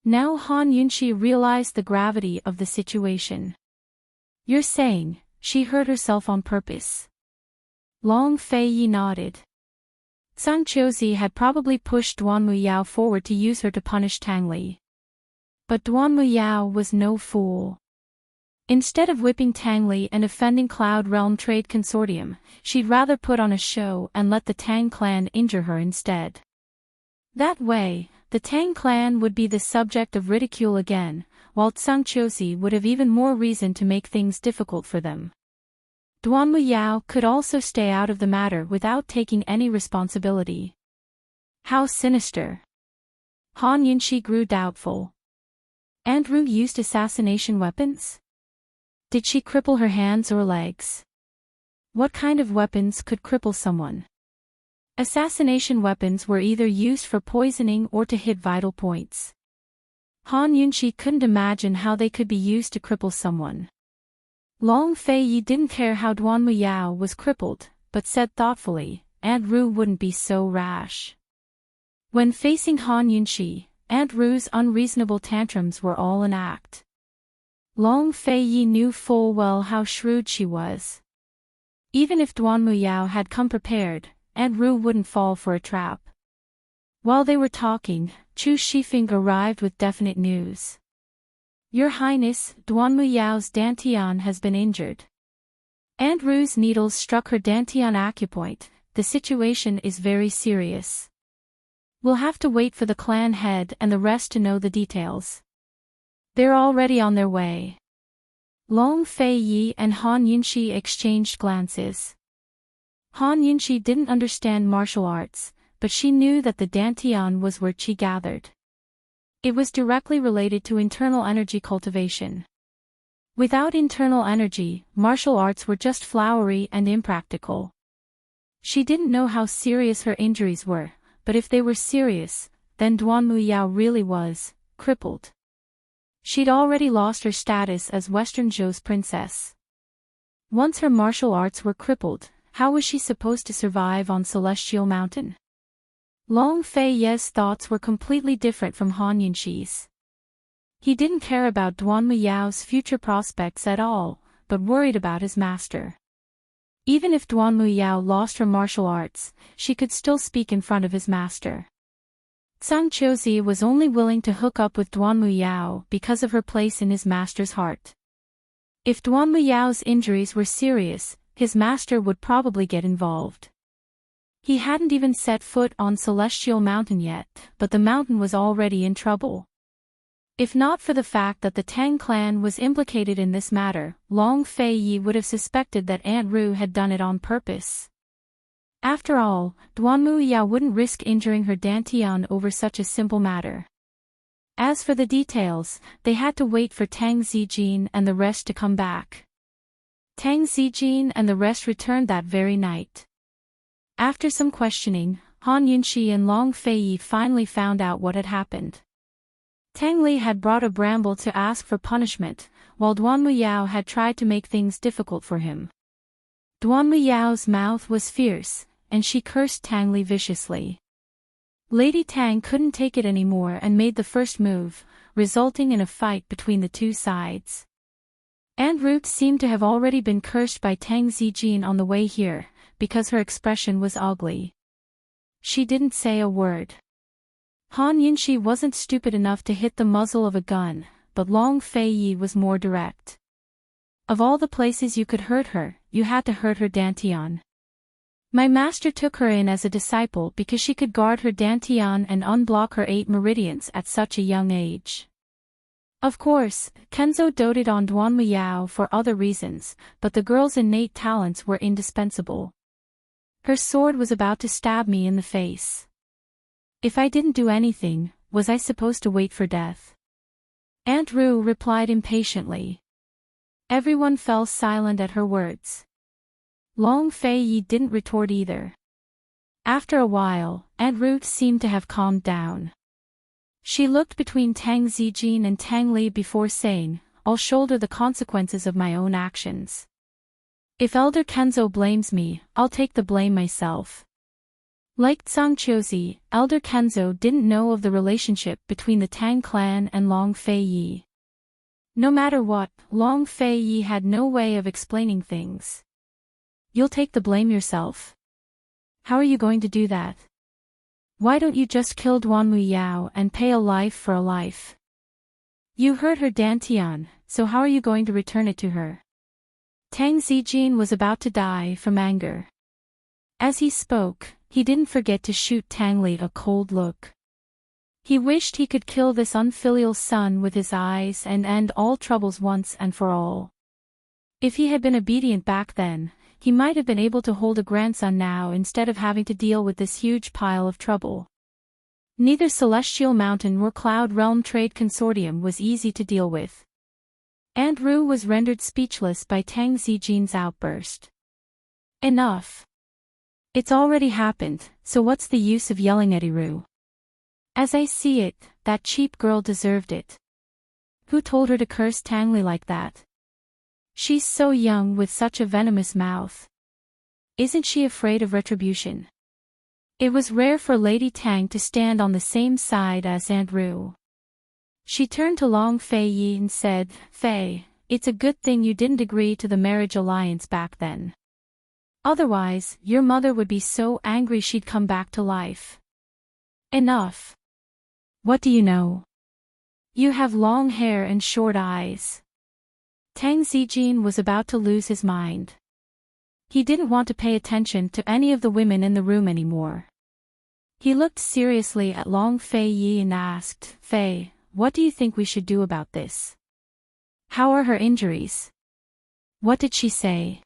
Now Han Yunxi realized the gravity of the situation. You're saying, she hurt herself on purpose? Long Fei Yi nodded. Zhang Qiuzi had probably pushed Duan Muyao forward to use her to punish Tang Li. But Duan Muyao was no fool. Instead of whipping Tang Li and offending Cloud Realm Trade Consortium, she'd rather put on a show and let the Tang clan injure her instead. That way, the Tang clan would be the subject of ridicule again, while Zhang Qiuzi would have even more reason to make things difficult for them. Duan Muyao could also stay out of the matter without taking any responsibility. How sinister. Han Yunxi grew doubtful. Aunt Ru used assassination weapons? Did she cripple her hands or legs? What kind of weapons could cripple someone? Assassination weapons were either used for poisoning or to hit vital points. Han Yunxi couldn't imagine how they could be used to cripple someone. Long Fei Yi didn't care how Duan Muyao was crippled, but said thoughtfully, Aunt Ru wouldn't be so rash. When facing Han Yunxi, Aunt Ru's unreasonable tantrums were all an act. Long Fei Yi knew full well how shrewd she was. Even if Duan Muyao had come prepared, Aunt Ru wouldn't fall for a trap. While they were talking, Chu Shifeng arrived with definite news. Your Highness, Duan Muyao's Dantian has been injured. Aunt Ru's needles struck her Dantian acupoint. The situation is very serious. We'll have to wait for the clan head and the rest to know the details. They're already on their way. Long Fei Yi and Han Yunxi exchanged glances. Han Yunxi didn't understand martial arts, but she knew that the Dantian was where qi gathered. It was directly related to internal energy cultivation. Without internal energy, martial arts were just flowery and impractical. She didn't know how serious her injuries were, but if they were serious, then Duan Muyao really was crippled. She'd already lost her status as Western Zhou's princess. Once her martial arts were crippled, how was she supposed to survive on Celestial Mountain? Long Fei Ye's thoughts were completely different from Han Yunxi's. He didn't care about Duan Muyao's future prospects at all, but worried about his master. Even if Duan Muyao lost her martial arts, she could still speak in front of his master. Zhang Qiuzi was only willing to hook up with Duan Muyao because of her place in his master's heart. If Duan Muyao's injuries were serious, his master would probably get involved. He hadn't even set foot on Celestial Mountain yet, but the mountain was already in trouble. If not for the fact that the Tang clan was implicated in this matter, Long Fei Yi would have suspected that Aunt Ru had done it on purpose. After all, Duan Muyao wouldn't risk injuring her Dantian over such a simple matter. As for the details, they had to wait for Tang Zijin and the rest to come back. Tang Zijin and the rest returned that very night. After some questioning, Han Yunxi and Long Fei Yi finally found out what had happened. Tang Li had brought a bramble to ask for punishment, while Duan Muyao had tried to make things difficult for him. Duan Muyao's mouth was fierce, and she cursed Tang Li viciously. Lady Tang couldn't take it anymore and made the first move, resulting in a fight between the two sides. Aunt Ruth seemed to have already been cursed by Tang Zijin on the way here, because her expression was ugly. She didn't say a word. Han Yunxi wasn't stupid enough to hit the muzzle of a gun, but Long Fei Yi was more direct. Of all the places you could hurt her, you had to hurt her Dantian. My master took her in as a disciple because she could guard her Dantian and unblock her 8 meridians at such a young age. Of course, Kenzo doted on Duan Muyao for other reasons, but the girl's innate talents were indispensable. Her sword was about to stab me in the face. If I didn't do anything, was I supposed to wait for death? Aunt Rue replied impatiently. Everyone fell silent at her words. Long Fei Yi didn't retort either. After a while, Aunt Rue seemed to have calmed down. She looked between Tang Zijin and Tang Li before saying, I'll shoulder the consequences of my own actions. If Elder Kenzo blames me, I'll take the blame myself. Like Zhang Qiuzi, Elder Kenzo didn't know of the relationship between the Tang clan and Long Fei Yi. No matter what, Long Fei Yi had no way of explaining things. You'll take the blame yourself. How are you going to do that? Why don't you just kill Duanmu Yao and pay a life for a life? You hurt her dantian, so how are you going to return it to her? Tang Zijin was about to die from anger. As he spoke, he didn't forget to shoot Tang Li a cold look. He wished he could kill this unfilial son with his eyes and end all troubles once and for all. If he had been obedient back then, he might have been able to hold a grandson now instead of having to deal with this huge pile of trouble. Neither Celestial Mountain nor Cloud Realm Trade Consortium was easy to deal with. Aunt Rue was rendered speechless by Tang Zijin's outburst. Enough. It's already happened, so what's the use of yelling at Rue? As I see it, that cheap girl deserved it. Who told her to curse Tang Li like that? She's so young with such a venomous mouth. Isn't she afraid of retribution? It was rare for Lady Tang to stand on the same side as Aunt Rue. She turned to Long Fei Yi and said, Fei, it's a good thing you didn't agree to the marriage alliance back then. Otherwise, your mother would be so angry she'd come back to life. Enough. What do you know? You have long hair and short eyes. Tang Zijin was about to lose his mind. He didn't want to pay attention to any of the women in the room anymore. He looked seriously at Long Fei Yi and asked, Fei, what do you think we should do about this? How are her injuries? What did she say?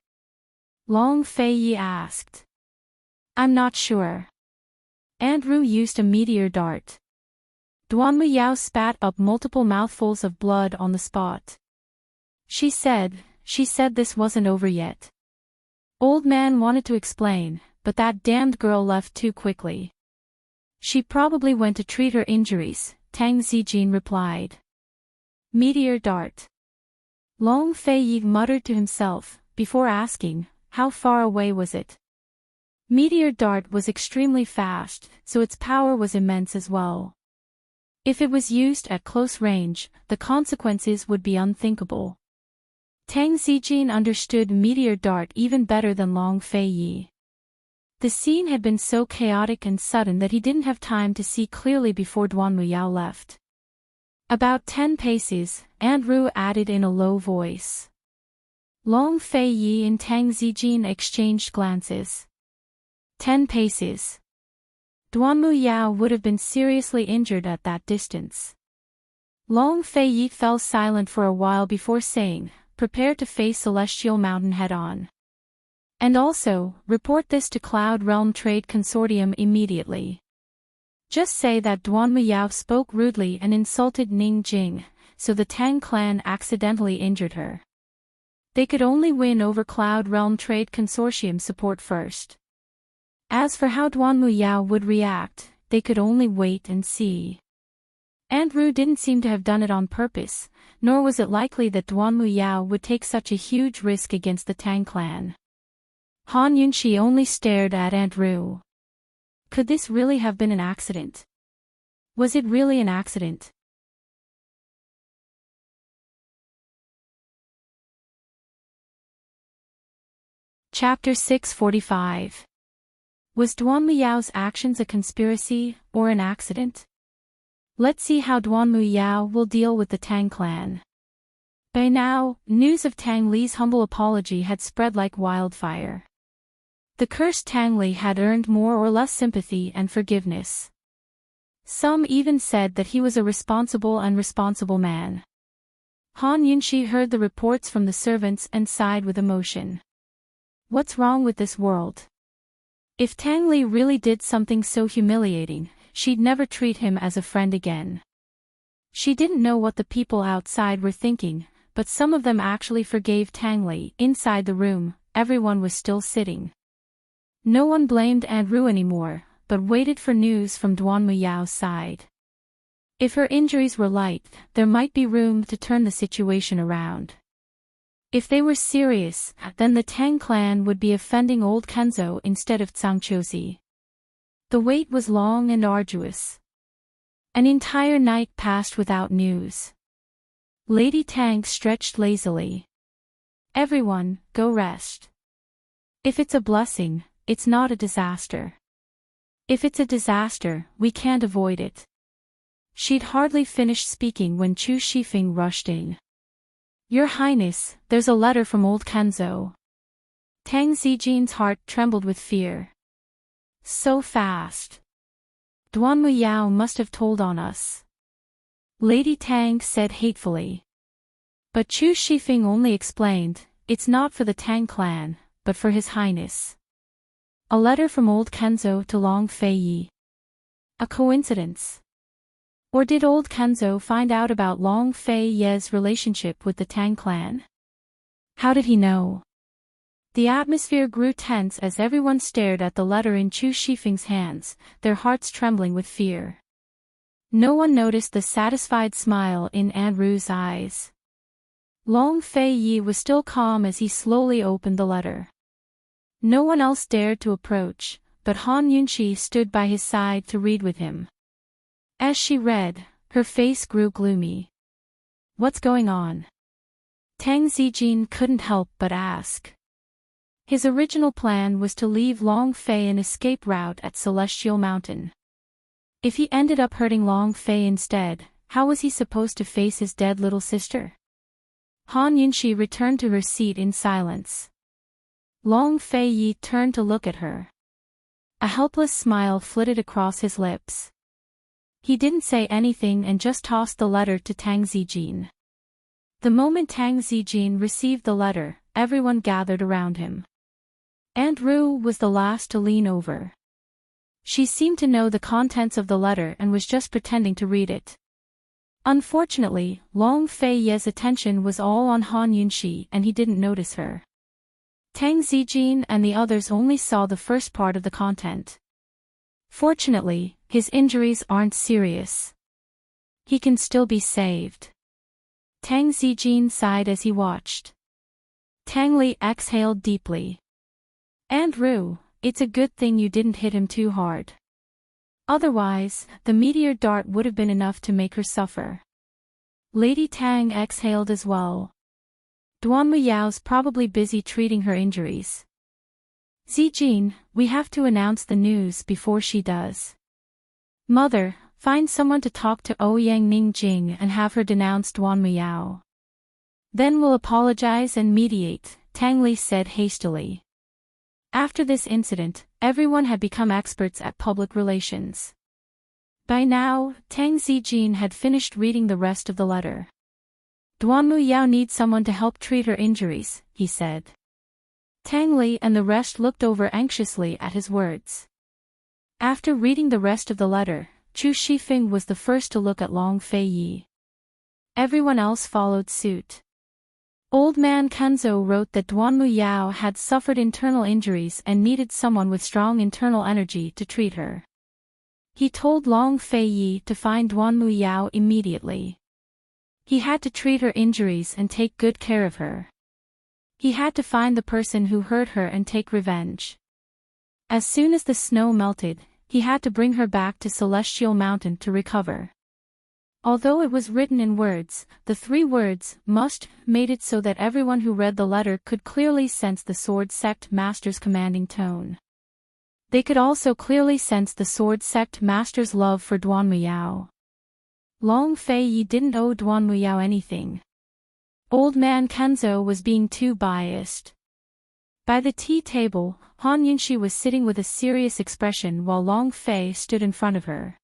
Long Fei Yi asked. I'm not sure. Aunt Rue used a meteor dart. Duanmu Yao spat up multiple mouthfuls of blood on the spot. She said this wasn't over yet. Old man wanted to explain, but that damned girl left too quickly. She probably went to treat her injuries, Tang Zijin replied. Meteor dart. Long Fei Yi muttered to himself, before asking, how far away was it? Meteor dart was extremely fast, so its power was immense as well. If it was used at close range, the consequences would be unthinkable. Tang Zijin understood meteor dart even better than Long Fei Yi. The scene had been so chaotic and sudden that he didn't have time to see clearly before Duanmu Yao left. About 10 paces, Aunt Rue added in a low voice. Long Fei Yi and Tang Zijin exchanged glances. 10 paces. Duanmu Yao would have been seriously injured at that distance. Long Fei Yi fell silent for a while before saying, prepare to face Celestial Mountain head-on. And also, report this to Cloud Realm Trade Consortium immediately. Just say that Duanmu Yao spoke rudely and insulted Ning Jing, so the Tang clan accidentally injured her. They could only win over Cloud Realm Trade Consortium support first. As for how Duanmu Yao would react, they could only wait and see. Aunt Rue didn't seem to have done it on purpose, nor was it likely that Duanmu Yao would take such a huge risk against the Tang clan. Han Yunqi only stared at Aunt Rue. Could this really have been an accident? Was it really an accident? Chapter 645. Was Duanmu Yao's actions a conspiracy, or an accident? Let's see how Duanmu Yao will deal with the Tang clan. By now, news of Tang Li's humble apology had spread like wildfire. The cursed Tang Li had earned more or less sympathy and forgiveness. Some even said that he was a responsible and responsible man. Han Yunqi heard the reports from the servants and sighed with emotion. What's wrong with this world? If Tang Li really did something so humiliating, she'd never treat him as a friend again. She didn't know what the people outside were thinking, but some of them actually forgave Tang Li. Inside the room, everyone was still sitting. No one blamed Andrew anymore, but waited for news from Duan Muyao's side. If her injuries were light, there might be room to turn the situation around. If they were serious, then the Tang clan would be offending old Kenzo instead of Zhangqiuzi. The wait was long and arduous. An entire night passed without news. Lady Tang stretched lazily. Everyone, go rest. If it's a blessing, it's not a disaster. If it's a disaster, we can't avoid it. She'd hardly finished speaking when Chu Shifeng rushed in. Your Highness, there's a letter from old Kenzo. Tang Zijin's heart trembled with fear. So fast. Duan Muyao must have told on us. Lady Tang said hatefully. But Chu Shifeng only explained, it's not for the Tang clan, but for His Highness. A letter from old Kenzo to Long Fei Yi. A coincidence? Or did old Kenzo find out about Long Fei Ye's relationship with the Tang clan? How did he know? The atmosphere grew tense as everyone stared at the letter in Chu Shifeng's hands, their hearts trembling with fear. No one noticed the satisfied smile in Andrew's eyes. Long Fei Yi was still calm as he slowly opened the letter. No one else dared to approach, but Han Yunqi stood by his side to read with him. As she read, her face grew gloomy. What's going on? Tang Zijin couldn't help but ask. His original plan was to leave Long Fei an escape route at Celestial Mountain. If he ended up hurting Long Fei instead, how was he supposed to face his dead little sister? Han Yunqi returned to her seat in silence. Long Fei Yi turned to look at her. A helpless smile flitted across his lips. He didn't say anything and just tossed the letter to Tang Zijin. The moment Tang Zijin received the letter, everyone gathered around him. Aunt Ru was the last to lean over. She seemed to know the contents of the letter and was just pretending to read it. Unfortunately, Long Fei Ye's attention was all on Han Yunqi and he didn't notice her. Tang Zijin and the others only saw the first part of the content. Fortunately, his injuries aren't serious. He can still be saved. Tang Zijin sighed as he watched. Tang Li exhaled deeply. Aunt Ru, it's a good thing you didn't hit him too hard. Otherwise, the meteor dart would have been enough to make her suffer. Lady Tang exhaled as well. Duan Muyao's probably busy treating her injuries. Zijin, we have to announce the news before she does. Mother, find someone to talk to Ouyang Ningjing and have her denounce Duan Muyao. Then we'll apologize and mediate, Tang Li said hastily. After this incident, everyone had become experts at public relations. By now, Tang Zijin had finished reading the rest of the letter. Duan Muyao needs someone to help treat her injuries, he said. Tang Li and the rest looked over anxiously at his words. After reading the rest of the letter, Chu Shifeng was the first to look at Long Fei Yi. Everyone else followed suit. Old man Kenzo wrote that Duan Muyao had suffered internal injuries and needed someone with strong internal energy to treat her. He told Long Fei Yi to find Duan Muyao immediately. He had to treat her injuries and take good care of her. He had to find the person who hurt her and take revenge. As soon as the snow melted, he had to bring her back to Celestial Mountain to recover. Although it was written in words, the 3 words, must, made it so that everyone who read the letter could clearly sense the Sword Sect Master's commanding tone. They could also clearly sense the Sword Sect Master's love for Duan Muyao. Long Fei Yi didn't owe Duan Muyao anything. Old man Kenzo was being too biased. By the tea table, Han Yunqi was sitting with a serious expression while Long Fei stood in front of her.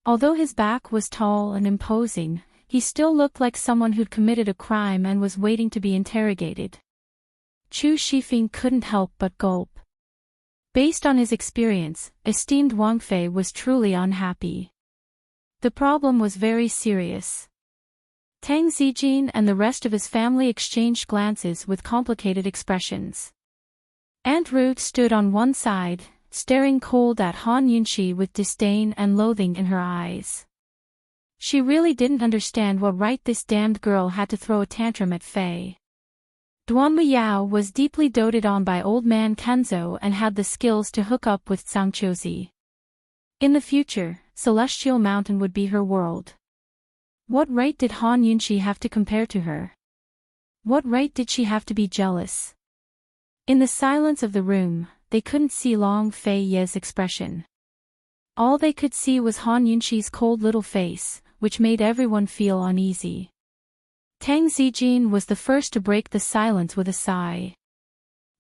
Although his back was tall and imposing, he still looked like someone who'd committed a crime and was waiting to be interrogated. Chu Shifeng couldn't help but gulp. Based on his experience, esteemed Wang Fei was truly unhappy. The problem was very serious. Tang Zijin and the rest of his family exchanged glances with complicated expressions. Aunt Ruth stood on one side, staring cold at Han Yunxi with disdain and loathing in her eyes. She really didn't understand what right this damned girl had to throw a tantrum at Fei. Duan Muyao was deeply doted on by old man Kenzo and had the skills to hook up with Zhangqiuzi. In the future, Celestial Mountain would be her world. What right did Han Yunxi have to compare to her? What right did she have to be jealous? In the silence of the room, they couldn't see Long Fei Ye's expression. All they could see was Han Yunxi's cold little face, which made everyone feel uneasy. Tang Zijin was the first to break the silence with a sigh.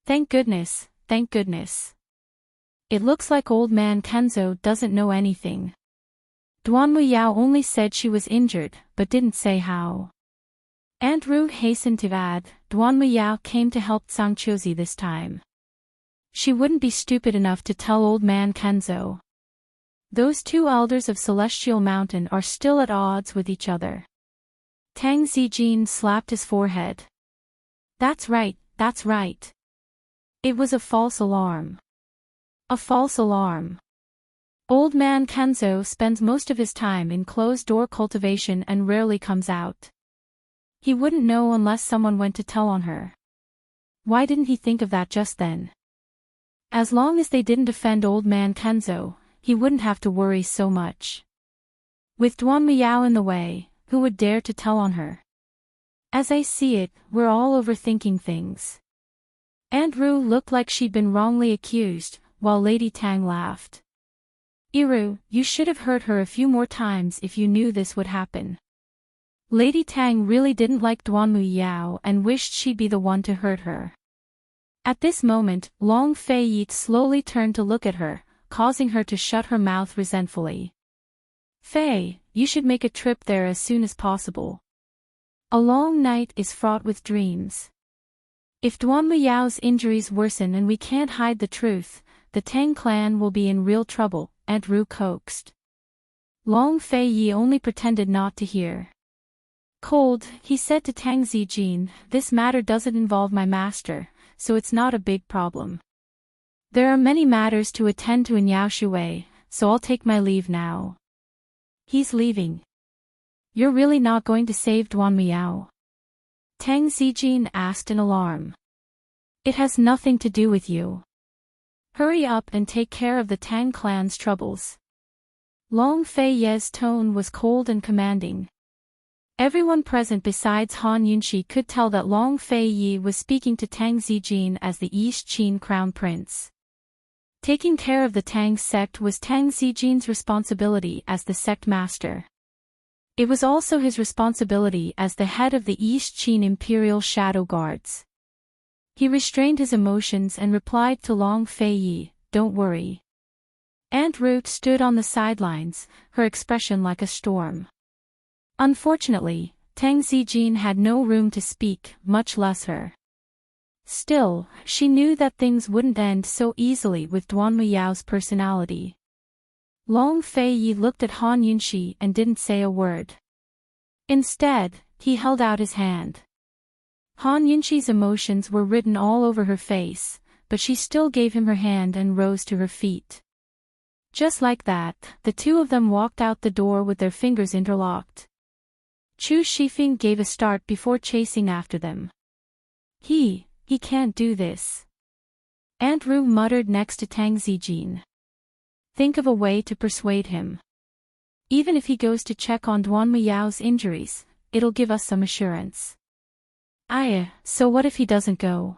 Thank goodness, thank goodness. It looks like old man Kenzo doesn't know anything. Duan Muyao only said she was injured, but didn't say how. Aunt Ru hastened to add, Duan Muyao came to help Zhangqiuzi this time. She wouldn't be stupid enough to tell old man Kenzo. Those two elders of Celestial Mountain are still at odds with each other. Tang Zijin slapped his forehead. That's right, that's right. It was a false alarm. A false alarm. Old man Kenzo spends most of his time in closed-door cultivation and rarely comes out. He wouldn't know unless someone went to tell on her. Why didn't he think of that just then? As long as they didn't offend old man Kenzo, he wouldn't have to worry so much. With Duan Muyao in the way, who would dare to tell on her? As I see it, we're all overthinking things. Aunt Ru looked like she'd been wrongly accused, while Lady Tang laughed. Iru, you should have heard her a few more times if you knew this would happen. Lady Tang really didn't like Duan Muyao and wished she'd be the one to hurt her. At this moment, Long Fei Yi slowly turned to look at her, causing her to shut her mouth resentfully. Fei, you should make a trip there as soon as possible. A long night is fraught with dreams. If Duan Muyao's injuries worsen and we can't hide the truth, the Tang clan will be in real trouble, Aunt Ru coaxed. Long Fei Yi only pretended not to hear. Cold, he said to Tang Zijin, this matter doesn't involve my master, so it's not a big problem. There are many matters to attend to in Yaoshuwei, so I'll take my leave now. He's leaving. You're really not going to save Duan Muyao? Tang Zijin asked in alarm. It has nothing to do with you. Hurry up and take care of the Tang clan's troubles. Long Fei Ye's tone was cold and commanding. Everyone present besides Han Yunxi could tell that Long Fei Yi was speaking to Tang Zijin as the East Qin Crown Prince. Taking care of the Tang sect was Tang Zijin's responsibility as the sect master. It was also his responsibility as the head of the East Qin Imperial Shadow Guards. He restrained his emotions and replied to Long Fei Yi, don't worry. Aunt Ruth stood on the sidelines, her expression like a storm. Unfortunately, Tang Zijin had no room to speak, much less her. Still, she knew that things wouldn't end so easily with Duan Muyao's personality. Long Fei Yi looked at Han Yunxi and didn't say a word. Instead, he held out his hand. Han Yunxi's emotions were written all over her face, but she still gave him her hand and rose to her feet. Just like that, the two of them walked out the door with their fingers interlocked. Chu Shifeng gave a start before chasing after them. He can't do this. Aunt Ru muttered next to Tang Zijin. Think of a way to persuade him. Even if he goes to check on Duan Muyao's injuries, it'll give us some assurance. So what if he doesn't go?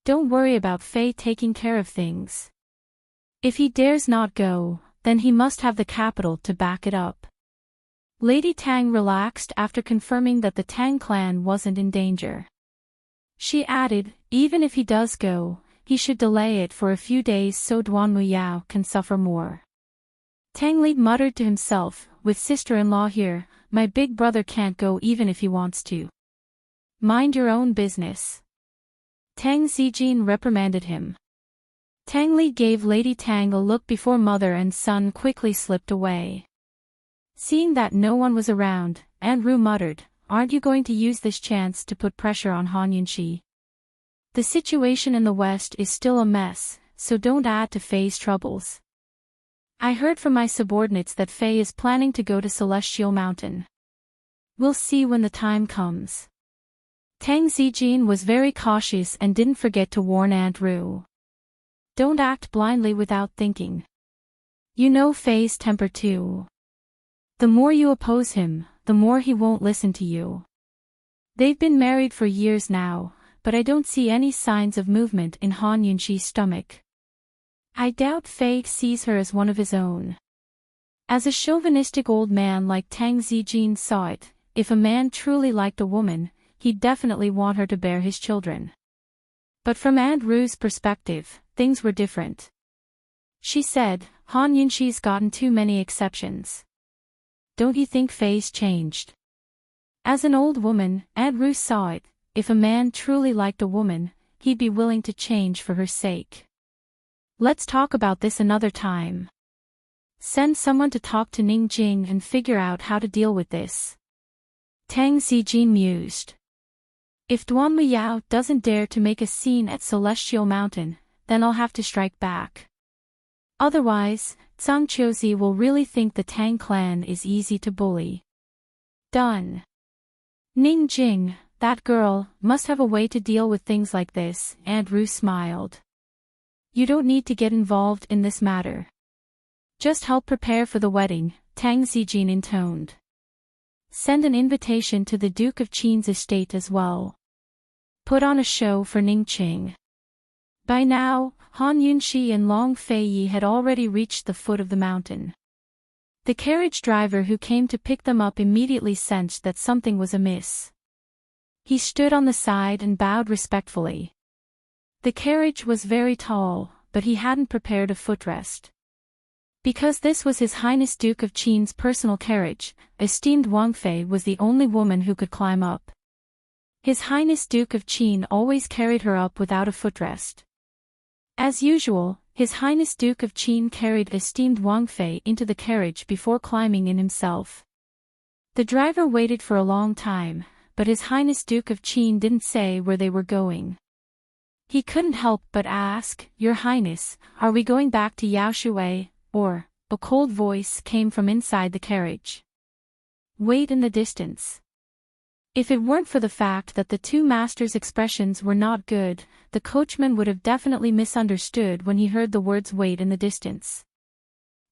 Don't worry about Fei taking care of things. If he dares not go, then he must have the capital to back it up. Lady Tang relaxed after confirming that the Tang clan wasn't in danger. She added, even if he does go, he should delay it for a few days so Duan Muyao can suffer more. Tang Li muttered to himself, with sister-in-law here, my big brother can't go even if he wants to. Mind your own business. Tang Zijin reprimanded him. Tang Li gave Lady Tang a look before mother and son quickly slipped away. Seeing that no one was around, Aunt Ru muttered, "Aren't you going to use this chance to put pressure on Han Yunxi? The situation in the West is still a mess, so don't add to Fei's troubles. I heard from my subordinates that Fei is planning to go to Celestial Mountain. We'll see when the time comes." Tang Zijin was very cautious and didn't forget to warn Aunt Ru. "Don't act blindly without thinking. You know Fei's temper too. The more you oppose him, the more he won't listen to you. They've been married for years now, but I don't see any signs of movement in Han Yunxi's stomach. I doubt Fei sees her as one of his own." As a chauvinistic old man like Tang Zijin saw it, if a man truly liked a woman, he'd definitely want her to bear his children. But from Aunt Ru's perspective, things were different. She said, "Han Yunxi's gotten too many exceptions. Don't you think Fei's changed?" As an old woman, Aunt Ru saw it, if a man truly liked a woman, he'd be willing to change for her sake. "Let's talk about this another time. Send someone to talk to Ning Jing and figure out how to deal with this." Tang Zijin mused. "If Duan Liyao doesn't dare to make a scene at Celestial Mountain, then I'll have to strike back. Otherwise, Zhang Qiuzi will really think the Tang clan is easy to bully." "Done." Ning Jing, that girl, must have a way to deal with things like this, Aunt Ru smiled. "You don't need to get involved in this matter. Just help prepare for the wedding," Tang Zijin intoned. "Send an invitation to the Duke of Qin's estate as well. Put on a show for Ning Qing." By now, Han Yunxi and Long Feiyi had already reached the foot of the mountain. The carriage driver who came to pick them up immediately sensed that something was amiss. He stood on the side and bowed respectfully. The carriage was very tall, but he hadn't prepared a footrest. Because this was His Highness Duke of Qin's personal carriage, esteemed Wang Fei was the only woman who could climb up. His Highness Duke of Qin always carried her up without a footrest. As usual, His Highness Duke of Qin carried esteemed Wang Fei into the carriage before climbing in himself. The driver waited for a long time, but His Highness Duke of Qin didn't say where they were going. He couldn't help but ask, "Your Highness, are we going back to Yaoshuwei, or?" A cold voice came from inside the carriage. "Wait in the distance." If it weren't for the fact that the two masters' expressions were not good, the coachman would have definitely misunderstood when he heard the words "wait in the distance."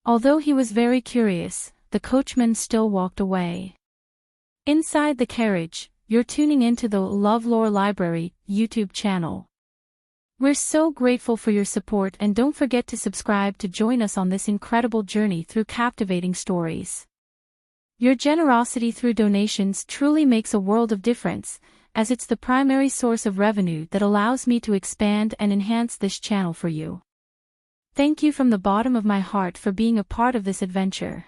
Although he was very curious, the coachman still walked away. Inside the carriage, you're tuning into the LoveLore Library YouTube channel. We're so grateful for your support, and don't forget to subscribe to join us on this incredible journey through captivating stories. Your generosity through donations truly makes a world of difference, as it's the primary source of revenue that allows me to expand and enhance this channel for you. Thank you from the bottom of my heart for being a part of this adventure.